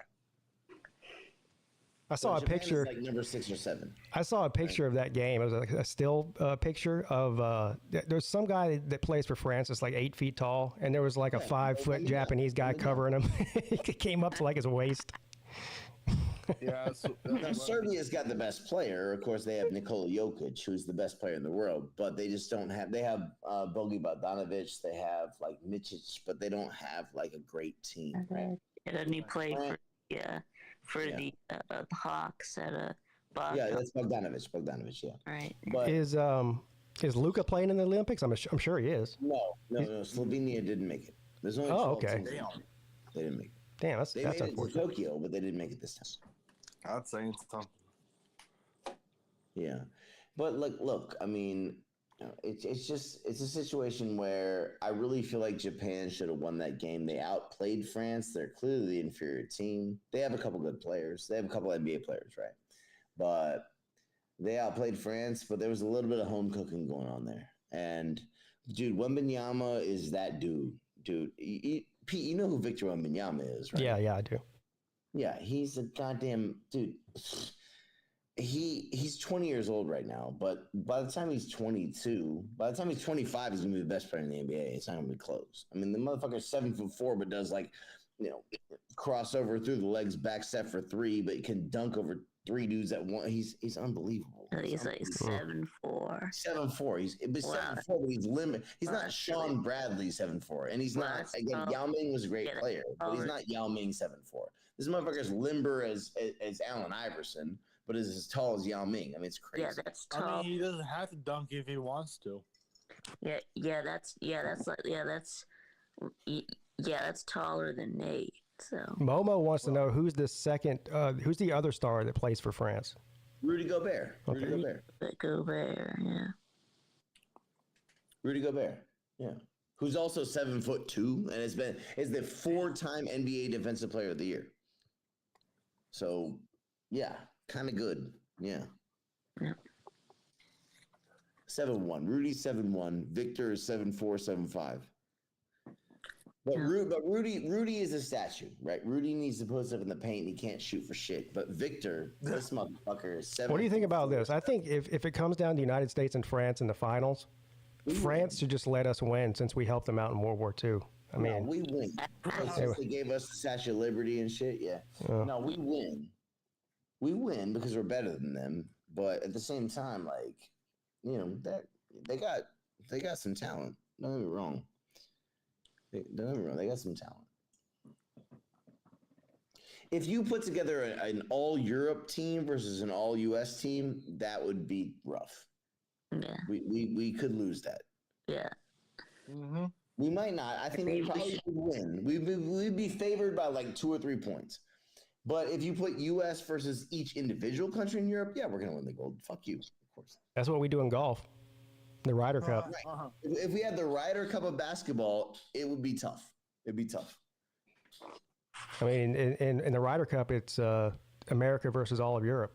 I saw a Japan picture. is like number 6 or 7. I saw a picture of that game. It was like a still picture of. There's some guy that plays for France that's like 8 feet tall, and there was like a 5-foot Japanese guy covering him. He came up to like his waist. Yeah. Now, Serbia's got the best player. Of course, they have Nikola Jokic, who's the best player in the world, but they just don't have. They have Bogi Bogdanovic. They have like Micic, but they don't have like a great team. Right? And he played for the Hawks at a. Yeah, that's Bogdanovic. Bogdanovic, yeah. Right. But Is Luka playing in the Olympics? I'm sure he is. no. Slovenia didn't make it. There's only 12 teams. They didn't make it. Damn, that's made it to unfortunate. Tokyo, but they didn't make it this time. I'd say it's tough. Yeah, but look. I mean, it's a situation where I really feel like Japan should have won that game. They outplayed France. They're clearly the inferior team. They have a couple good players. They have a couple NBA players, right? But they outplayed France. But there was a little bit of home cooking going on there. And dude, Wembanyama is that dude. Dude, Pete, you know who Victor Wembanyama is, right? Yeah, I do. Yeah, he's a goddamn dude. He's 20 years old right now, but by the time he's 22, by the time he's 25, he's gonna be the best player in the NBA. It's not gonna be close. I mean, the motherfucker's 7'4", but does crossover through the legs, back step for 3, but he can dunk over 3 dudes at once. He's unbelievable. He's like 7'4". 7'4". He's 7'4", but he's limit. He's not Sean Bradley 7'4", and he's not. Again, Yao Ming was a great player, but he's not Yao Ming 7'4". This motherfucker's limber as Allen Iverson, but is as tall as Yao Ming. I mean, it's crazy. Yeah, that's tall. I mean, he doesn't have to dunk if he wants to. That's taller than Nate. So Momo wants to know who's who's the other star that plays for France? Rudy Gobert. Okay. Gobert, yeah. Rudy Gobert, yeah. Who's also 7'2" and is the 4-time NBA Defensive Player of the Year. So, yeah, kind of good. Yeah. 7'1". Rudy's 7'1". Victor is 7'4", 7'5". But Rudy is a statue, right? Rudy needs to put stuff in the paint. He can't shoot for shit. But Victor, this motherfucker is 7'. What do you think about this? I think if it comes down to the United States and France in the finals, France should just let us win since we helped them out in World War II. I mean, we win. Since they gave us the Statue of Liberty and shit, yeah. No, we win. We win because we're better than them. But at the same time, that they got some talent. Don't get me wrong. They got some talent. If you put together an all-Europe team versus an all-US team, that would be rough. Yeah. We could lose that. Yeah. Mm-hmm. We might not. I think we probably should win. We'd be favored by like 2 or 3 points. But if you put U.S. versus each individual country in Europe, yeah, we're going to win the gold. Fuck you, of course. That's what we do in golf. The Ryder Cup. Right. If we had the Ryder Cup of basketball, it would be tough. It'd be tough. I mean, in the Ryder Cup, it's America versus all of Europe.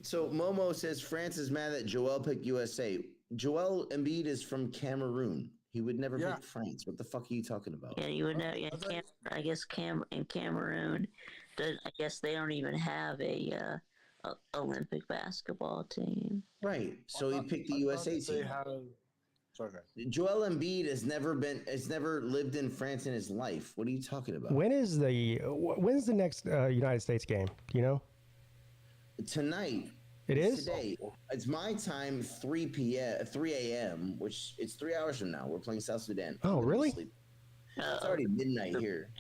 So Momo says France is mad that Joel picked USA. Joel Embiid is from Cameroon. He would never pick France. What the fuck are you talking about? Yeah, you would know. Yeah, I guess in Cameroon, I guess they don't even have a Olympic basketball team. Right. So he picked the USA team. Joel Embiid has never lived in France in his life. What are you talking about? When's the next United States game? Do you know? Tonight. It is? Today. It's my time, 3 a.m., which it's 3 hours from now. We're playing South Sudan. Oh, really? It's already midnight here.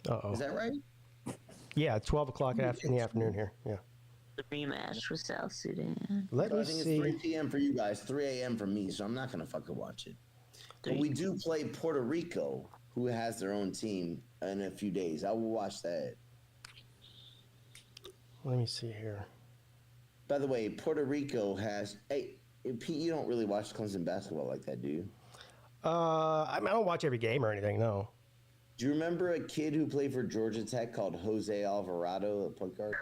Uh-oh. Is that right? Yeah, it's 12 o'clock in the afternoon here. Yeah. The rematch with South Sudan. Let me I think see. It's 3 p.m. for you guys, 3 a.m. for me, so I'm not going to fucking watch it. But we do play Puerto Rico, who has their own team, in a few days. I will watch that. Let me see here. By the way, Puerto Rico has... Hey, Pete, you don't really watch Clemson basketball like that, do you? I don't watch every game or anything, no. Do you remember a kid who played for Georgia Tech called Jose Alvarado, a point guard?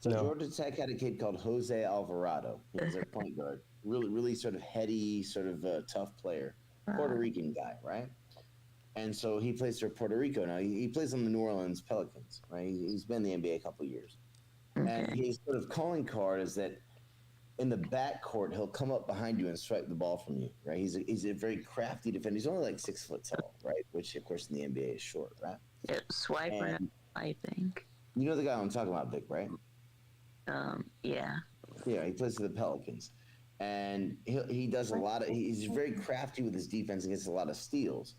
So No. Georgia Tech had a kid called Jose Alvarado. He was their point guard. Really, really sort of heady, sort of tough player. Puerto Rican guy, right? And so he plays for Puerto Rico now. He plays on the New Orleans Pelicans, right? He's been in the NBA a couple of years. And his sort of calling card is that in the backcourt, he'll come up behind you and swipe the ball from you, right? He's a very crafty defender. He's only like 6 foot tall, right? Which, of course, in the NBA is short, right? Yeah, swiper, I think. You know the guy I'm talking about, Vic, right? Yeah. Yeah, he plays for the Pelicans. And he does a lot of – he's very crafty with his defense and gets a lot of steals.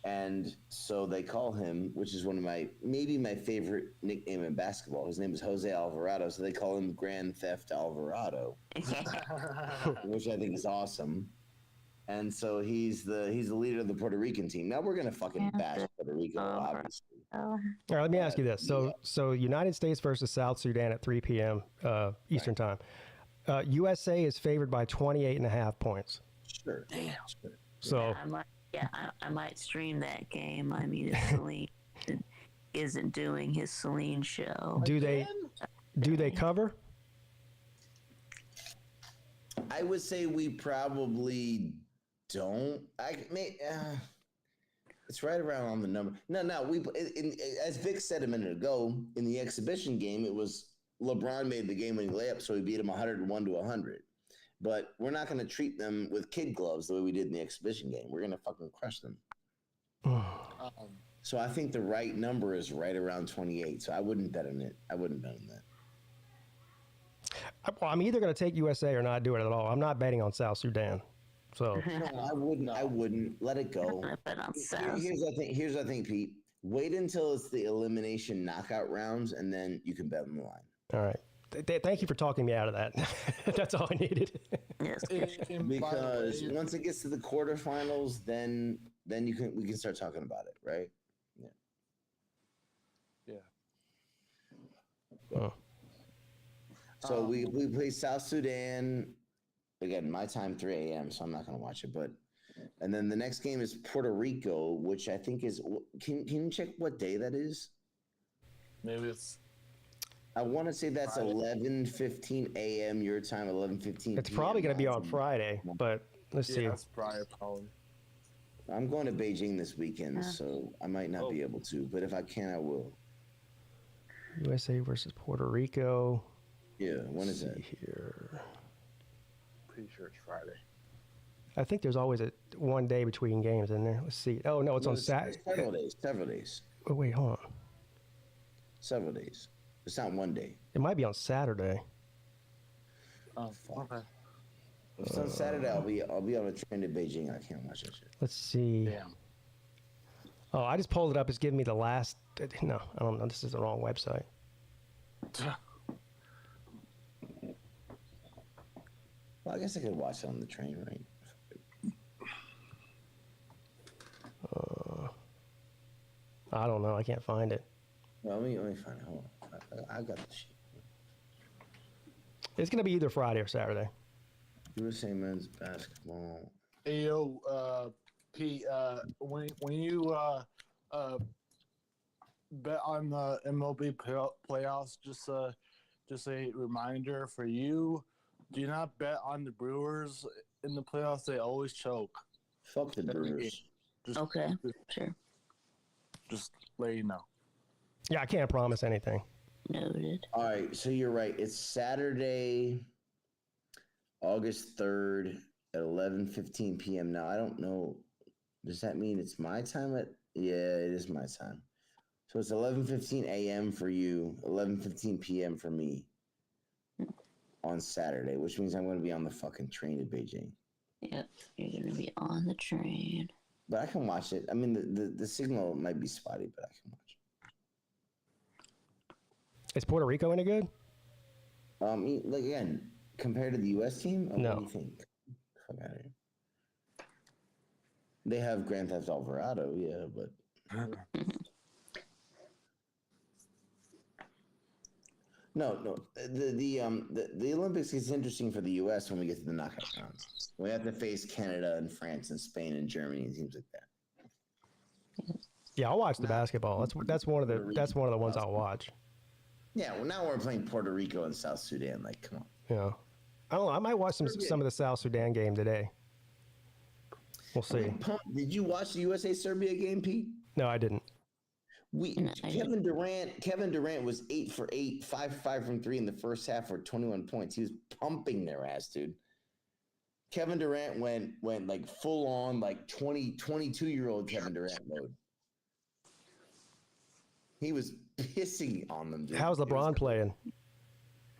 And so they call him, which is one of maybe my favorite nickname in basketball. His name is Jose Alvarado, so they call him Grand Theft Alvarado, which I think is awesome. And so he's the leader of the Puerto Rican team. Now we're gonna fucking bash Puerto Rico, obviously. All right, let me ask you this. So United States versus South Sudan at 3 p.m. Eastern time. USA is favored by 28.5 points. Sure. Damn. Sure. So. I might stream that game. I mean, if Celine isn't doing his Celine show. Do they cover? I would say we probably don't. It's right around on the number. No. As Vic said a minute ago, in the exhibition game, it was LeBron made the game-winning layup, so he beat him 101 to 100. But we're not going to treat them with kid gloves the way we did in the exhibition game. We're going to fucking crush them. So I think the right number is right around 28. So I wouldn't bet on it. I wouldn't bet on that. Well, I'm either going to take USA or not do it at all. I'm not betting on South Sudan. So no, I wouldn't. Let it go. Here's the thing, Pete. Wait until it's the elimination knockout rounds, and then you can bet on the line. All right. Thank you for talking me out of that. That's all I needed. Because once it gets to the quarterfinals, then we can start talking about it, right? Yeah. So we play South Sudan again. My time 3 a.m. So I'm not going to watch it, and then the next game is Puerto Rico, which I think is. Can you check what day that is? Maybe it's. I want to say that's 11:15 a.m. your time, 11:15. It's probably going to be on Friday, but let's see. That's probably. I'm going to Beijing this weekend, so I might not be able to, but if I can, I will. USA versus Puerto Rico. Yeah, when is that? Here. Pretty sure it's Friday. I think there's always one day between games in there. Let's see. Oh no, it's on Saturday. Several days. Oh wait, hold on. Several days. It's not one day. It might be on Saturday. Oh, okay. If it's on Saturday, I'll be on a train to Beijing. I can't watch that shit. Let's see. Damn. Oh, I just pulled it up. It's giving me the last. No, I don't know. This is the wrong website. Well, I guess I could watch it on the train, right? I don't know. I can't find it. Well, let me find it. Hold on. I got the shit. It's going to be either Friday or Saturday. USA men's basketball. Hey, yo, Pete, when you bet on the MLB playoffs, just a reminder for you, do not bet on the Brewers in the playoffs. They always choke. Fuck the Brewers. Sure. Just let you know. Yeah, I can't promise anything. Noted. All right, so you're right. It's Saturday, August 3rd at 11:15 p.m. Now, I don't know. Does that mean it's my time? Yeah, it is my time. So it's 11:15 a.m. for you, 11:15 p.m. for me on Saturday, which means I'm going to be on the fucking train to Beijing. Yep, you're going to be on the train. But I can watch it. I mean, the signal might be spotty, but I can watch it. Is Puerto Rico any good? Like again, compared to the U.S. team, No. What do you think? Fuck out of here. They have Grand Theft Alvarado, yeah, but no. The Olympics is interesting for the U.S. when we get to the knockout rounds. We have to face Canada and France and Spain and Germany and teams like that. Yeah, I'll watch the basketball. That's one of the ones I'll watch. Yeah, well, now we're playing Puerto Rico and South Sudan. Like, come on. Yeah, I don't know. I might watch some of the South Sudan game today. We'll see. Did you watch the USA Serbia game, Pete? No, I didn't. Kevin Durant was 8 for 8, 5 for 5 from 3 in the first half for 21 points. He was pumping their ass, dude. Kevin Durant went like full on like 22-year-old Kevin Durant mode. He was pissing on them, dude. How's LeBron playing?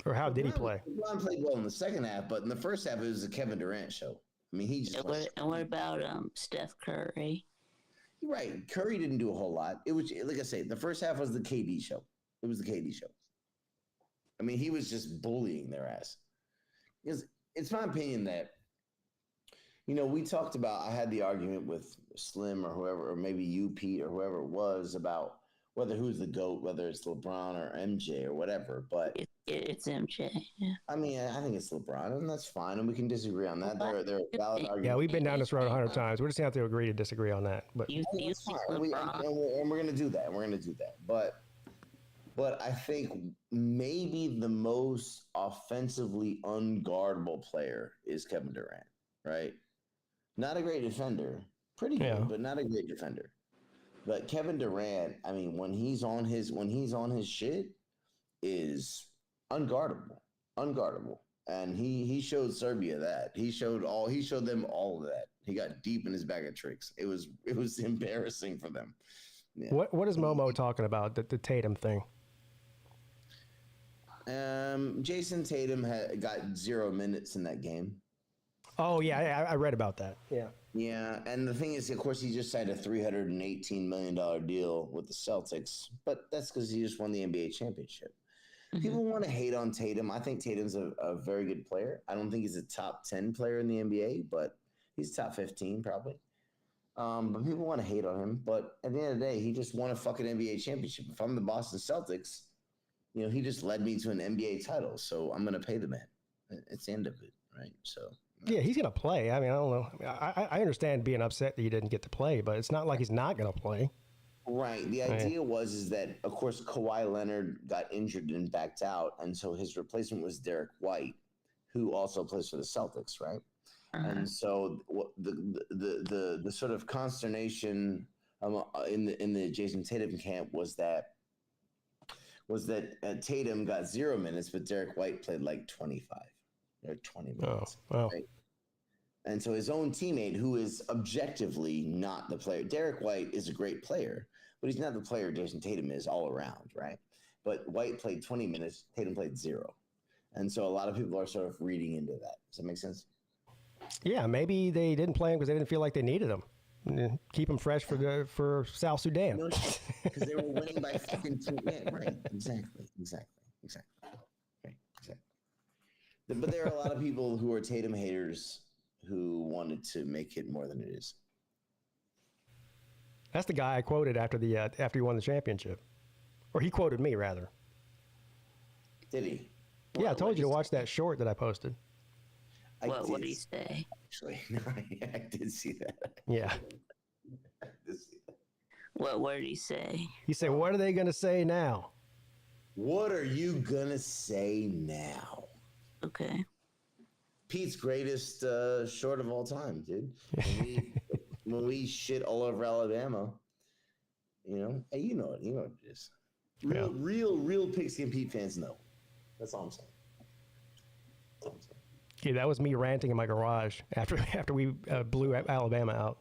Or how did he play? LeBron played well in the second half, but in the first half, it was a Kevin Durant show. I mean, he just. And what about Steph Curry? Right, Curry didn't do a whole lot. It was, like I say, the first half was the KD show. It was the KD show. I mean, he was just bullying their ass. Because it's my opinion that, we talked about. I had the argument with Slim or whoever, or maybe you, Pete, or whoever it was about whether who's the GOAT, whether it's LeBron or MJ or whatever. But it's MJ. Yeah. I mean, I think it's LeBron, and that's fine, and we can disagree on that. They're valid arguments. Yeah, we've been down this road 100 times. We're just going to have to agree to disagree on that. But and we're going to do that. We're going to do that. But I think maybe the most offensively unguardable player is Kevin Durant, right? Not a great defender, pretty good, but not a great defender. But Kevin Durant, I mean, when he's on his shit, is unguardable, and he showed Serbia that. He showed them all of that. He got deep in his bag of tricks. It was embarrassing for them. Yeah. What is Momo talking about? The Tatum thing. Jason Tatum got 0 minutes in that game. Oh yeah, I read about that. Yeah. Yeah, and the thing is, of course, he just signed a $318 million deal with the Celtics, but that's because he just won the NBA championship. Mm-hmm. People want to hate on Tatum. I think Tatum's a very good player. I don't think he's a top 10 player in the NBA, but he's top 15 probably. But people want to hate on him. But at the end of the day, he just won a fucking NBA championship. If I'm the Boston Celtics, he just led me to an NBA title, so I'm going to pay the man. It's the end of it, right? So. Yeah, he's going to play. I mean, I don't know. I understand being upset that he didn't get to play, but it's not like he's not going to play. Right. The idea is that, of course, Kawhi Leonard got injured and backed out, and so his replacement was Derek White, who also plays for the Celtics, right? Uh-huh. And so the sort of consternation in the Jason Tatum camp was that Tatum got 0 minutes, but Derek White played like 25. Or 20 minutes. Oh, wow. Right? And so his own teammate, who is objectively not the player, Derek White is a great player, but he's not the player Jason Tatum is all around, right? But White played 20 minutes, Tatum played 0. And so a lot of people are sort of reading into that. Does that make sense? Yeah, maybe they didn't play him because they didn't feel like they needed him. Keep him fresh for South Sudan. Because they were winning by fucking 2. Yeah, right. Exactly. But there are a lot of people who are Tatum haters who wanted to make it more than it is. That's the guy I quoted after he won the championship, or he quoted me rather. Did he? Well, I told you to watch that short that I posted. What did he say? Actually, no, I did see that. Yeah. I did see that. What did he say? He said, "What are they going to say now?" What are you gonna say now? Okay. Pete's greatest short of all time, dude. When we shit all over Alabama, hey, you know what it is. Real Pigskin Pete fans know. That's all I'm saying. Yeah, that was me ranting in my garage after we blew Alabama out.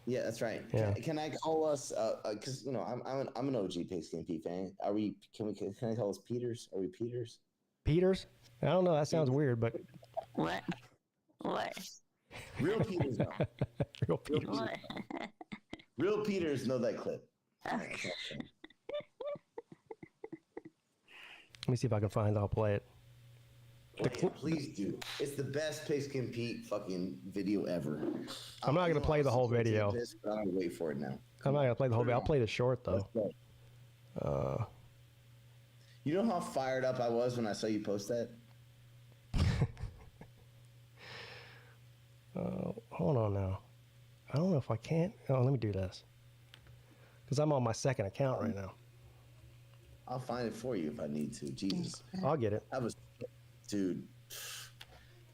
Yeah, that's right. Yeah. Can I call us? Because I'm an OG Pigskin Pete fan. Are we? Can I call us Peters? Are we Peters? Peters? I don't know. That sounds weird, but what? Real Peters know. Real Peters. What? Real Peters know that clip. Okay. Let me see if I can find it. I'll play it. Please do. It's the best Pigskin Pete fucking video ever. I'm not going to play the whole video. I'm going to wait for it now. I'm not going to play the whole video. I'll play the short, though. You know how fired up I was when I saw you post that? Hold on now. I don't know if I can't. Oh, let me do this. Because I'm on my second account right now. I'll find it for you if I need to. Jesus. I'll get it. Dude.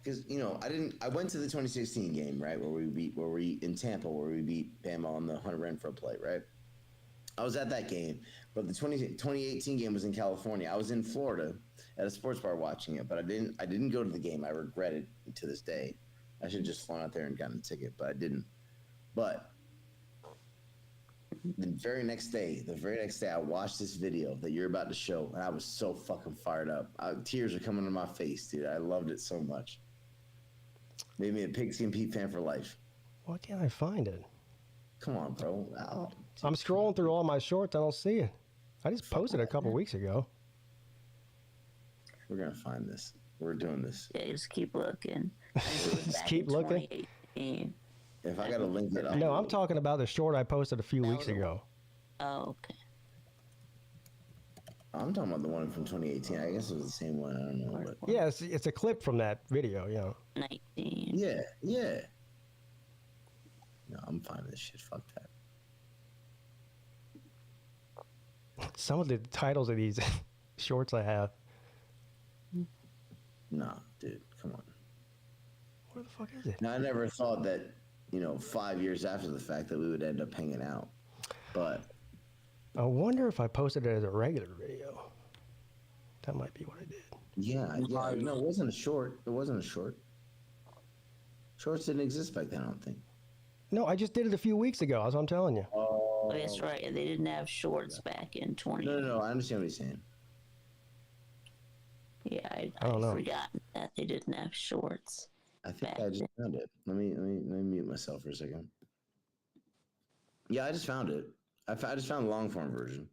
Because, I went to the 2016 game, right, where we in Tampa, where we beat Bama on the Hunter Renfro play, right? I was at that game, but the 2018 game was in California. I was in Florida at a sports bar watching it, but I didn't go to the game. I regret it to this day. I should have just flown out there and gotten a ticket, but I didn't. But the very next day, I watched this video that you're about to show, and I was so fucking fired up. Tears are coming to my face, dude. I loved it so much. Made me a PigskinPeete fan for life. Why can't I find it? Come on, bro. I'm scrolling through all my shorts. I don't see it. I just posted it a couple weeks ago. We're going to find this. We're doing this. Yeah, just keep looking. Just keep looking. If I got to link it up. No, I'm talking about the short I posted a few weeks ago. Oh, okay. I'm talking about the one from 2018. I guess it was the same one. I don't know. But... Yeah, it's a clip from that video, 19. Yeah. No, I'm finding this shit. Fuck that. Some of the titles of these shorts I have. Nah, dude, come on. Where the fuck is it? Now, I never thought that, 5 years after the fact that we would end up hanging out. But I wonder if I posted it as a regular video. That might be what I did. Yeah. No, it wasn't a short. Shorts didn't exist back then, I don't think. No, I just did it a few weeks ago. That's what I'm telling you. Oh, that's right. They didn't have shorts back in 20. No. I understand what he's saying. Yeah, I don't know. Forgotten that they didn't have shorts. I think I just found it. Let me mute myself for a second. Yeah, I just found it. I just found the long form version.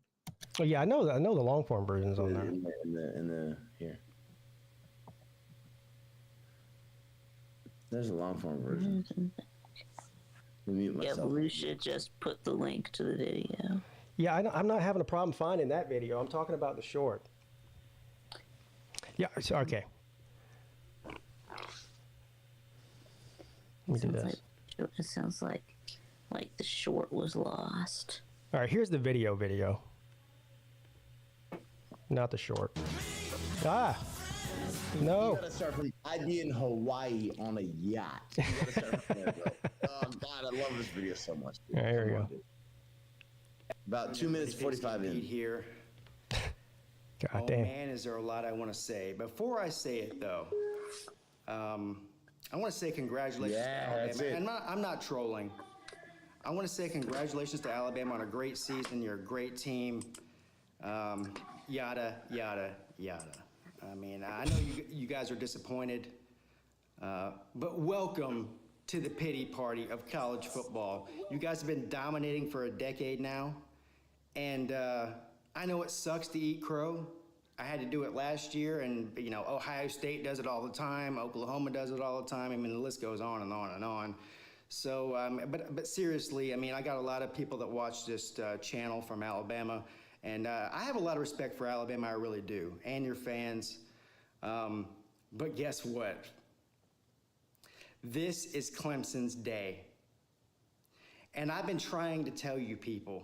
Oh yeah, I know the long form version's on there. In the here. There's a long form version. Let me mute myself. Yeah, but we should just put the link to the video. Yeah, I'm not having a problem finding that video. I'm talking about the short. Yeah, okay. Let me do this. It sounds like the short was lost. All right, here's the video. Not the short. No. You gotta start from, I'd be in Hawaii on a yacht. You gotta start from there, bro. Oh, God, I love this video so much. All right, here we go. About 2 minutes, 45 in. Here. God damn. Man, is there a lot I want to say. Before I say it, though, I want to say congratulations to Alabama. That's it. And I'm not trolling. I want to say congratulations to Alabama on a great season. You're a great team. Yada, yada, yada. I mean, I know you guys are disappointed, but welcome to the pity party of college football. You guys have been dominating for a decade now, and I know it sucks to eat crow. I had to do it last year, and Ohio State does it all the time. Oklahoma does it all the time. I mean, the list goes on and on and on. So, but seriously, I mean, I got a lot of people that watch this channel from Alabama. And I have a lot of respect for Alabama, I really do, and your fans. But guess what? This is Clemson's day. And I've been trying to tell you people,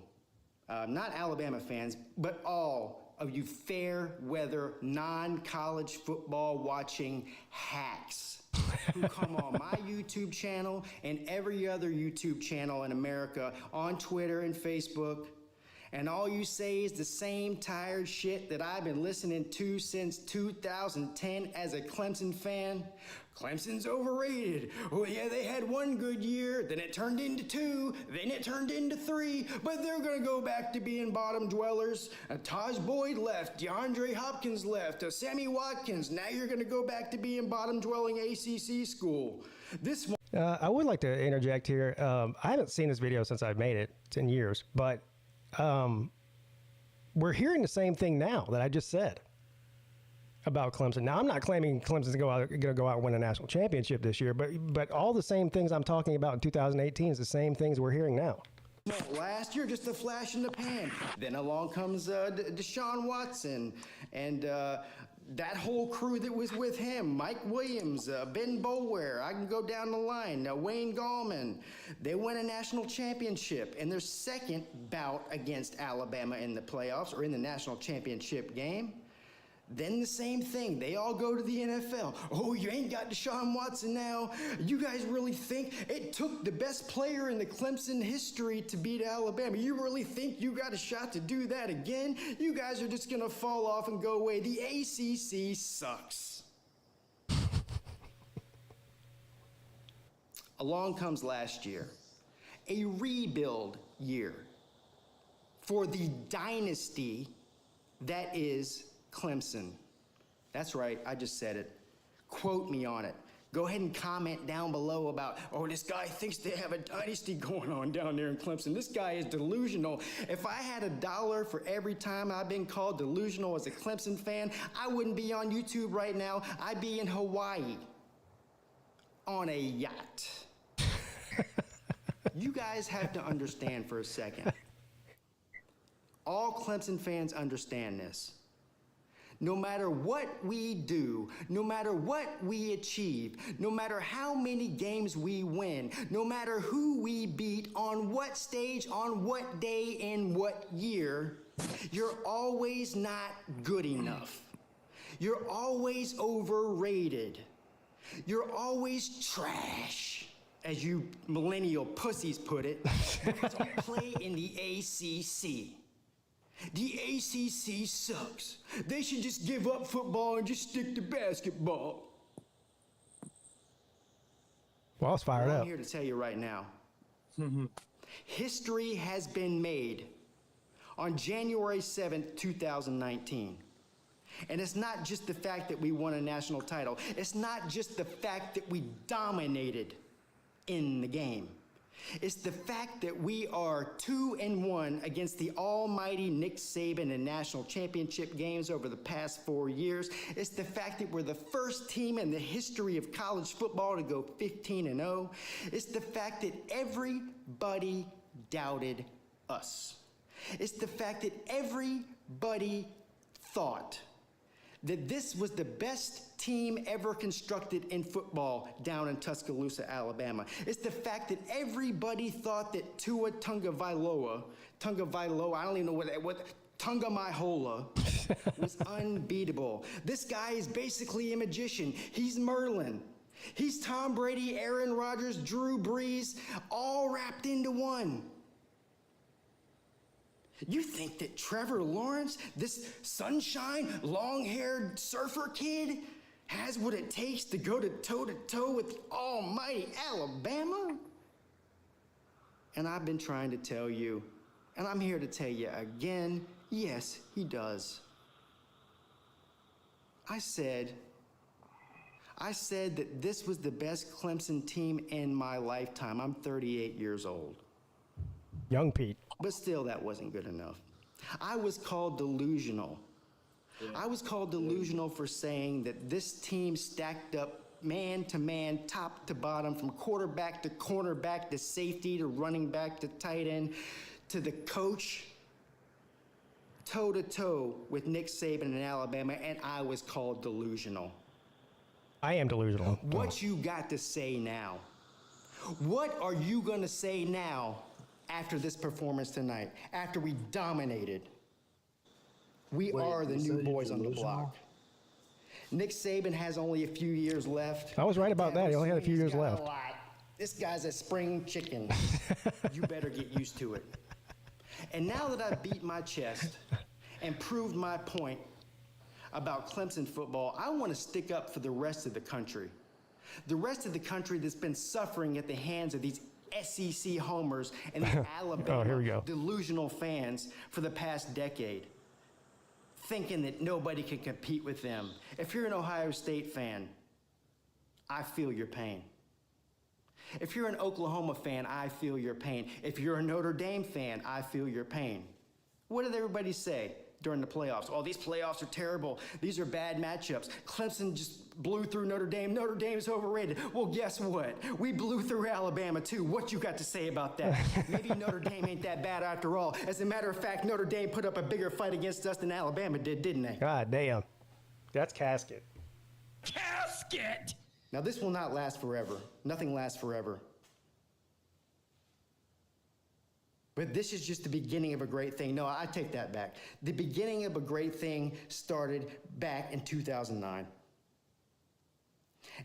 not Alabama fans, but all of you fair weather, non-college football watching hacks who come on my YouTube channel and every other YouTube channel in America, on Twitter and Facebook, and all you say is the same tired shit that I've been listening to since 2010 as a Clemson fan. Clemson's overrated. Oh yeah, they had one good year, then it turned into 2, then it turned into 3, but they're gonna go back to being bottom dwellers. Taj Boyd left, DeAndre Hopkins left, Sammy Watkins, now you're gonna go back to being bottom dwelling ACC school. This one. I would like to interject here. I haven't seen this video since I've made it. It's in years, but we're hearing the same thing now that I just said about Clemson. Now, I'm not claiming Clemson's going to go out and win a national championship this year, but all the same things I'm talking about in 2018 is the same things we're hearing now. won't last. You're just a flash in the pan. Then along comes Deshaun Watson and that whole crew that was with him, Mike Williams, Ben Boulware, I can go down the line, Wayne Gallman. They win a national championship in their second bout against Alabama in the playoffs or in the national championship game. Then the same thing. They all go to the NFL. Oh, you ain't got Deshaun Watson now. You guys really think it took the best player in the Clemson history to beat Alabama? You really think you got a shot to do that again? You guys are just going to fall off and go away. The ACC sucks. Along comes last year, a rebuild year for the dynasty that is Clemson. That's right, I just said it. Quote me on it. Go ahead and comment down below about, oh, this guy thinks they have a dynasty going on down there in Clemson. This guy is delusional. If I had $1 for every time I've been called delusional as a Clemson fan, I wouldn't be on YouTube right now. I'd be in Hawaii on a yacht. You guys have to understand for a second. All Clemson fans understand this. No matter what we do, no matter what we achieve, no matter how many games we win, no matter who we beat, on what stage, on what day, in what year, you're always not good enough. You're always overrated. You're always trash, as you millennial pussies put it, because you play in the ACC. The ACC sucks. They should just give up football and just stick to basketball. Well, I was fired up. I'm here to tell you right now. History has been made on January 7th, 2019. And it's not just the fact that we won a national title. It's not just the fact that we dominated in the game. It's the fact that we are 2-1 against the almighty Nick Saban in national championship games over the past 4 years. It's the fact that we're the first team in the history of college football to go 15-0. It's the fact that everybody doubted us. It's the fact that everybody thought that this was the best team ever constructed in football down in Tuscaloosa, Alabama. It's the fact that everybody thought that Tua Tagovailoa, I don't even know what Tagovailoa was unbeatable. This guy is basically a magician. He's Merlin. He's Tom Brady, Aaron Rodgers, Drew Brees, all wrapped into one. You think that Trevor Lawrence, this sunshine, long-haired surfer kid, has what it takes to go toe-to-toe with the almighty Alabama? And I've been trying to tell you, and I'm here to tell you again, yes, he does. I said that this was the best Clemson team in my lifetime. I'm 38 years old. Young Pete. But still, that wasn't good enough. I was called delusional. I was called delusional for saying that this team stacked up man to man, top to bottom, from quarterback to cornerback to safety to running back to tight end to the coach, toe to toe with Nick Saban in Alabama, and I was called delusional. I am delusional. What you got to say now? What are you going to say now after this performance tonight, after we dominated? We are the new boys on the block. Nick Saban has only a few years left. I was right about that. He only had a few years left. This guy's a spring chicken. You better get used to it. And now that I've beat my chest and proved my point about Clemson football, I want to stick up for the rest of the country. The rest of the country that's been suffering at the hands of these SEC homers and the Alabama delusional fans for the past decade, thinking that nobody can compete with them. If you're an Ohio State fan, I feel your pain. If you're an Oklahoma fan, I feel your pain. If you're a Notre Dame fan, I feel your pain. What did everybody say? during the playoffs. Oh, these playoffs are terrible. These are bad matchups. Clemson just blew through Notre Dame. Notre Dame's overrated. Well, guess what? We blew through Alabama, too. What you got to say about that? Maybe Notre Dame ain't that bad after all. As a matter of fact, Notre Dame put up a bigger fight against us than Alabama did, didn't they? God damn. That's casket. Casket! Now, this will not last forever. Nothing lasts forever. But this is just the beginning of a great thing. No, I take that back. The beginning of a great thing started back in 2009.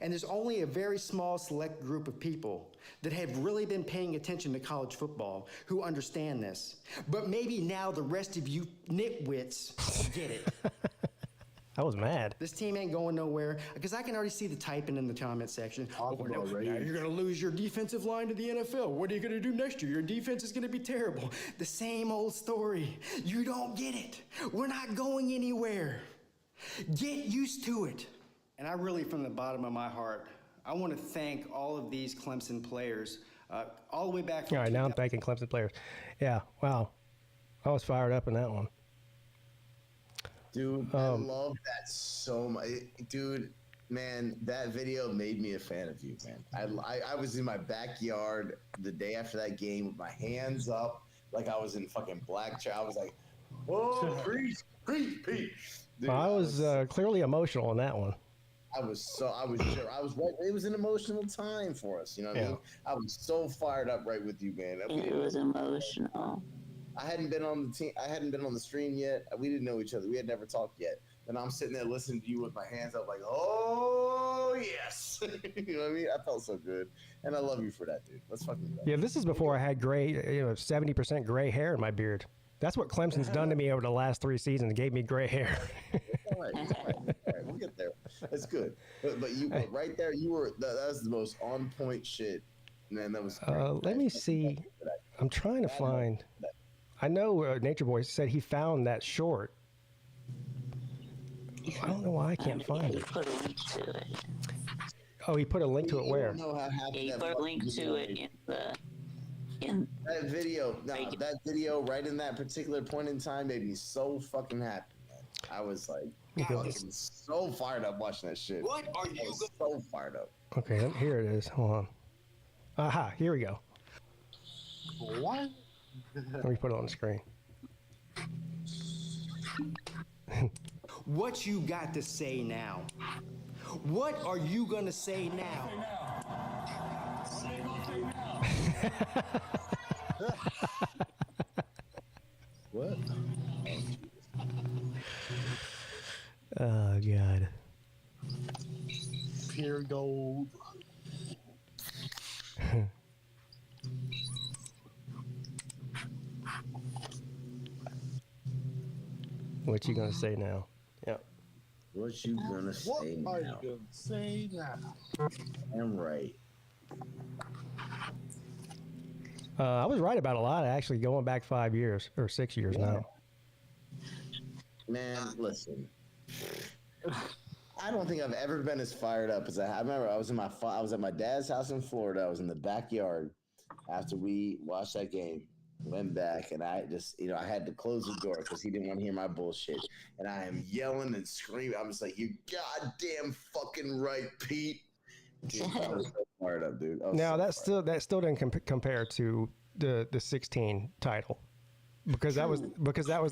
And there's only a very small select group of people that have really been paying attention to college football who understand this. But maybe now the rest of you nitwits get it. I was mad. This team ain't going nowhere because I can already see the typing in the comment section. Now you're going to lose your defensive line to the NFL. What are you going to do next year? Your defense is going to be terrible. The same old story. You don't get it. We're not going anywhere. Get used to it. And I really, from the bottom of my heart, I want to thank all of these Clemson players, all the way back from All right, now I'm thanking Clemson players. Yeah, wow. I was fired up in that one. Dude, I love that so much. Dude, man, that video made me a fan of you, man. I was in my backyard the day after that game with my hands up like I was in fucking blackjack. I was like, whoa, preach, Pete. Dude, I was clearly emotional in that one. I was right. It was an emotional time for us. You know what I mean? I was so fired up right with you, man. It was emotional. I hadn't been on the team. I hadn't been on the stream yet. We didn't know each other. We had never talked yet. And I'm sitting there listening to you with my hands up, like, oh yes. You know what I mean? I felt so good, and I love you for that, dude. Let's fucking go. Yeah, this is before I had gray, 70% gray hair in my beard. That's what Clemson's done to me over the last 3 seasons. Gave me gray hair. All right. We'll get there. That's good. But you right there, you were that was the most on point shit. Man, that was. Let me see. I'm trying to find. I know Nature Boy said he found that short. I don't know why I can't find it. He put a link to it. Oh, he put a link to it where? He put a link to it in that video. No, that video right in that particular point in time made me so fucking happy, man. I was like, fucking so fired up watching that shit. What are you so fired up? Okay, here it is. Hold on. Aha, here we go. What? Let me put it on the screen. What you got to say now? What are you gonna say now? What? Oh God. Pure gold. What you gonna say now? Yep. What you gonna say now? What are you gonna say now? I'm right. I was right about a lot, actually, going back 5 years or 6 years now. Man, listen. I don't think I've ever been as fired up as I remember. I was at my dad's house in Florida. I was in the backyard after we watched that game. Went back, and I just, I had to close the door because he didn't want to hear my bullshit. And I am yelling and screaming. I'm just like, you goddamn fucking right, Pete. Dude, I was so fired up, dude. Now, that still didn't compare to the 16 title. Because that was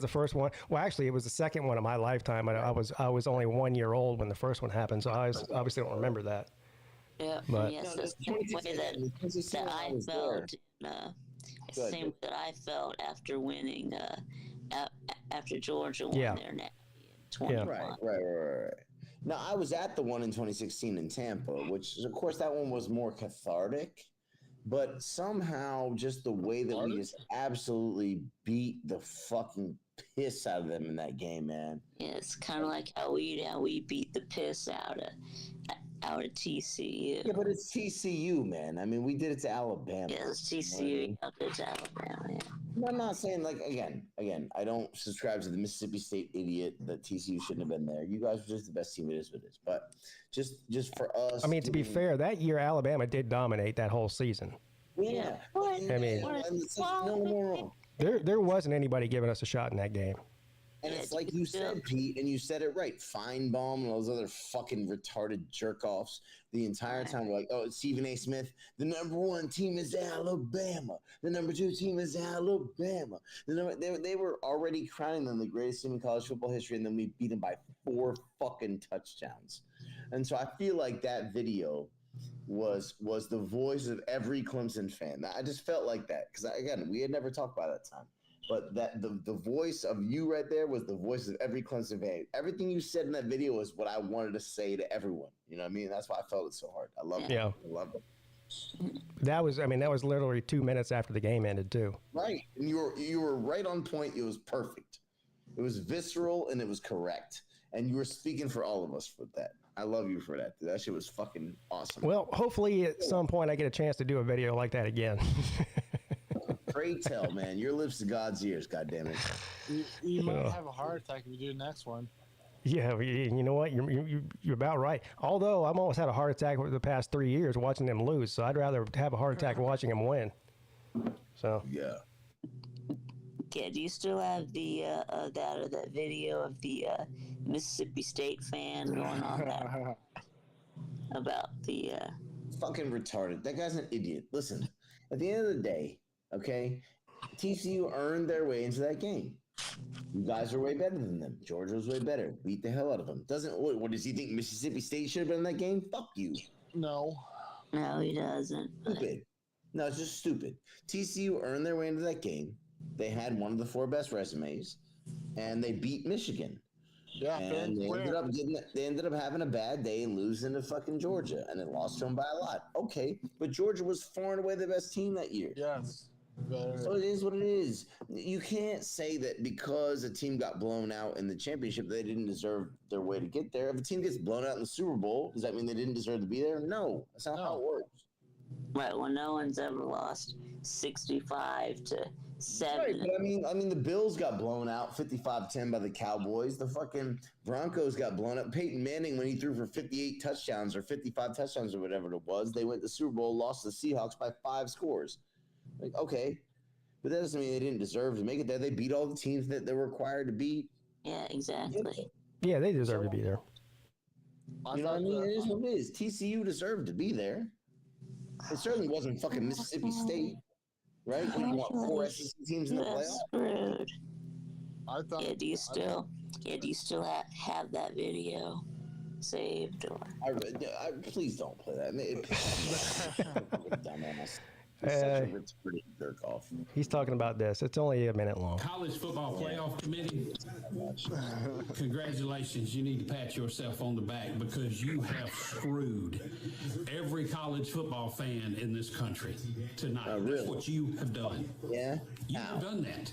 the first one. Well, actually, it was the second one of my lifetime. I was only 1 year old when the first one happened, so I obviously don't remember that. Yeah, but, yes, that's the way that I felt. Same way that I felt after winning, after Georgia won their net in 21. Right. Now, I was at the one in 2016 in Tampa, which, of course, that one was more cathartic. But somehow, just the way that we just absolutely beat the fucking piss out of them in that game, man. Yeah, it's kind of like how we beat the piss out of TCU. Yeah, but it's TCU, man. I mean, we did it to Alabama. Yeah, it's TCU. It's Alabama. Yeah. I'm not saying again. I don't subscribe to the Mississippi State idiot that TCU shouldn't have been there. You guys were just the best team. It is what it is. But just for us. I mean, to be fair, that year Alabama did dominate that whole season. Yeah. I mean, no. there wasn't anybody giving us a shot in that game. And it's like you said, Pete, and you said it right. Feinbaum and all those other fucking retarded jerk-offs the entire time. We're like, oh, Stephen A. Smith, the number 1 team is Alabama. The number 2 team is Alabama. They were already crowning them the greatest team in college football history, and then we beat them by 4 fucking touchdowns. And so I feel like that video was the voice of every Clemson fan. I just felt like that because, again, we had never talked about that time. But that the voice of you right there was the voice of every Clemson fan. Everything you said in that video was what I wanted to say to everyone. You know what I mean? That's why I felt it so hard. I love it. Yeah. I love it. That was literally 2 minutes after the game ended too. Right. And you were right on point. It was perfect. It was visceral and it was correct. And you were speaking for all of us for that. I love you for that. That shit was fucking awesome. Well, hopefully at some point I get a chance to do a video like that again. Pray tell, man. Your lips to God's ears, goddammit. You might have a heart attack if you do the next one. Yeah, you know what? You're about right. Although I've almost had a heart attack over the past 3 years watching them lose, so I'd rather have a heart attack watching them win. So yeah. Yeah, do you still have the that video of the Mississippi State fan going on that about the fucking retarded? That guy's an idiot. Listen, at the end of the day, okay, TCU earned their way into that game. You guys are way better than them. Georgia was way better. Beat the hell out of them. What does he think Mississippi State should have been in that game? Fuck you. No, he doesn't. Stupid. No, it's just stupid. TCU earned their way into that game. They had one of the 4 best resumes, and they beat Michigan. Yeah, and they ended up having a bad day and losing to fucking Georgia, and it lost to them by a lot. Okay, but Georgia was far and away the best team that year. Yes. So it is what it is. You can't say that because a team got blown out in the championship, they didn't deserve their way to get there. If a team gets blown out in the Super Bowl, does that mean they didn't deserve to be there? No, that's not how it works. Right. Well, no one's ever lost 65-7. Right, but I mean, the Bills got blown out 55-10 by the Cowboys. The fucking Broncos got blown up. Peyton Manning, when he threw for 58 touchdowns or 55 touchdowns or whatever it was, they went to the Super Bowl, lost to the Seahawks by 5 scores. Like, okay, but that doesn't mean they didn't deserve to make it there. They beat all the teams that they were required to beat. Yeah, exactly. Yeah, they deserve to be there. You know what I mean? It is what it is. TCU deserved to be there. It certainly wasn't fucking Mississippi State, right? You want 4 SEC teams in the playoffs? I thought. Yeah, do you still have that video saved? Or please don't play that. Dumbass. Jerk off. He's talking about this. It's only a minute long. College Football Playoff Committee, congratulations. You need to pat yourself on the back because you have screwed every college football fan in this country tonight. Really? That's what you have done. Yeah? You have done that.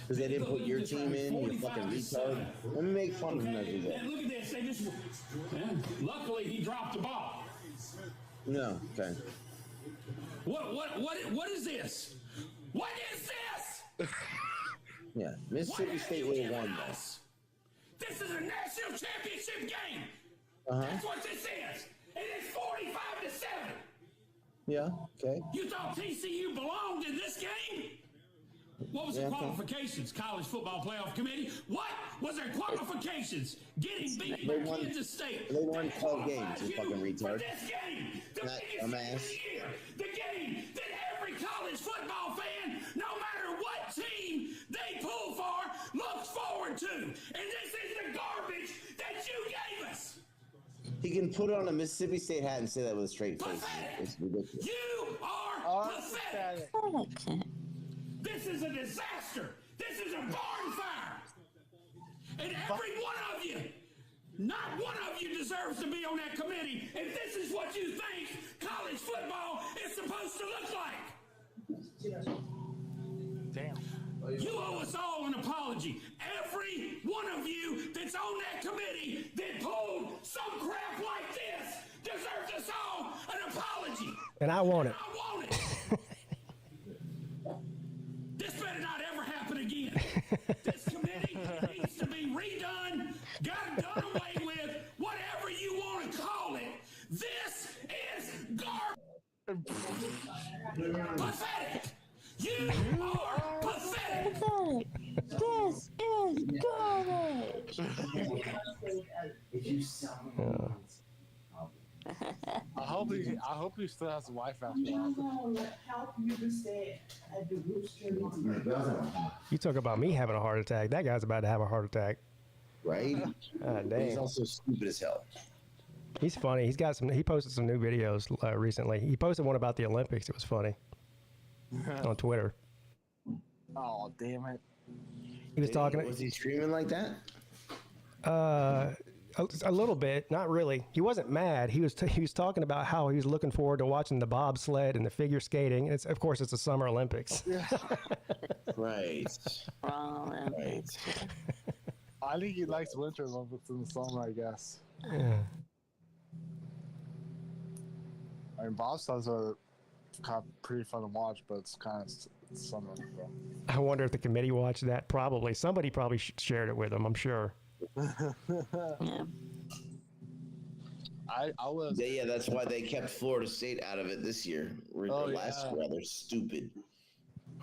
Because they didn't put your team in, you fucking retard. Let me make fun of them every day. Look at this. They just, luckily, he dropped the ball. No, okay. What is this? What is this? Yeah, Mississippi State would have won that. This is a national championship game. Uh-huh. That's what this is. It is 45-7. Yeah, okay. You thought TCU belonged in this game? What was the qualifications, College Football Playoff Committee? What was their qualifications? Getting beat by Kansas State. They won 12 games, you fucking retard. This game, the biggest game of the year. The game that every college football fan, no matter what team they pull for, looks forward to. And this is the garbage that you gave us. He can put on a Mississippi State hat and say that with a straight face. It's ridiculous. You are pathetic. This is a disaster. This is a barn fire. And every one of you, not one of you deserves to be on that committee if this is what you think college football is supposed to look like. Damn. You owe us all an apology. Every one of you that's on that committee that pulled some crap like this deserves us all an apology. And I want it. I want it. This better not ever happen again. This committee needs to be redone, got done away with, whatever you want to call it. This is garbage. Pathetic. You are pathetic. This is garbage. I hope he still has a wife after that. You talk about me having a heart attack. That guy's about to have a heart attack. Right? Dang. He's also stupid as hell. He's funny. He posted some new videos recently. He posted one about the Olympics. It was funny on Twitter. Oh, damn it. He was talking. Was he screaming like that? A little bit, not really. He wasn't mad. He was talking about how he was looking forward to watching the bobsled and the figure skating. Of course, it's the Summer Olympics. Right. Right. I think he likes Winter Olympics in the summer, I guess. Yeah. I mean, bobsleds are kind of pretty fun to watch, but it's kind of summer. So. I wonder if the committee watched that. Probably. Somebody probably shared it with him, I'm sure. Yeah. I was. Yeah, that's why they kept Florida State out of it this year. Last year, they're stupid.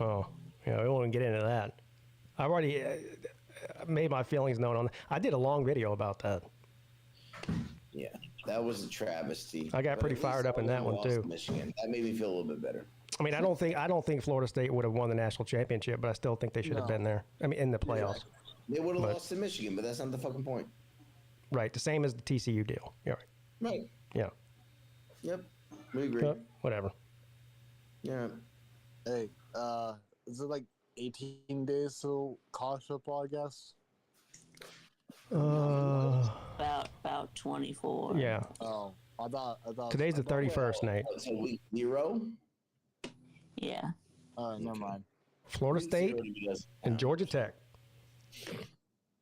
Oh, yeah, we won't get into that. I've already made my feelings known on that. I did a long video about that. Yeah, that was a travesty. I got pretty fired up in that one too. Michigan. That made me feel a little bit better. I mean, I don't think Florida State would have won the national championship, but I still think they should have been there. I mean, in the playoffs. They would have lost to Michigan, but that's not the fucking point. Right, the same as the TCU deal. Yeah. Right. Yeah. Yep. We agree. Whatever. Yeah. Hey, is it like 18 days till college football, I guess? About 24. Yeah. Oh, I thought today's the 31st, Nate. So week 0? Yeah. Never mind. Florida State and Georgia Tech.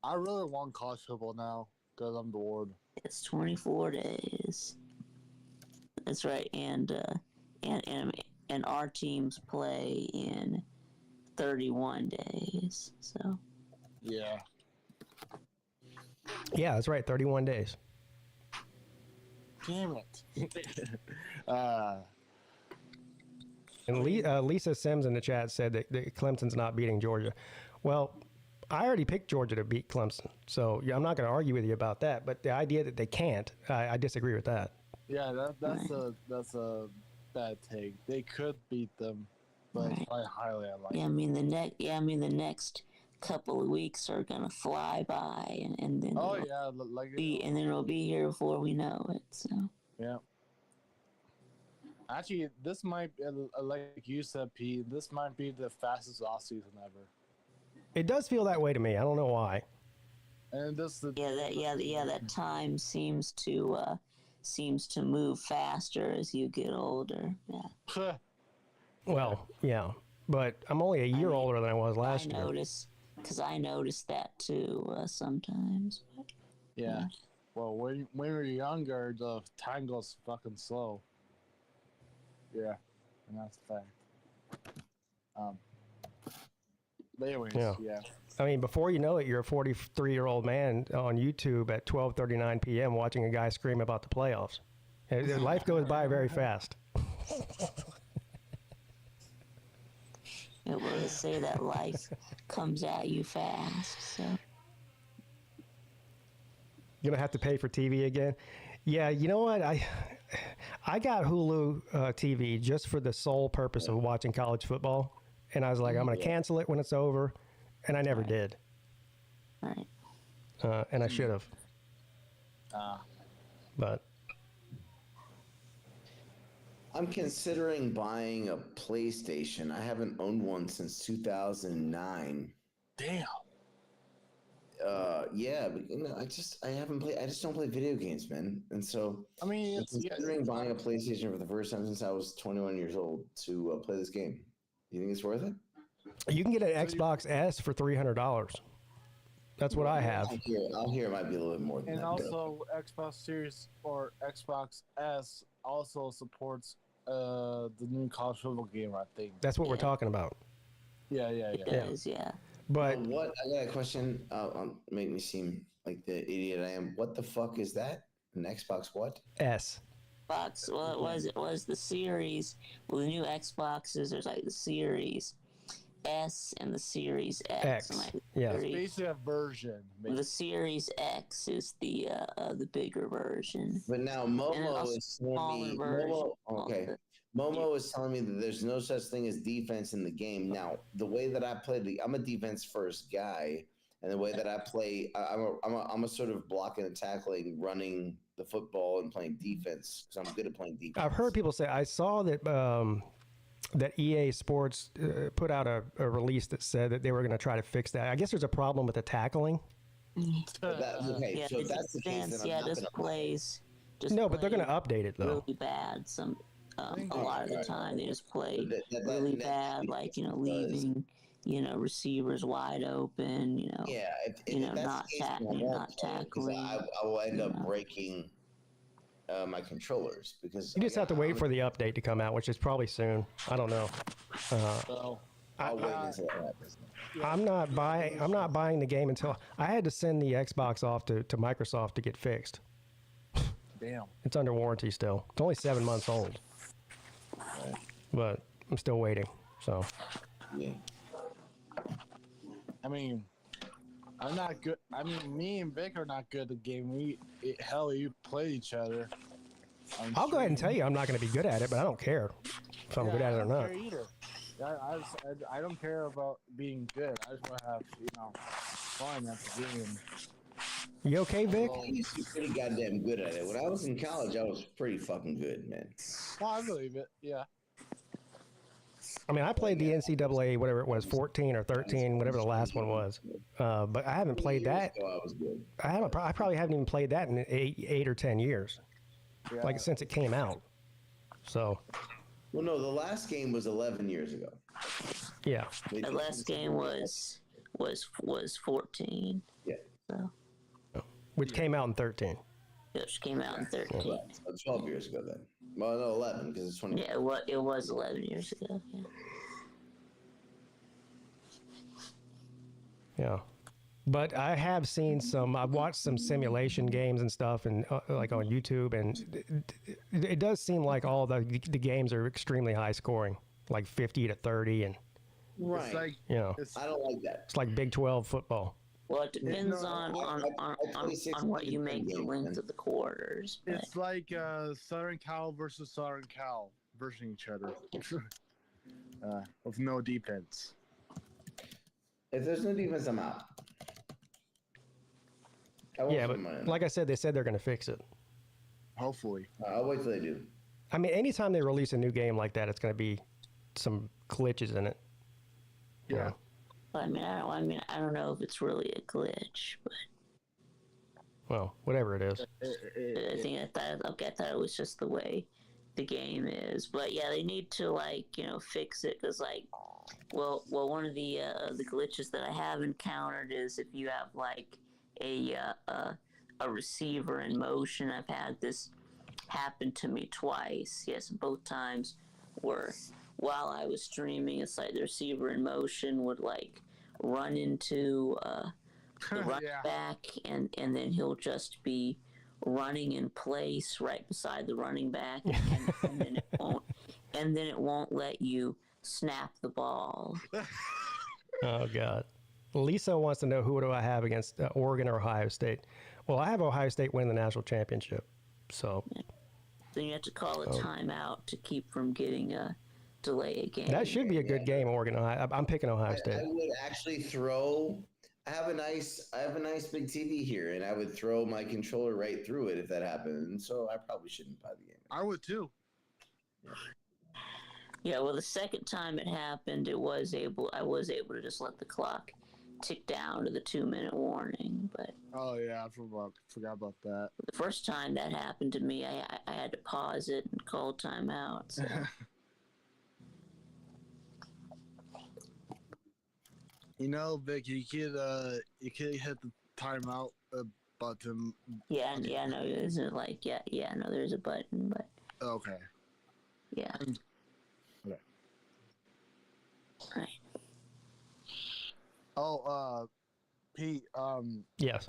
I really want college football now because I'm bored. It's 24 days. That's right, and our teams play in 31 days. So. Yeah. Yeah, that's right. 31 days. Damn it. And Lisa Sims in the chat said that Clemson's not beating Georgia. Well, I already picked Georgia to beat Clemson, so yeah, I'm not going to argue with you about that. But the idea that they can't, I disagree with that. Yeah, that's a bad take. They could beat them, but it's probably highly unlikely. Yeah, I mean the next couple of weeks are gonna fly by, and then and then it'll be here before we know it. So yeah. Actually, this might, like you said, Pete, this might be the fastest off season ever. It does feel that way to me. I don't know why. And that time seems to move faster as you get older. Yeah. Well, yeah, but I'm only a year older than I was last year. I noticed that too sometimes. But, yeah. Well, when you're younger, the time goes fucking slow. Yeah, and that's a fact. But anyways, yeah. I mean, before you know it, you're a 43-year-old man on YouTube at 12:39 p.m. watching a guy scream about the playoffs. Life goes by very fast. It will say that life comes at you fast. So you're gonna have to pay for TV again. Yeah, you know what? I got Hulu TV just for the sole purpose of watching college football. And I was like, I'm going to cancel it when it's over. And I never did. Right. And I should have. But I'm considering buying a PlayStation. I haven't owned one since 2009. Damn. Yeah, but I haven't played. I just don't play video games, man. And so I mean, I'm considering buying a PlayStation for the first time since I was 21 years old to play this game. You think it's worth it? You can get an Xbox S for $300. That's what I have. I'll hear it might be a little bit more than and that. And also, Xbox Series or Xbox S also supports the new college football game, I think. That's what we're talking about. Yeah. It does, yeah. But what? I got a question. Make me seem like the idiot I am. What the fuck is that? An Xbox what? S. Xbox. Well, it was the series. Well, the new Xboxes. There's like the series, S and the Series X. X. And, like, Yeah. It's basically a version. The Series X is the bigger version. But now Momo is telling me, Momo is telling me that there's no such thing as defense in the game. Now, the way that I play, I'm a defense first guy, and the way that I play, I'm a sort of blocking and tackling, running the football and playing defense because I'm good at playing defense. I've heard people say, I saw that that EA Sports put out a release that said that they were going to try to fix that. I guess there's a problem with the tackling. So that's the case. Then this plays. No, but they're going to update it though. Really bad. A lot of the time they just play really bad, like leaving receivers wide open. Not tackling. I will end up breaking my controllers because you just have to wait for the update to come out, which is probably soon. I don't know. I'll wait until that happens. I'm not buying the game until I had to send the Xbox off to Microsoft to get fixed. Damn. It's under warranty still. It's only 7 months old. But I'm still waiting. So. Yeah. I mean, I'm not good. I mean, me and Vic are not good at the game. We play each other. I'll go ahead and tell you I'm not going to be good at it, but I don't care if I'm good at it or not. I don't care either. I don't care about being good. I just want to have fun at the game. You okay, Vic? Well, you're pretty goddamn good at it. When I was in college, I was pretty fucking good, man. Well, I believe it. Yeah. I mean, I played the NCAA, whatever it was, 14 or 13, whatever the last one was. But I haven't played that. I probably haven't even played that in 8 or 10 years, like since it came out. So. Well, no, the last game was 11 years ago. Yeah. The last game was 14. Yeah. So. Which came out in 13. Which came out in 13. So 12 years ago then. Well, no, 11 because it's 20. Yeah, it was 11 years ago. Yeah. Yeah. But I have seen I've watched some simulation games and stuff, and like on YouTube, and it does seem like all the games are extremely high scoring, like 50 to 30, and right. It's like, I don't like that. It's like Big 12 football. Well, it depends on what you make the length of the quarters. But. It's like Southern Cal versus Southern Cal versus each other with no defense. If there's no defense, I'm out. Yeah, but like I said, they said they're going to fix it. Hopefully. I'll wait till they do. I mean, anytime they release a new game like that, it's going to be some glitches in it. Yeah. Well, I don't know if it's really a glitch, but. Well, whatever it is. I think I thought it was just the way the game is, but yeah, they need to fix it because well, one of the glitches that I have encountered is if you have a receiver in motion. I've had this happen to me twice. Yes, both times were while I was streaming. It's like the receiver in motion would run into the running back, and then he'll just be running in place right beside the running back, and then it won't let you snap the ball. Oh God. Lisa wants to know, who do I have against Oregon or Ohio State? Well, I have Ohio State win the national championship. So then you have to call a timeout to keep from getting a delay a game. That should be a good game, Oregon. I'm picking Ohio State. I would actually throw. I have a nice big TV here, and I would throw my controller right through it if that happened. And so I probably shouldn't buy the game. I would too. Yeah, well, the second time it happened, I was able to just let the clock tick down to the 2-minute warning. But oh yeah, I forgot about that. The first time that happened to me, I had to pause it and call timeout. So. Vic, you could hit the timeout button. Yeah, no, isn't it no, there's a button, but okay. Yeah. Okay. Right. Oh, Pete. Yes.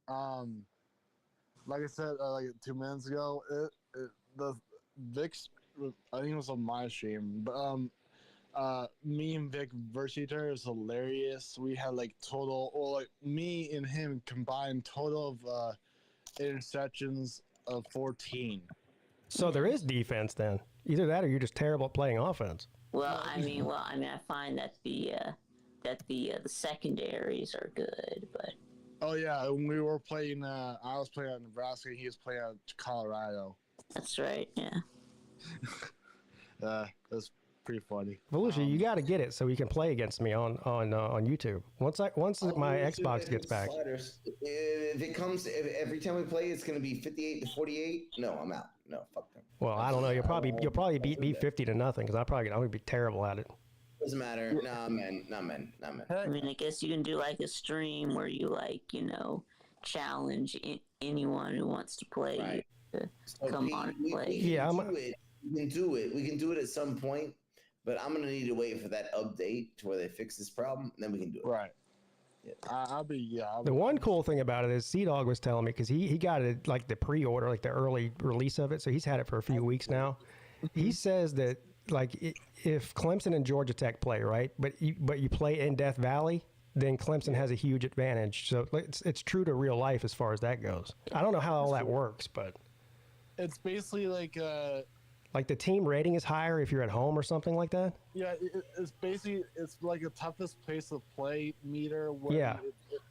Like I said, 2 minutes ago, the VIX, I think it was on my stream, but me and Vic versus each other is hilarious. We had like total, or like me and him combined total of interceptions of 14. So there is defense then. Either that or you're just terrible at playing offense. Well, I mean, I find that the secondaries are good, but. Oh yeah, when we were playing, I was playing at Nebraska, and he was playing at Colorado. That's right. Yeah. That's pretty funny. Volusia, you got to get it so you can play against me on YouTube. Once my Xbox gets back. Sliders. If it comes, every time we play, it's going to be 58-48. No, I'm out. No, fuck them. Well, I don't know. You'll probably beat me 50-0 because I'm gonna be terrible at it. Doesn't matter. Nah, man. I mean, I guess you can do like a stream where you challenge anyone who wants to play Right. to come on and play. We can do it. We can do it at some point, but I'm gonna need to wait for that update to where they fix this problem, and then we can do it. Right. Yeah. The one cool thing about it is Sea-Dog was telling me, because he got it like the pre-order, like the early release of it, so he's had it for a few weeks now. He says that if Clemson and Georgia Tech play, right, but you play in Death Valley, then Clemson has a huge advantage. So it's true to real life as far as that goes. I don't know how all that works, but it's basically like the team rating is higher if you're at home or something like that. Yeah, it's basically like the toughest place to play meter. Yeah.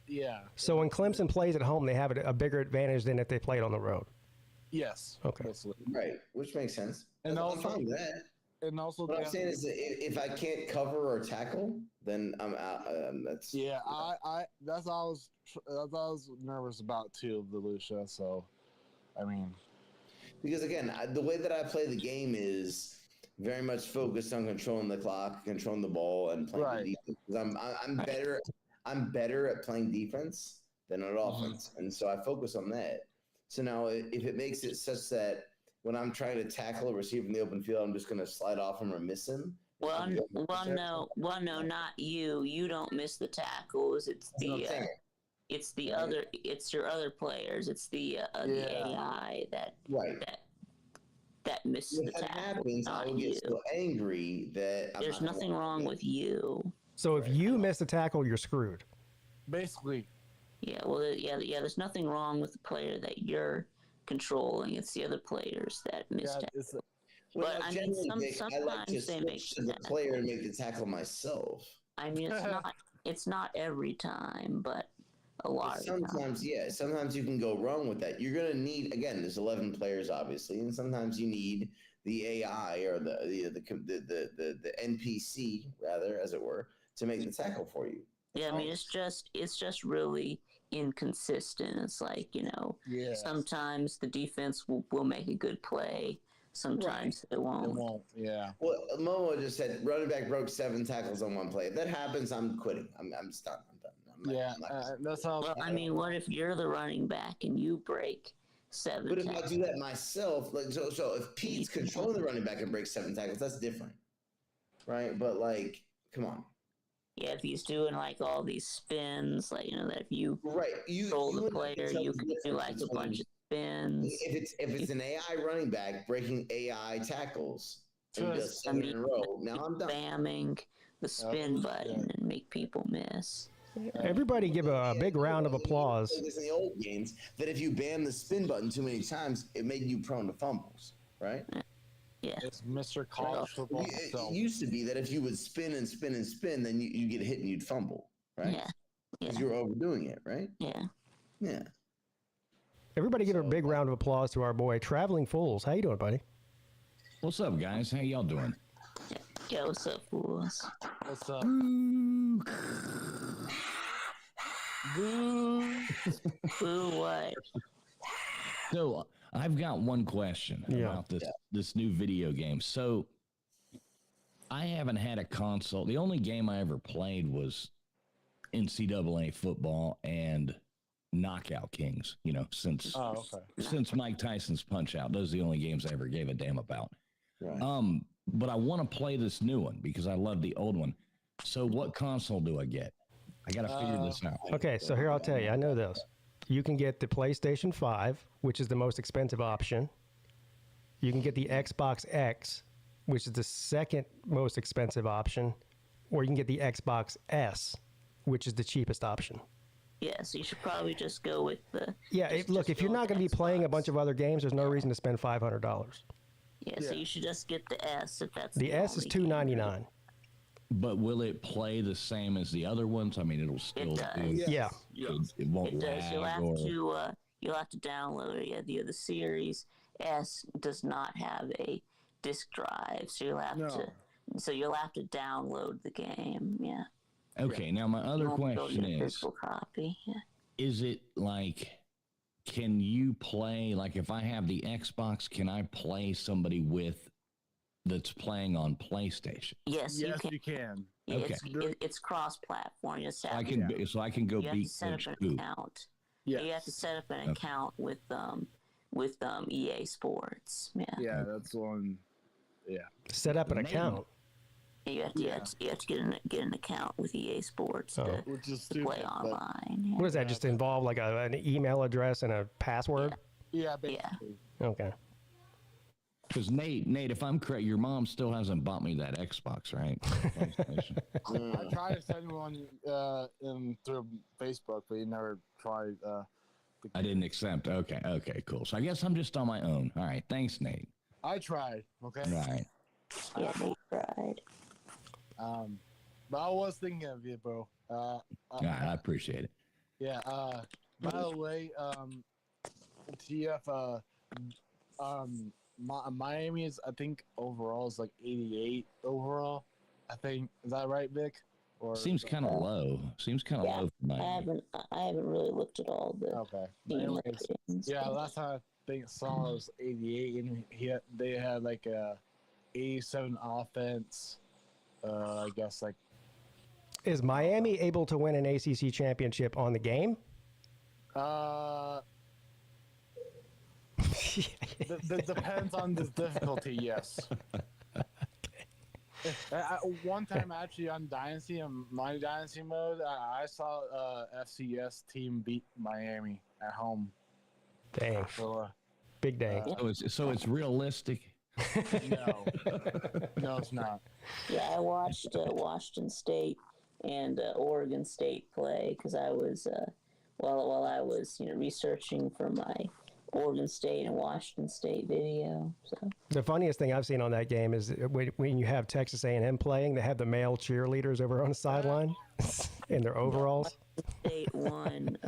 Yeah. So when Clemson plays at home, they have a bigger advantage than if they played on the road. Yes. Okay. Right, which makes sense. And I'm fine with that. And also, what I'm saying is that if I can't cover or tackle, then I'm out. That's that's all I was nervous about too, Volusia. So, I mean, because again, the way that I play the game is very much focused on controlling the clock, controlling the ball, and playing defense. Because I'm better at playing defense than at offense, and so I focus on that. So now, if it makes it such that when I'm trying to tackle a receiver in the open field, I'm just going to slide off him or miss him. Well, no, not you. You don't miss the tackles. It's your other players. It's the AI that misses the tackle. Happens, I will get so angry that there's nothing wrong with you. So if you miss the tackle, you're screwed. Basically. Yeah. Well, there's nothing wrong with the player that you're controlling. It's the other players that miss tackles. But I mean, sometimes I like to they make the player and make the tackle myself. I mean, it's not every time, but a lot of sometimes, yeah. Sometimes you can go wrong with that. You're gonna need, again, there's 11 players obviously, and sometimes you need the AI or the NPC rather, as it were, to make the tackle for you. Yeah, I mean, it's just really inconsistent. It's like, sometimes the defense will make a good play. Sometimes it won't. It won't, yeah. Well, Momo just said running back broke 7 tackles on one play. If that happens, I'm quitting. I'm done. That's how. Well, I mean, what if you're the running back and you break 7 But if tackles? I do that myself, so if Pete's controlling the running back and breaks 7 tackles, that's different, right? But come on. Yeah, if he's doing all these spins, that if you control the player, you can do a bunch of spins. If it's an AI running back breaking AI tackles and just 7 in a row, now I'm done. Spamming the spin button and make people miss. Everybody give a big round of applause. It's in the old games that if you bam the spin button too many times, it made you prone to fumbles, right? Yeah. It's Mr. College football. It used to be that if you would spin and spin and spin, then you get hit and you'd fumble, right? Yeah. Because you were overdoing it, right? Yeah. Yeah. Everybody give a big round of applause to our boy Traveling Fools. How you doing, buddy? What's up, guys? How y'all doing? Yeah, what's up, fools? What's up? Boo what? So I've got one question about this new video game. So I haven't had a console. The only game I ever played was NCAA football and Knockout Kings, since Mike Tyson's Punch Out. Those are the only games I ever gave a damn about. Right. But I want to play this new one because I love the old one. So what console do I get? I got to figure this out. Okay, so here I'll tell you. I know this. You can get the PlayStation 5, which is the most expensive option. You can get the Xbox X, which is the second most expensive option, or you can get the Xbox S, which is the cheapest option. Yeah, so you should probably just go with the. Yeah, look, if you're not going to be playing a bunch of other games, there's no reason to spend $500. Yeah, so you should just get the S if that's the S is $299. But will it play the same as the other ones? I mean, it'll still. Yeah. It won't It does. lag You'll have to download it. Yeah, the Series S does not have a disk drive, so you'll have to download the game. Yeah. Okay. Now my other question is, physical copy. Yeah. Is it like, can you play, like if I have the Xbox, can I play somebody that's playing on PlayStation? Yes, you can. Yeah, Okay. It's cross-platform. So I can go beat Coach Scoop. Yeah. You have to set up an account with EA Sports. Yeah. Yeah, that's one. Yeah. Set up an account. You have to get an account with EA Sports to play online. Yeah. What does that just involve? Like an email address and a password? Yeah, basically. Okay. Because Nate, if I'm correct, your mom still hasn't bought me that Xbox, right? I tried to send one through Facebook, but you never tried. I didn't accept. Okay, cool. So I guess I'm just on my own. All right, thanks, Nate. I tried. Okay. Right. Yeah, Nate tried. But I was thinking of you, bro. I appreciate it. Yeah. By the way, TF, Miami is, I think, overall is like 88 overall. I think, is that right, Vic? Or seems kind of low. Seems kind of low for Miami. I haven't really looked at all the. Yeah, last time I think saw was 88, and they had like a 87 offense. I guess like. Is Miami able to win an ACC championship on the game? Depends on the difficulty, yes. One time, actually, on Dynasty, on my Dynasty mode, I saw FCS team beat Miami at home. Dang. So, big day. So it's realistic? No, it's not. Yeah, I watched Washington State and Oregon State play because I was while I was researching for my Oregon State and Washington State video. So the funniest thing I've seen on that game is when you have Texas A&M playing, they have the male cheerleaders over on the sideline in their overalls. State won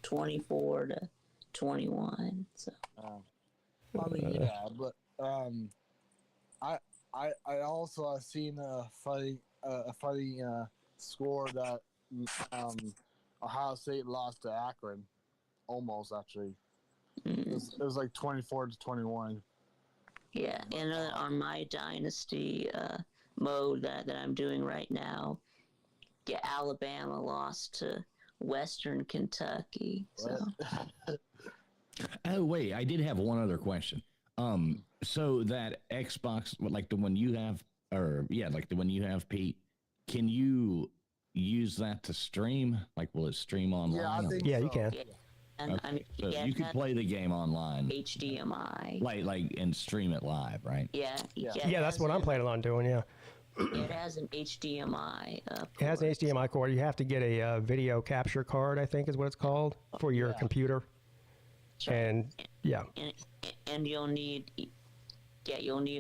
24-21. So. I mean, yeah, but I also have seen a funny score that Ohio State lost to Akron, almost actually. It was like 24-21. Yeah, and on my Dynasty mode that I'm doing right now, Alabama lost to Western Kentucky. So. Oh wait, I did have one other question. So that Xbox, like the one you have, Pete, can you use that to stream? Like, will it stream online? Yeah, I think you can. Yeah. And, okay. So you can play the game online, HDMI, like and stream it live, right? Yeah, that's what I'm planning on doing. Yeah. It has an HDMI. It has an HDMI cord. You have to get a video capture card, I think is what it's called, for your computer. And and you'll need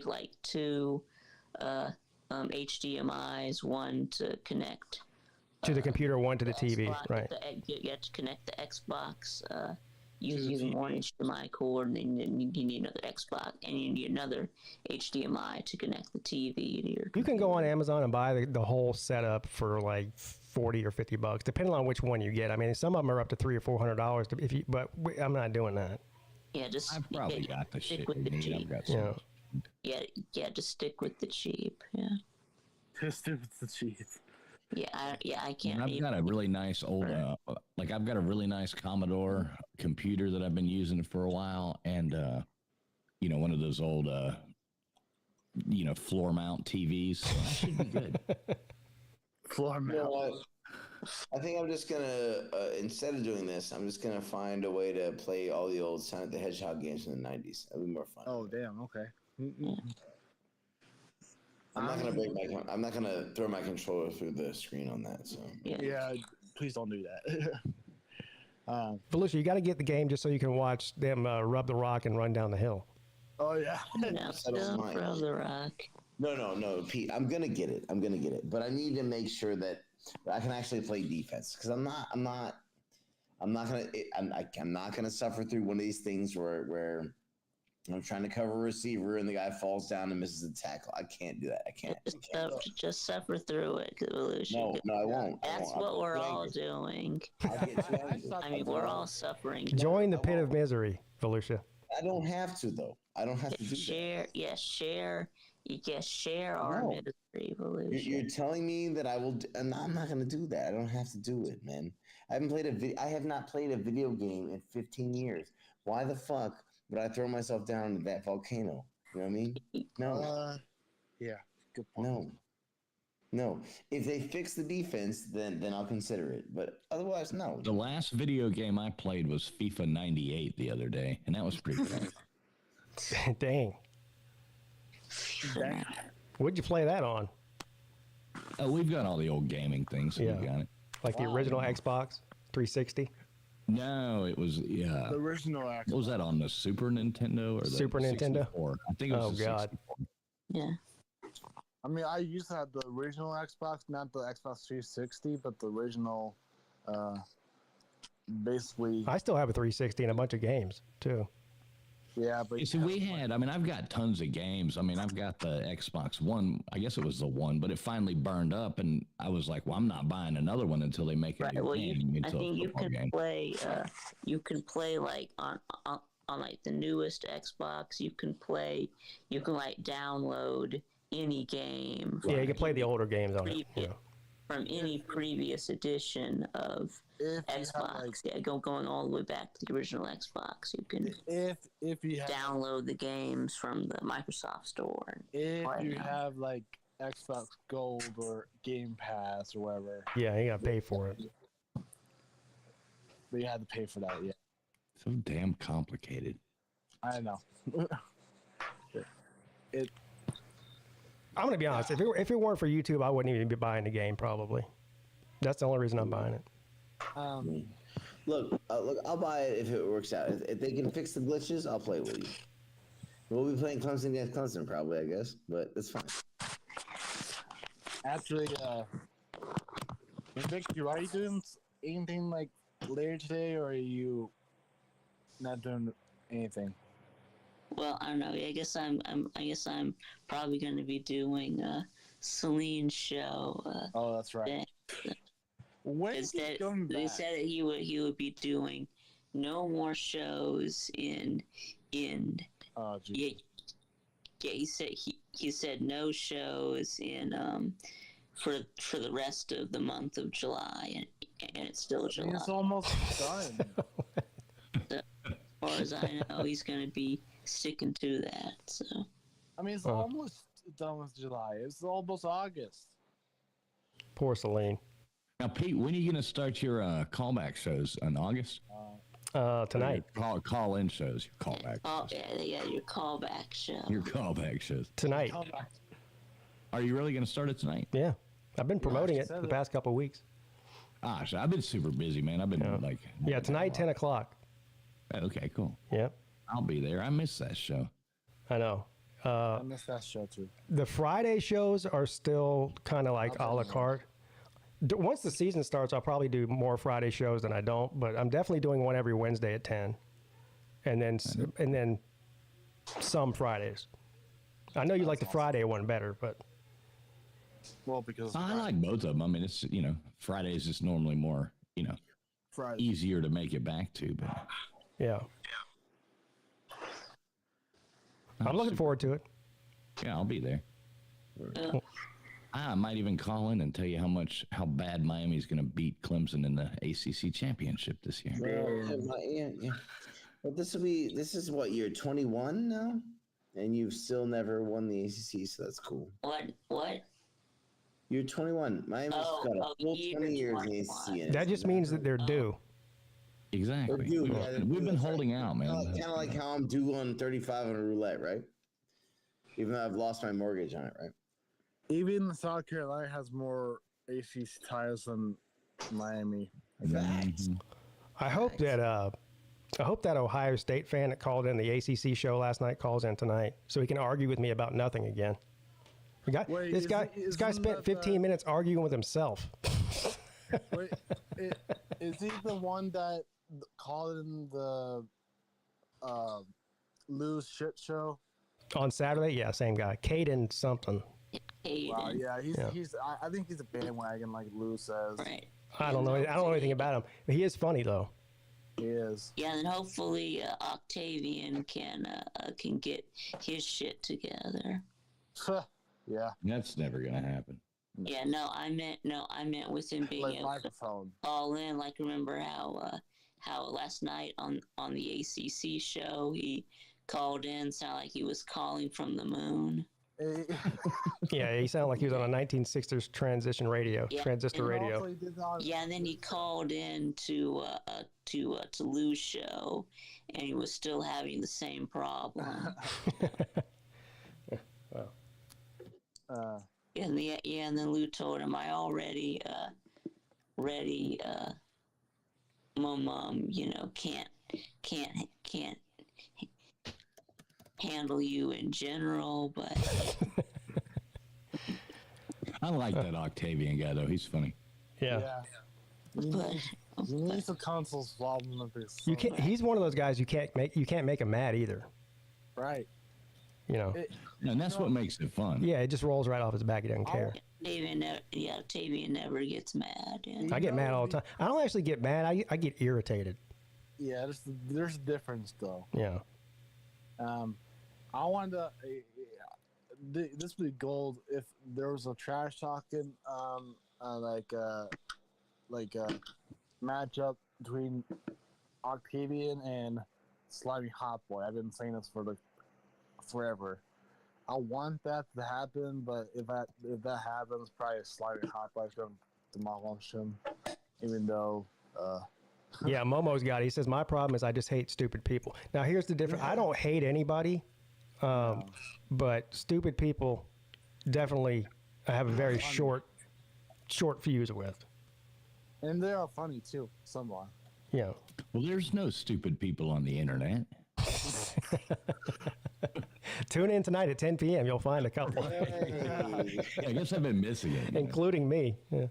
like two HDMIs, one to connect to the computer, one to the TV, Xbox, right? You have to connect the Xbox using one HDMI cord, and then you need another Xbox, and you need another HDMI to connect the TV to your computer. You can go on Amazon and buy the whole setup for like $40 or $50, depending on which one you get. I mean, some of them are up to $300 or $400. But I'm not doing that. Yeah, just I've probably got the shit with the cheap. Yeah, just stick with the cheap. Yeah. Just stick with the cheap. Yeah, I can't. I've got a really nice old, I've got a really nice Commodore computer that I've been using for a while, and one of those old, floor mount TVs. So that should be good. Floor mount. You know what? I think I'm just gonna instead of doing this, I'm just gonna find a way to play all the old Sonic the Hedgehog games from the '90s. That'd be more fun. Oh damn! Okay. I'm not gonna throw my controller through the screen on that. So yeah, please don't do that. Felicia, you got to get the game just so you can watch them rub the rock and run down the hill. Oh yeah, don't rub the rock. No, Pete. I'm gonna get it. But I need to make sure that I can actually play defense because I'm not gonna suffer through one of these things where I'm trying to cover a receiver and the guy falls down and misses a tackle. I can't do that. I can't. Just suffer through it, No, I won't. That's what we're all doing. I mean, we're all suffering. Join the pit of misery, Volusia. I don't have to though. I don't have to do that. Yes, share. You can share our misery, Volusia. You're telling me that I will. I'm not going to do that. I don't have to do it, man. I have not played a video game in 15 years. Why the fuck would I throw myself down into that volcano? You know what I mean? No. Yeah. Good point. No. If they fix the defense, then I'll consider it. But otherwise, no. The last video game I played was FIFA 98 the other day, and that was pretty good. Dang. What'd you play that on? We've got all the old gaming things. So we got it. Like the original Xbox 360? No, it was the original Xbox. What was that on the Super Nintendo or the Super Nintendo? 64? I think it was the 64. Yeah. I mean, I used to have the original Xbox, not the Xbox 360, but the original. Basically, I still have a 360 and a bunch of games too. Yeah, but you see, I've got tons of games. I mean, I've got the Xbox One. I guess it was the one, but it finally burned up, and I was like, "Well, I'm not buying another one until they make a new game." I think you can play. You can play like on like the newest Xbox. You can like download any game. Yeah, you can play the older games on it. Yeah. From any previous edition of Xbox, going all the way back to the original Xbox, you can if you download the games from the Microsoft Store. If you have like Xbox Gold or Game Pass or whatever. Yeah, you gotta pay for it. But you had to pay for that, yeah. So damn complicated. I know. I'm gonna be honest. If it weren't for YouTube, I wouldn't even be buying the game. Probably. That's the only reason I'm buying it. Look, I'll buy it if it works out. If they can fix the glitches, I'll play with you. We'll be playing Clemson against Clemson, probably, I guess, but it's fine. Actually, Victor, are you doing anything like later today, or are you not doing anything? Well, I don't know. I guess I'm probably going to be doing Celine's show. Oh, that's right. They said that he would be doing no more shows in. Oh, yeah, he said no shows in for the rest of the month of July, and it's still July. I mean, it's almost done. So, as far as I know, he's going to be sticking to that. So I mean, it's almost done with July. It's almost August. Poor Celine. Now, Pete, when are you going to start your callback shows? In August? Tonight. Call-in shows. Your callback. Oh yeah, your callback show. Your callback shows tonight. Are you really going to start it tonight? Yeah, I've been promoting it the past couple of weeks. Gosh, I've been super busy, man. I've been tonight 10 o'clock. Okay, cool. Yep. I'll be there. I miss that show. I know. I miss that show too. The Friday shows are still kind of like a la carte. Once the season starts, I'll probably do more Friday shows than I don't, but I'm definitely doing one every Wednesday at 10. And then some Fridays. I know you like the Friday one better, but because I like both of them. I mean, it's Friday is just normally more easier to make it back to, but yeah. I'm looking forward to it. Yeah, I'll be there. I might even call in and tell you how bad Miami's going to beat Clemson in the ACC championship this year. Yeah. Well, this is what, year 21 now, and you've still never won the ACC, so that's cool. What? You're 21. Miami's got a full 20 years in the ACC. That just means that they're due. Exactly. Due, we've been holding out, man. Kind of like how I'm due on 35 on a roulette, right? Even though I've lost my mortgage on it, right? Even South Carolina has more ACC titles than Miami. I hope that Ohio State fan that called in the ACC show last night calls in tonight so he can argue with me about nothing again. This guy spent 15 minutes arguing with himself. Wait, is he the one that called in the Lou's shit show on Saturday? Yeah, same guy, Caden something. Wow, yeah, he's. I think he's a bandwagon, like Lou says. Right. I don't know anything about him. He is funny though. He is. Yeah, and hopefully Octavian can get his shit together. Yeah. That's never gonna happen. Yeah, I meant with him being able to call in. Like, remember how last night on the ACC show he called in, sounded like he was calling from the moon. Yeah, he sounded like he was on a 1960s transistor radio. Yeah, and then he called in to Lou's show, and he was still having the same problem. Wow. And then Lou told him, I already ready mom, can't handle you in general, but I like that Octavian guy though. He's funny. Yeah. But he needs a console swap. You can't. He's one of those guys you can't make him mad either. Right. And that's what makes it fun. Yeah, it just rolls right off his back. He doesn't care. Octavian never gets mad. I get mad all the time. I don't actually get mad. I get irritated. Yeah, there's a difference though. Yeah. I wanted to. This would be gold if there was a trash talking, like a matchup between Octavian and Slimy Hot Boy. I've been saying this for forever. I want that to happen, but if that happens, probably Slimy Hot Boy's going to demolish him. Even though. Yeah, Momo's got it. He says, my problem is I just hate stupid people. Now, here's the difference. I don't hate anybody, but stupid people definitely I have a very short fuse with. And they are funny, too, somewhat. Yeah. Well, there's no stupid people on the internet. Tune in tonight at 10 p.m. You'll find a couple. I guess I've been missing it. Including me. Yeah.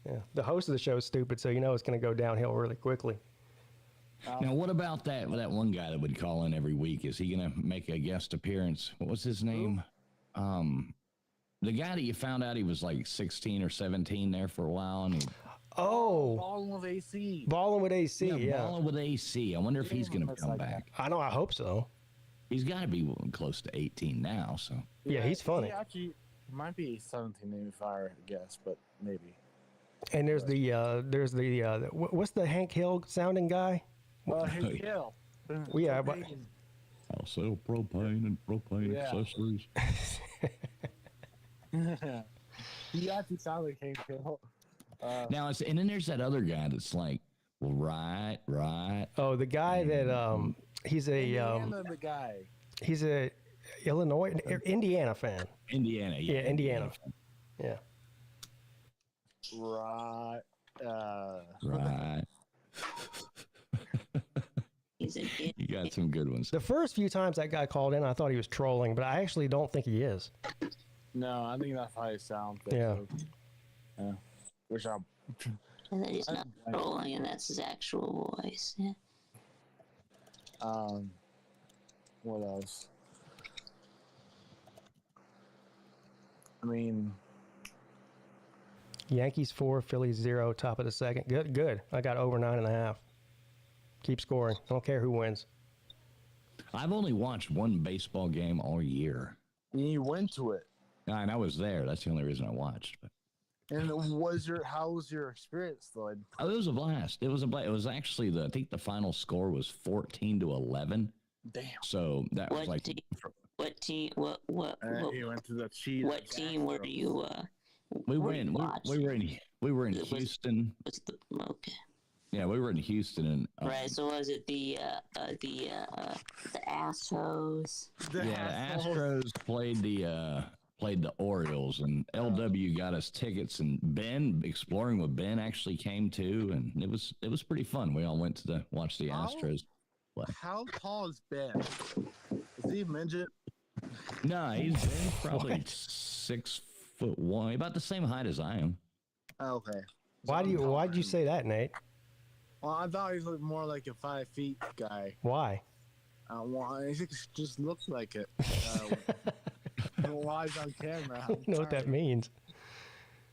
Yeah, the host of the show is stupid, so you know it's going to go downhill really quickly. Now, what about that one guy that would call in every week? Is he going to make a guest appearance? What was his name? The guy that you found out he was like 16 or 17 there for a while, and Balling with AC. Balling with AC. Yeah. Balling with AC. I wonder if he's going to come back. I know. I hope so. He's got to be close to 18 now. So yeah, he's funny. He actually might be 17, if I guess, but maybe. And there's the what's the Hank Hill sounding guy? Hank Hill. Yeah, but I'll sell propane and propane accessories. He actually sounds like Hank Hill. Now, and then there's that other guy that's like, well, right. Oh, the guy that he's a the guy. He's a Indiana fan. Indiana. Yeah, Indiana. Yeah. Right. Right. You got some good ones. The first few times that guy called in, I thought he was trolling, but I actually don't think he is. No, I think that's how he sounds. Yeah. Which I'm. And that he's not trolling, and that's his actual voice. Yeah. What else? I mean. Yankees 4, Phillies 0, top of the second. Good. I got over 9.5. Keep scoring. I don't care who wins. I've only watched one baseball game all year. You went to it. And I was there. That's the only reason I watched. But. And how was your experience, though? Oh, it was a blast. It was actually I think the final score was 14-11. Damn. So that was like. What team? What? You went to the cheese. What team were you? We were in Houston. What's the okay? Yeah, we were in Houston, and right. So was it the Astros? The Astros played the played the Orioles, and LW got us tickets, and Ben, exploring with Ben, actually came too, and it was pretty fun. We all went to watch the Astros play. How tall is Ben? Is he a midget? No, he's probably 6'1", about the same height as I am. Okay. Why'd you say that, Nate? Well, I thought he looked more like a 5 feet guy. Why? Well, he just looks like it. Live on camera. I don't know what that means.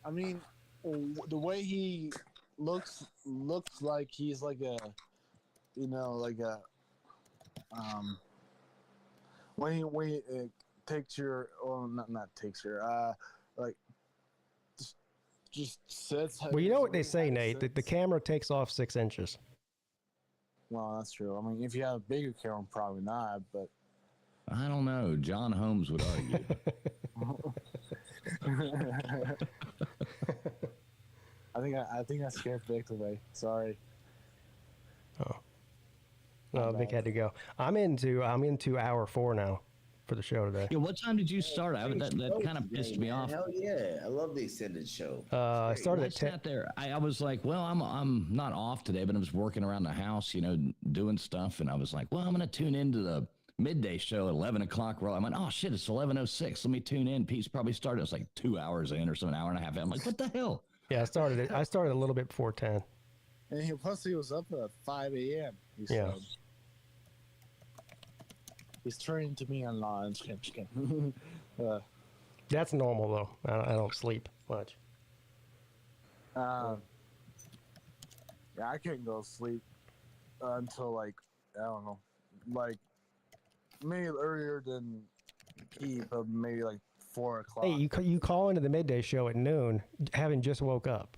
I mean, the way he looks like he's like a, when he takes your, not takes your, like, just sits. Well, you know what they say, Nate, that the camera takes off 6 inches. Well, that's true. I mean, if you have a bigger camera, probably not, but. I don't know. John Holmes would argue. I think I scared Vic today. Sorry. Oh. No, Vic had to go. I'm into hour 4 now for the show today. Yeah, what time did you start? That kind of pissed me off. Hell yeah, I love the extended show. I started at 10. There, I was like, well, I'm not off today, but I was working around the house, doing stuff, and I was like, well, I'm gonna tune into the midday show at 11 o'clock. I went, oh shit, it's 11:06. Let me tune in. Pete's probably started. It was like 2 hours in or so, an hour and a half in. I'm like, what the hell? Yeah, I started a little bit before 10. And plus he was up at 5 a.m. He yeah. said. He's turning to me on lines. That's normal though. I don't sleep much. Yeah, I couldn't go to sleep until like, I don't know, like maybe earlier than Pete, but maybe like 4 o'clock. Hey, you call into the midday show at noon, having just woke up.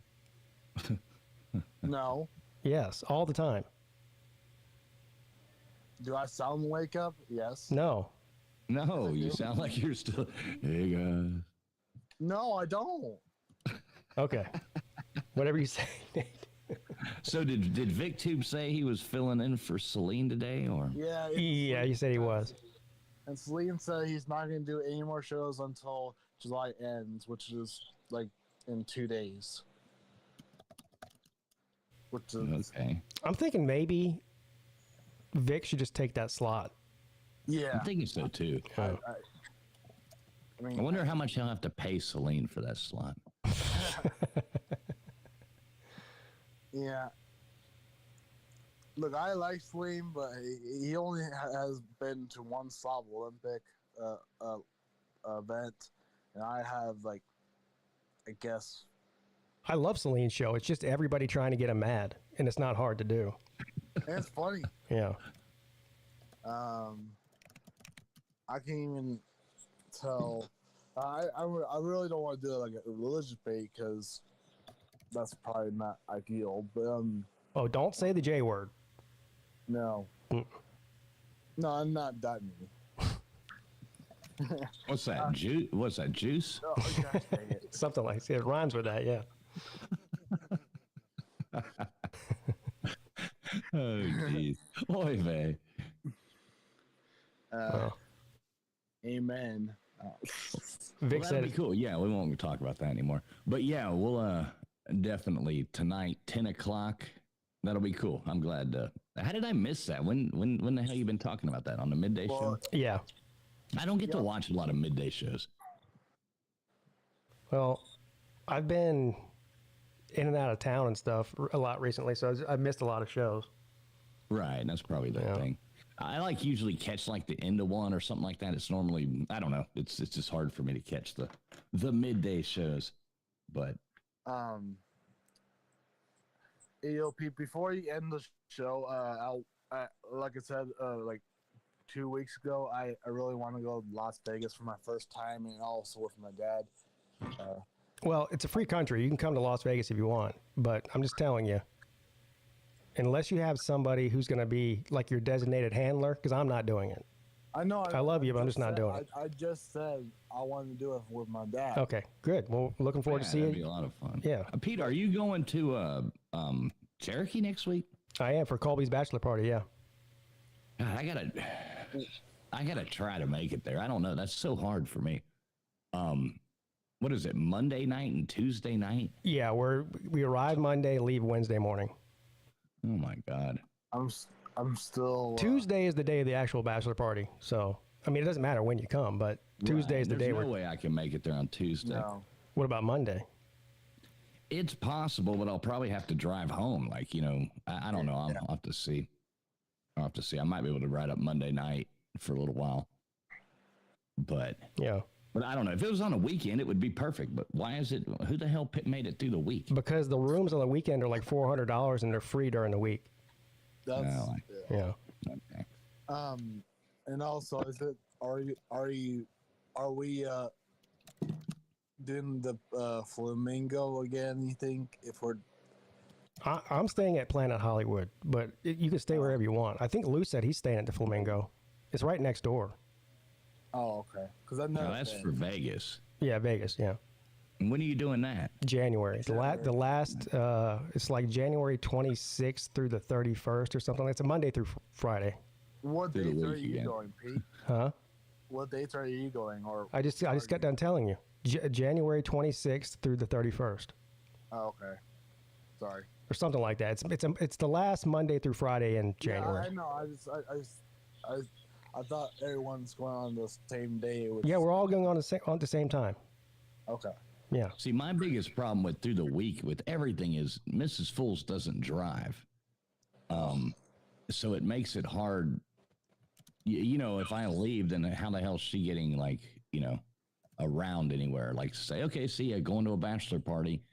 No. Yes, all the time. Do I sound wake up? Yes. No. No, you sound like you're still. Hey guys. No, I don't. Okay. Whatever you say, Nate. So did VicTube say he was filling in for Celine today, or? Yeah. Yeah, you said he was. And Celine said he's not going to do any more shows until July ends, which is like in 2 days. Which is okay. I'm thinking maybe Vic should just take that slot. Yeah, I'm thinking so too. I wonder how much he'll have to pay Celine for that slot. Yeah. Look, I like Celine, but he only has been to one Slav Olympic event, and I have I guess. I love Celine's show. It's just everybody trying to get him mad, and it's not hard to do. And it's funny. Yeah. I can't even tell. I really don't want to do like a religious bait because that's probably not ideal. But oh, don't say the J word. No. No, I'm not that mean. What's that? Juice? What's that? Juice? Oh, gosh, dang it. Something like that. It rhymes with that. Yeah. Oh, jeez. Oy vey. Amen. Vic said that'd be cool. Yeah, we won't talk about that anymore. But yeah, we'll definitely tonight, 10 o'clock. That'll be cool. I'm glad. How did I miss that? When the hell you been talking about that on the midday show? Yeah. I don't get to watch a lot of midday shows. Well, I've been in and out of town and stuff a lot recently, so I've missed a lot of shows. Right, that's probably the thing. I usually catch the end of one or something like that. It's normally, I don't know. It's just hard for me to catch the midday shows. But Pete, before you end the show, like I said, 2 weeks ago, I really want to go to Las Vegas for my first time, and also with my dad. Well, it's a free country. You can come to Las Vegas if you want, but I'm just telling you, unless you have somebody who's going to be like your designated handler, because I'm not doing it. I know. I love you, but I'm just not doing it. I just said I wanted to do it with my dad. Okay, good. Well, looking forward to seeing you. That'd be a lot of fun. Yeah. Pete, are you going to Cherokee next week? I am, for Colby's bachelor party. Yeah. God, I gotta try to make it there. I don't know. That's so hard for me. what is it, Monday night and Tuesday night? Yeah, we arrive Monday, leave Wednesday morning. Oh my God. I'm still. Tuesday is the day of the actual bachelor party. So, I mean, it doesn't matter when you come, but Tuesday is the day. There's no way I can make it there on Tuesday. No. What about Monday? It's possible, but I'll probably have to drive home. Like, I don't know. I'll have to see. I'll have to see. I might be able to ride up Monday night for a little while. But yeah. But I don't know. If it was on a weekend, it would be perfect. But why is it? Who the hell made it through the week? Because the rooms on the weekend are like $400 and they're free during the week. That's yeah. Okay. And also, are we doing the Flamingo again? You think if we're I'm staying at Planet Hollywood, but you can stay wherever you want. I think Lou said he's staying at the Flamingo. It's right next door. Oh, okay. Because I know that's for Vegas. Yeah, Vegas. Yeah. And when are you doing that? January. The last. It's like January 26th through the 31st or something. It's a Monday through Friday. What dates are you going, Pete? Huh? What dates are you going? Or I just got done telling you. January 26th through the 31st. Oh, okay. Sorry. Or something like that. It's the last Monday through Friday in January. Yeah, I know. I thought everyone's going on the same day. Yeah, we're all going on the same time. Okay. Yeah. See, my biggest problem with through the week with everything is Mrs. Fools doesn't drive. So it makes it hard. If I leave, then how the hell is she getting around anywhere? Like say, okay, see ya, going to a bachelor party.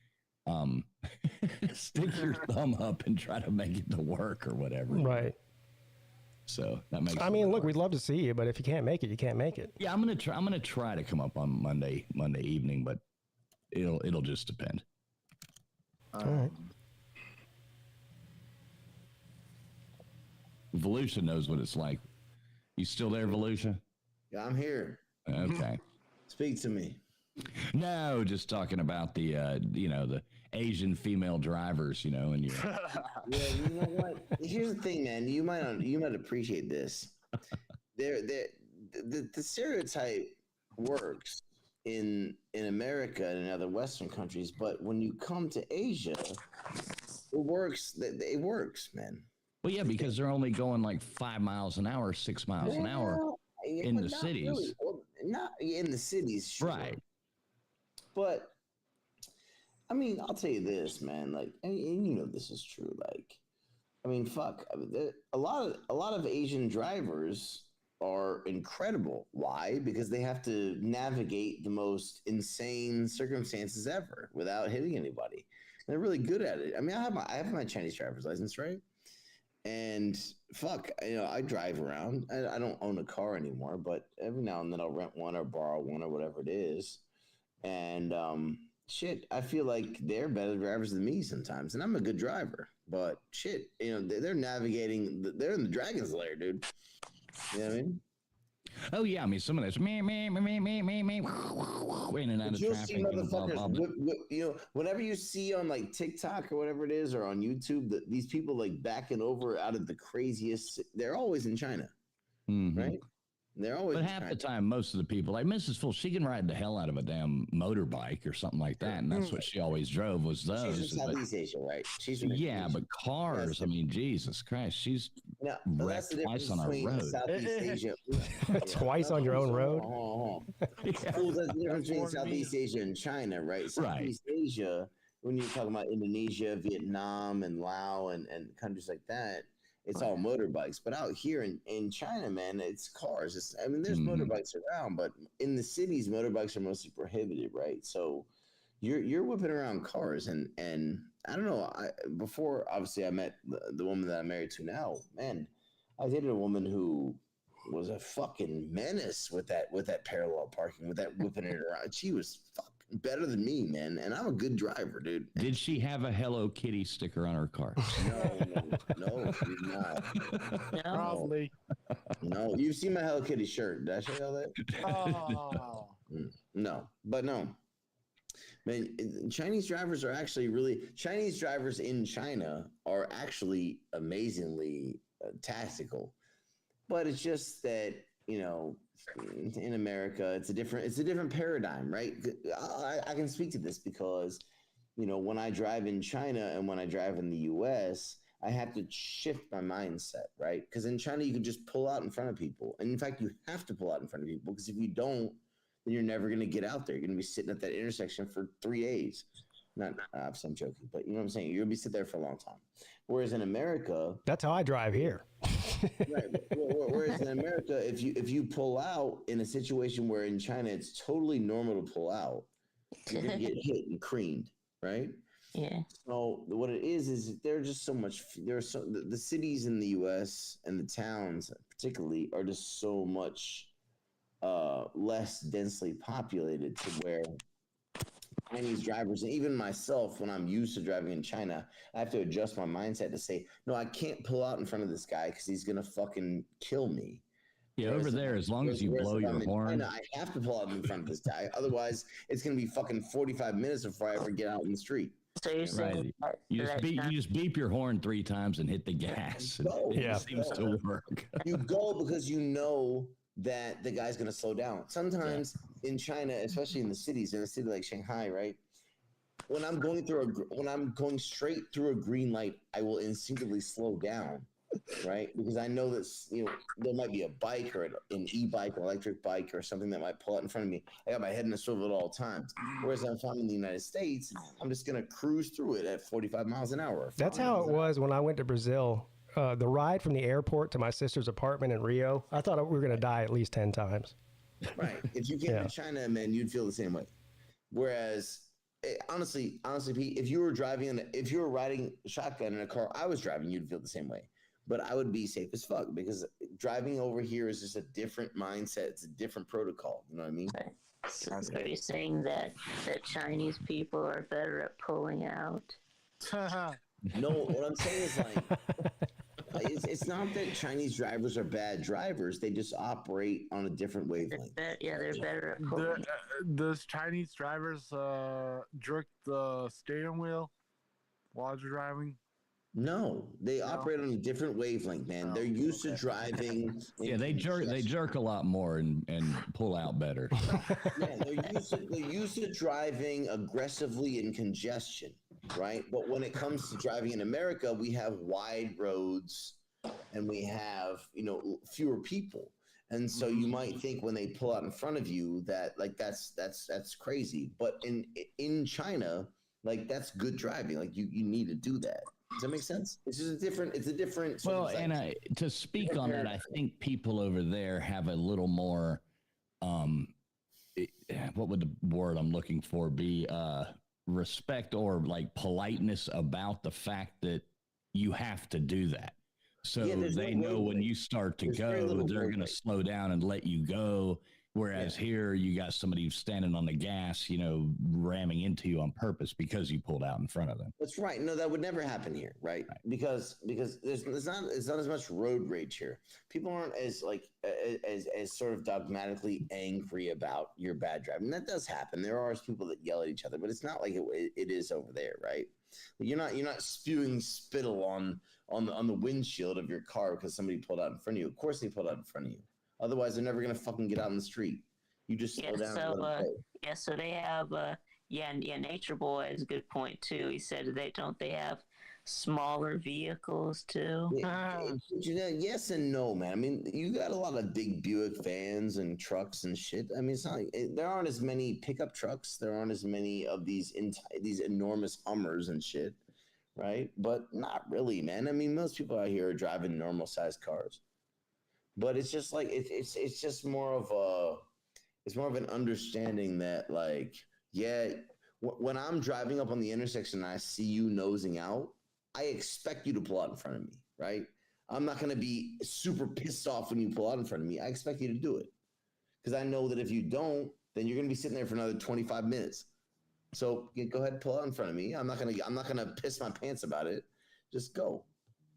Stick your thumb up and try to make it to work or whatever. Right. So that makes. I mean, look, we'd love to see you, but if you can't make it, you can't make it. Yeah, I'm gonna try to come up on Monday evening, but it'll just depend. All right. Volusia knows what it's like. You still there, Volusia? Yeah, I'm here. Okay. Speak to me. No, just talking about the the Asian female drivers, and you. Yeah, you know what? Here's the thing, man. You might appreciate this. The stereotype works in America and in other Western countries, but when you come to Asia, it works. It works, man. Well, yeah, because they're only going like 5 miles an hour, 6 miles an hour in the cities. Really. Well, not in the cities, sure. Right? But I mean, I'll tell you this, man. Like, and this is true. Like, I mean, fuck. I mean, a lot of Asian drivers are incredible. Why? Because they have to navigate the most insane circumstances ever without hitting anybody. And they're really good at it. I mean, I have my Chinese driver's license, right? And fuck, I drive around. I don't own a car anymore, but every now and then I'll rent one or borrow one or whatever it is. And shit, I feel like they're better drivers than me sometimes, and I'm a good driver. But shit, they're navigating. They're in the dragon's lair, dude. You know what I mean? Oh yeah, I mean some of this me, in and out of you'll traffic. See motherfuckers, whenever you see on like TikTok or whatever it is, or on YouTube, these people like backing over out of the craziest. They're always in China, right? They're always. But half the time, most of the people, like Mrs. Full, she can ride the hell out of a damn motorbike or something like that, and that's what she always drove was those. She's from Southeast Asia, right? She's from but cars. I mean, Jesus Christ, she's wrecked twice on our road. Southeast Asia. Twice on your own road. That's the difference between Southeast Asia and China, right? Southeast Asia, when you're talking about Indonesia, Vietnam, and Laos, and countries like that. It's all motorbikes, but out here in China, man, it's cars. There's motorbikes around, but in the cities, motorbikes are mostly prohibited, right? So you're whipping around cars, and I don't know. Before obviously I met the woman that I'm married to now, man, I dated a woman who was a fucking menace with that parallel parking, with that whipping it around. She was fucking better than me, man, and I'm a good driver, dude. Did she have a Hello Kitty sticker on her car? No, she did not. Probably. No, you've seen my Hello Kitty shirt. Did I show you all that? Oh. No. Man, Chinese drivers in China are actually amazingly tactical. But it's just that in America, it's a different paradigm, right? I can speak to this because, when I drive in China and when I drive in the U.S., I have to shift my mindset, right? Because in China, you can just pull out in front of people. And in fact, you have to pull out in front of people because if you don't, then you're never going to get out there. You're going to be sitting at that intersection for 3 days. Not, obviously I'm joking, but you know what I'm saying? You're going to be sitting there for a long time. Whereas in America... That's how I drive here. Right. Whereas in America, if you pull out in a situation where in China it's totally normal to pull out, you're going to get hit and creamed, right? Yeah. So what it is there's just so much. The cities in the U.S. and the towns, particularly, are just so much less densely populated to where Chinese drivers, and even myself, when I'm used to driving in China, I have to adjust my mindset to say, no, I can't pull out in front of this guy because he's gonna fucking kill me. Yeah, over there, as long as you blow your horn. China, I have to pull out in front of this guy. Otherwise, it's going to be fucking 45 minutes before I ever get out in the street. So you're saying you just beep your horn 3 times and hit the gas. It seems to work. You go because you know that the guy's going to slow down. Sometimes in China, especially in a city like Shanghai, right? When I'm going straight through a green light, I will instinctively slow down. Right, because I know that there might be a bike or an e-bike, or electric bike, or something that might pull out in front of me. I got my head in a swivel at all times. Whereas if I'm in the United States, I'm just gonna cruise through it at 45 miles an hour. That's how it was when I went to Brazil. The ride from the airport to my sister's apartment in Rio, I thought we were gonna die at least 10 times. Right. If you came to China, man, you'd feel the same way. Whereas, honestly, Pete, if you were riding shotgun in a car I was driving, you'd feel the same way. But I would be safe as fuck because driving over here is just a different mindset. It's a different protocol. You know what I mean? So are you saying that Chinese people are better at pulling out? No, what I'm saying is it's not that Chinese drivers are bad drivers. They just operate on a different wavelength. They're better at pulling out. Does Chinese drivers jerk the steering wheel while they're driving? No, they operate on a different wavelength, man. They're used to driving. Yeah, they jerk a lot more and pull out better. Yeah, they're used to driving aggressively in congestion, right? But when it comes to driving in America, we have wide roads and we have, fewer people. And so you might think when they pull out in front of you that that's crazy. But in China, that's good driving. You need to do that. Does that make sense? It's just a different. Well, and to speak on that, I think people over there have a little more, what would the word I'm looking for be? Respect or politeness about the fact that you have to do that. So they know when you start to go, they're going to slow down and let you go. Whereas here you got somebody who's standing on the gas, ramming into you on purpose because you pulled out in front of them. That's right. No, that would never happen here, right? Because there's not as much road rage here. People aren't as sort of dogmatically angry about your bad driving. That does happen. There are people that yell at each other, but it's not like it is over there, right? You're not spewing spittle on the windshield of your car because somebody pulled out in front of you. Of course they pulled out in front of you. Otherwise, they're never going to fucking get out in the street. You just slow down. So they have, Nature Boy has a good point, too. He said they have smaller vehicles, too. Yes and no, man. I mean, you got a lot of big Buick vans and trucks and shit. I mean, it's not there aren't as many pickup trucks. There aren't as many of these enormous Hummers and shit, right? But not really, man. I mean, most people out here are driving normal-sized cars. But it's just it's just more of an understanding that when I'm driving up on the intersection and I see you nosing out, I expect you to pull out in front of me, right? I'm not going to be super pissed off when you pull out in front of me. I expect you to do it because I know that if you don't, then you're going to be sitting there for another 25 minutes. So go ahead and pull out in front of me. I'm not gonna piss my pants about it. Just go.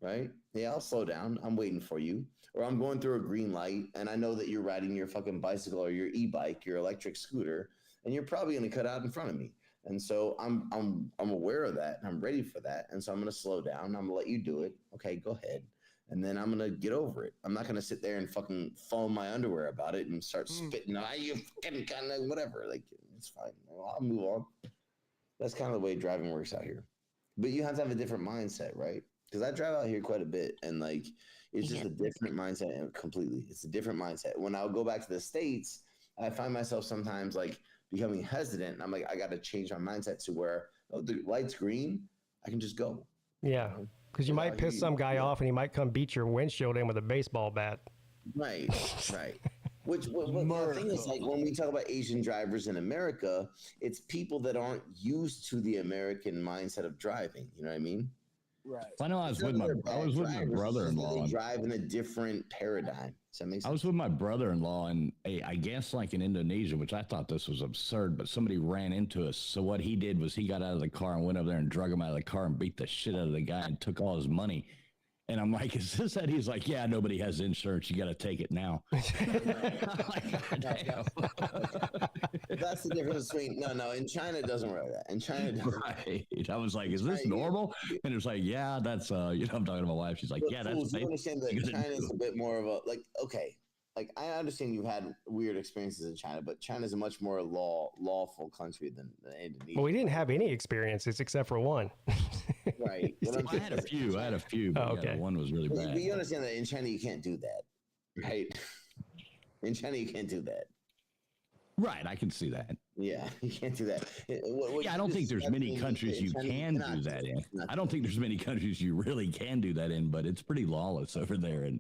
Right? Yeah, I'll slow down. I'm waiting for you. Or I'm going through a green light and I know that you're riding your fucking bicycle or your e-bike, your electric scooter, and you're probably going to cut out in front of me. And so I'm aware of that and I'm ready for that. And so I'm going to slow down. I'm going to let you do it. Okay, go ahead. and then I'm gonna get over it. I'm not gonna sit there and fucking foam my underwear about it and start spitting. You fucking kind of whatever. Like it's fine. I'll move on. That's kind of the way driving works out here. But you have to have a different mindset, right? Because I drive out here quite a bit, and like it's just a different mindset completely. It's a different mindset. When I go back to the States, I find myself sometimes like becoming hesitant. And I'm like, I got to change my mindset to where, oh, the light's green, I can just go. Yeah, because you might piss some guy off, and he might come beat your windshield in with a baseball bat. Right, right. Which the thing is, like, when we talk about Asian drivers in America, it's people that aren't used to the American mindset of driving. You know what I mean? Right. I know I was with my brother-in-law. They drive in a different paradigm. Does that make sense? I was with my brother-in-law, and I guess like in Indonesia, which I thought this was absurd, but somebody ran into us. So what he did was he got out of the car and went over there and drug him out of the car and beat the shit out of the guy and took all his money. And I'm like, is this that? He's like, yeah, nobody has insurance. You got to take it now. That's the difference between, no, in China it doesn't work like that. In China it doesn't. Right. I was like, is this normal? And it was like, yeah, that's, I'm talking to my wife. She's like, yeah, that's. You understand that China is a bit more of a, like, okay. Like, I understand you've had weird experiences in China, but China is a much more lawful country than Indonesia. Well, we didn't have any experiences except for one. Right. I had a few. But okay. One was really bad. But you understand that in China you can't do that, right? In China you can't do that. Right, I can see that. Yeah, you can't do that. I don't think there's many countries you can do that in. I don't think there's many countries you really can do that in, but it's pretty lawless over there in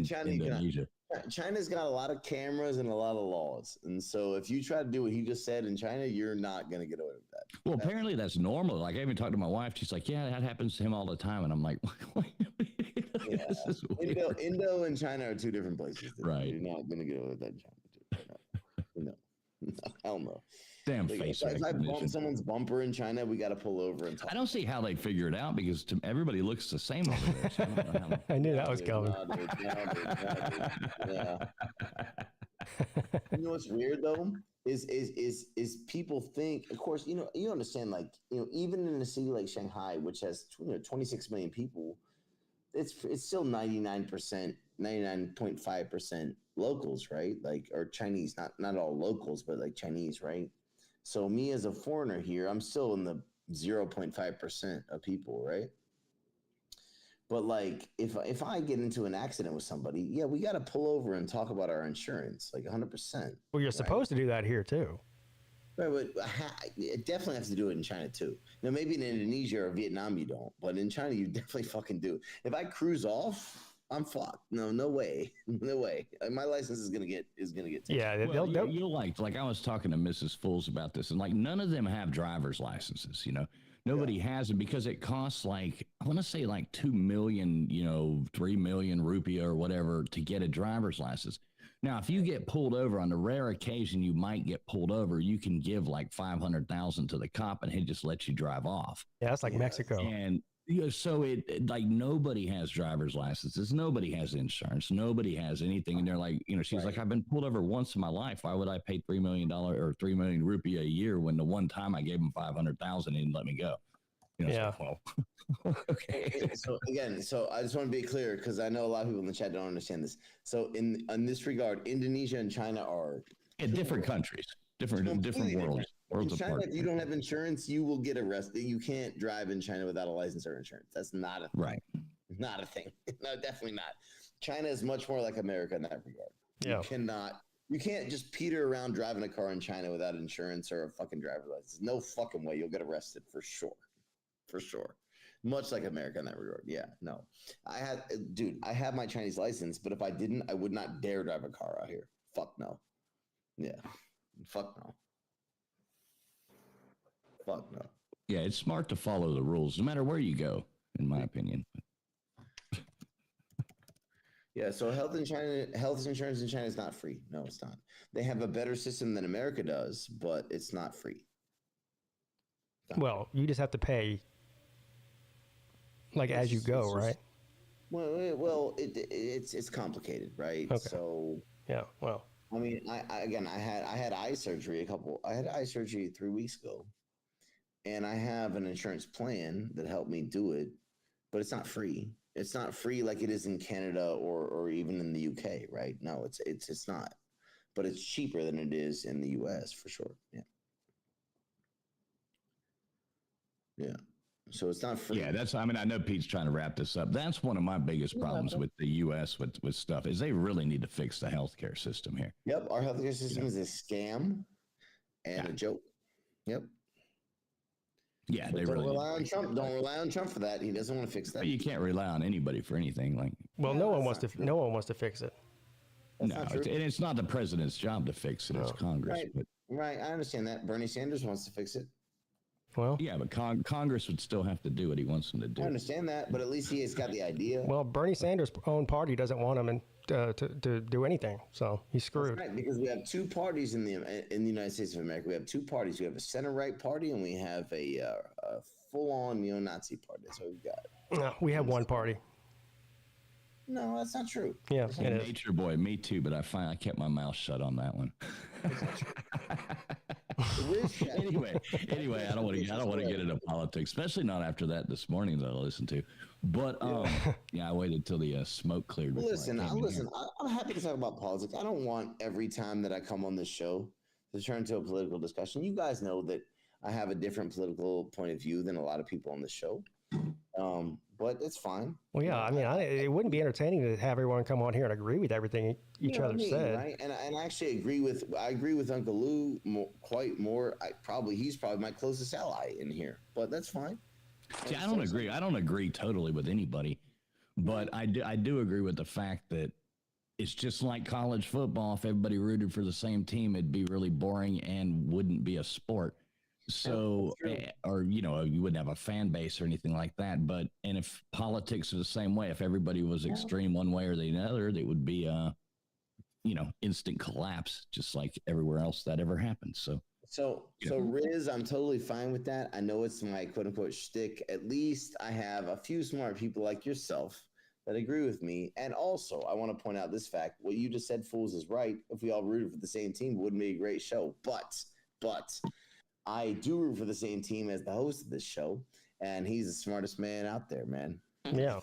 China, Indonesia. China's got a lot of cameras and a lot of laws. And so if you try to do what he just said in China, you're not going to get away with that. Well, apparently that's normal. Like I even talked to my wife. She's like, yeah, that happens to him all the time. And I'm like, yeah. Indo and China are two different places. Right. You're not going to get away with that in China. No. Hell no. Damn face. If I bump someone's bumper in China, we got to pull over and talk. I don't see how they figure it out because everybody looks the same over there. So I don't know how... I knew that was coming. Yeah. You know what's weird though is people think, of course, you understand, like, even in a city like Shanghai, which has 26 million people, it's still 99%, 99.5% locals, right? Like, or Chinese, not all locals, but like Chinese, right? So me as a foreigner here, I'm still in the 0.5% of people, right? But like, if I get into an accident with somebody, yeah, we got to pull over and talk about our insurance, like 100%. Well, you're supposed to do that here too. Right, but it definitely have to do it in China too. Now, maybe in Indonesia or Vietnam you don't, but in China you definitely fucking do. If I cruise off, I'm fucked. No way. My license is gonna get taken. Yeah, you'll like I was talking to Mrs. Fools about this, and like none of them have driver's licenses. Nobody has them because it costs like, I want to say like 2 million, 3 million rupiah or whatever to get a driver's license. Now, if you get pulled over on the rare occasion you might get pulled over, you can give like 500,000 to the cop and he just lets you drive off. Yeah, that's like Mexico. And so it like nobody has driver's licenses, nobody has insurance, nobody has anything. And they're like, she's like, I've been pulled over once in my life. Why would I pay $3 million or 3 million rupiah a year when the one time I gave him 500,000 he didn't let me go? Yeah. So, well, okay. So again, I just want to be clear because I know a lot of people in the chat don't understand this. So in this regard, Indonesia and China are different countries, different worlds. In China, if you don't have insurance, you will get arrested. You can't drive in China without a license or insurance. That's not a thing. Right. Not a thing. No, definitely not. China is much more like America in that regard. Yeah. You can't just peter around driving a car in China without insurance or a fucking driver's license. No fucking way. You'll get arrested for sure. For sure. Much like America in that regard. Yeah, no. I have my Chinese license, but if I didn't, I would not dare drive a car out here. Fuck no. Yeah. Fuck no. Fuck no. Yeah, it's smart to follow the rules no matter where you go, in my opinion. Yeah, so health insurance in China is not free. No, it's not. They have a better system than America does, but it's not free. Well, you just have to pay like as you go, right? Well, it's complicated, right? Okay. So yeah, well, I mean, I had eye surgery I had eye surgery 3 weeks ago, and I have an insurance plan that helped me do it, but it's not free. It's not free like it is in Canada or even in the UK, right? No, it's not. But it's cheaper than it is in the US for sure. Yeah. Yeah. So it's not free. Yeah, I mean, I know Pete's trying to wrap this up. That's one of my biggest problems with the U.S. with stuff is they really need to fix the healthcare system here. Yep. Our healthcare system is a scam and a joke. Yep. Yeah, they don't rely on Trump. Don't rely on Trump for that. He doesn't want to fix that. But you can't rely on anybody for anything. Well, no one wants to fix it. No, and it's not the president's job to fix it. It's Congress. Right. Right. I understand that. Bernie Sanders wants to fix it. Well, yeah, but Congress would still have to do what he wants them to do. I understand that, but at least he has got the idea. Well, Bernie Sanders' own party doesn't want him to do anything, so he's screwed. That's right, because we have two parties in the United States of America. We have two parties. We have a center-right party, and we have a full-on neo-Nazi party. That's what we've got. No, we have one party. No, that's not true. Yeah, it is. Nature boy, me too, but I kept my mouth shut on that one. anyway, I don't want to get into politics, especially not after that this morning that I listened to. But I waited till the smoke cleared. Listen, I'm happy to talk about politics. I don't want every time that I come on this show to turn into a political discussion. You guys know that I have a different political point of view than a lot of people on the show. But it's fine. Well, yeah, I mean, it wouldn't be entertaining to have everyone come on here and agree with everything each other said. Right? And I actually agree with Uncle Lou quite more. He's probably my closest ally in here, but that's fine. See, I don't agree. I don't agree totally with anybody, but I do agree with the fact that it's just like college football. If everybody rooted for the same team, it'd be really boring and wouldn't be a sport. So, or, you wouldn't have a fan base or anything like that. And if politics are the same way, if everybody was extreme one way or the other, it would be, instant collapse, just like everywhere else that ever happened. So Riz, I'm totally fine with that. I know it's my quote unquote shtick. At least I have a few smart people like yourself that agree with me. And also, I want to point out this fact. What you just said, fools, is right. If we all rooted for the same team, it wouldn't be a great show. But I do root for the same team as the host of this show, and he's the smartest man out there, man. Yeah,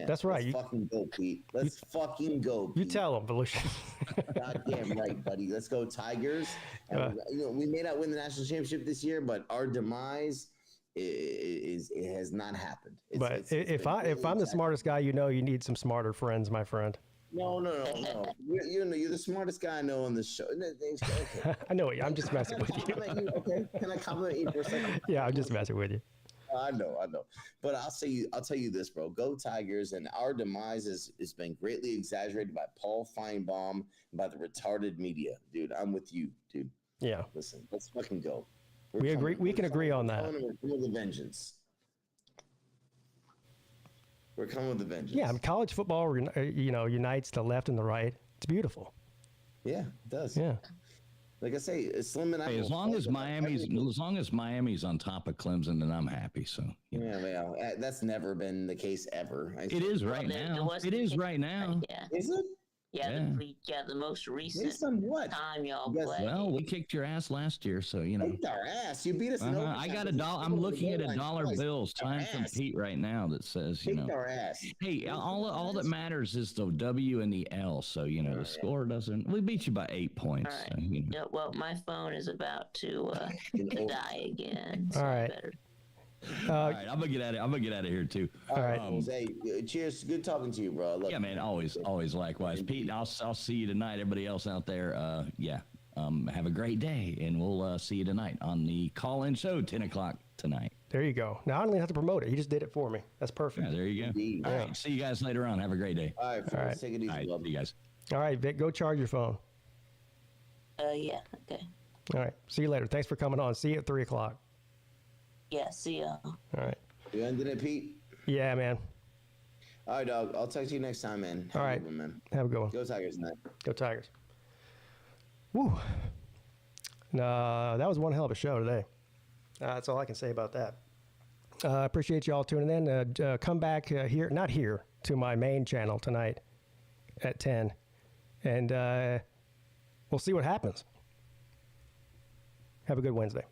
that's right. Let's fucking go, Pete. Let's fucking go, Pete. You tell him, Volusia. Goddamn right, buddy. Let's go, Tigers. We may not win the national championship this year, but our demise has not happened. If I'm the smartest guy, you need some smarter friends, my friend. No. You're the smartest guy I know on this show. Okay. I know you. I'm just messing with you. Okay, can I compliment you for a second? Yeah, I'm just messing with you. I know. But I'll tell you this, bro. Go Tigers, and our demise has been greatly exaggerated by Paul Feinbaum and by the retarded media. Dude, I'm with you, dude. Yeah. Listen, let's fucking go. We agree. We can agree on that. We're coming with a vengeance. We're coming with a vengeance. Yeah, college football, unites the left and the right. It's beautiful. Yeah, it does. Yeah. Like I say, Slim and I. Hey, as long as Miami's on top of Clemson, then I'm happy. So yeah, that's never been the case ever. It is right now. It is right now. Yeah. Is it? Yeah, the most recent time y'all played. Well, we kicked your ass last year, so Kicked our ass. You beat us. I got $1. I'm looking at $1 bill signed from Peete right now that says, Kicked our ass. Hey, all that matters is the W and the L. So the score doesn't. We beat you by 8 points. All right. So, well, my phone is about to die again. So all right. All right, I'm gonna get out of here too. All right, Jose. Cheers. Good talking to you, bro. Yeah, man. Always likewise. Pete, I'll see you tonight. Everybody else out there, have a great day, and we'll see you tonight on the call-in show, 10:00 tonight. There you go. Now I don't even have to promote it. He just did it for me. That's perfect. Yeah, there you go. Indeed. All right. See you guys later on. Have a great day. All right. Friends, take it easy. All right. See you guys. All right, Vic. Go charge your phone. Yeah. Okay. All right. See you later. Thanks for coming on. See you at 3:00. Yeah, see ya. All right. You ending it, Pete? Yeah, man. All right, dog. I'll text you next time, man. All right. Man. Have a good one. Go Tigers tonight. Go Tigers. Woo. That was one hell of a show today. That's all I can say about that. I appreciate you all tuning in. Come back to my main channel tonight at 10. And we'll see what happens. Have a good Wednesday.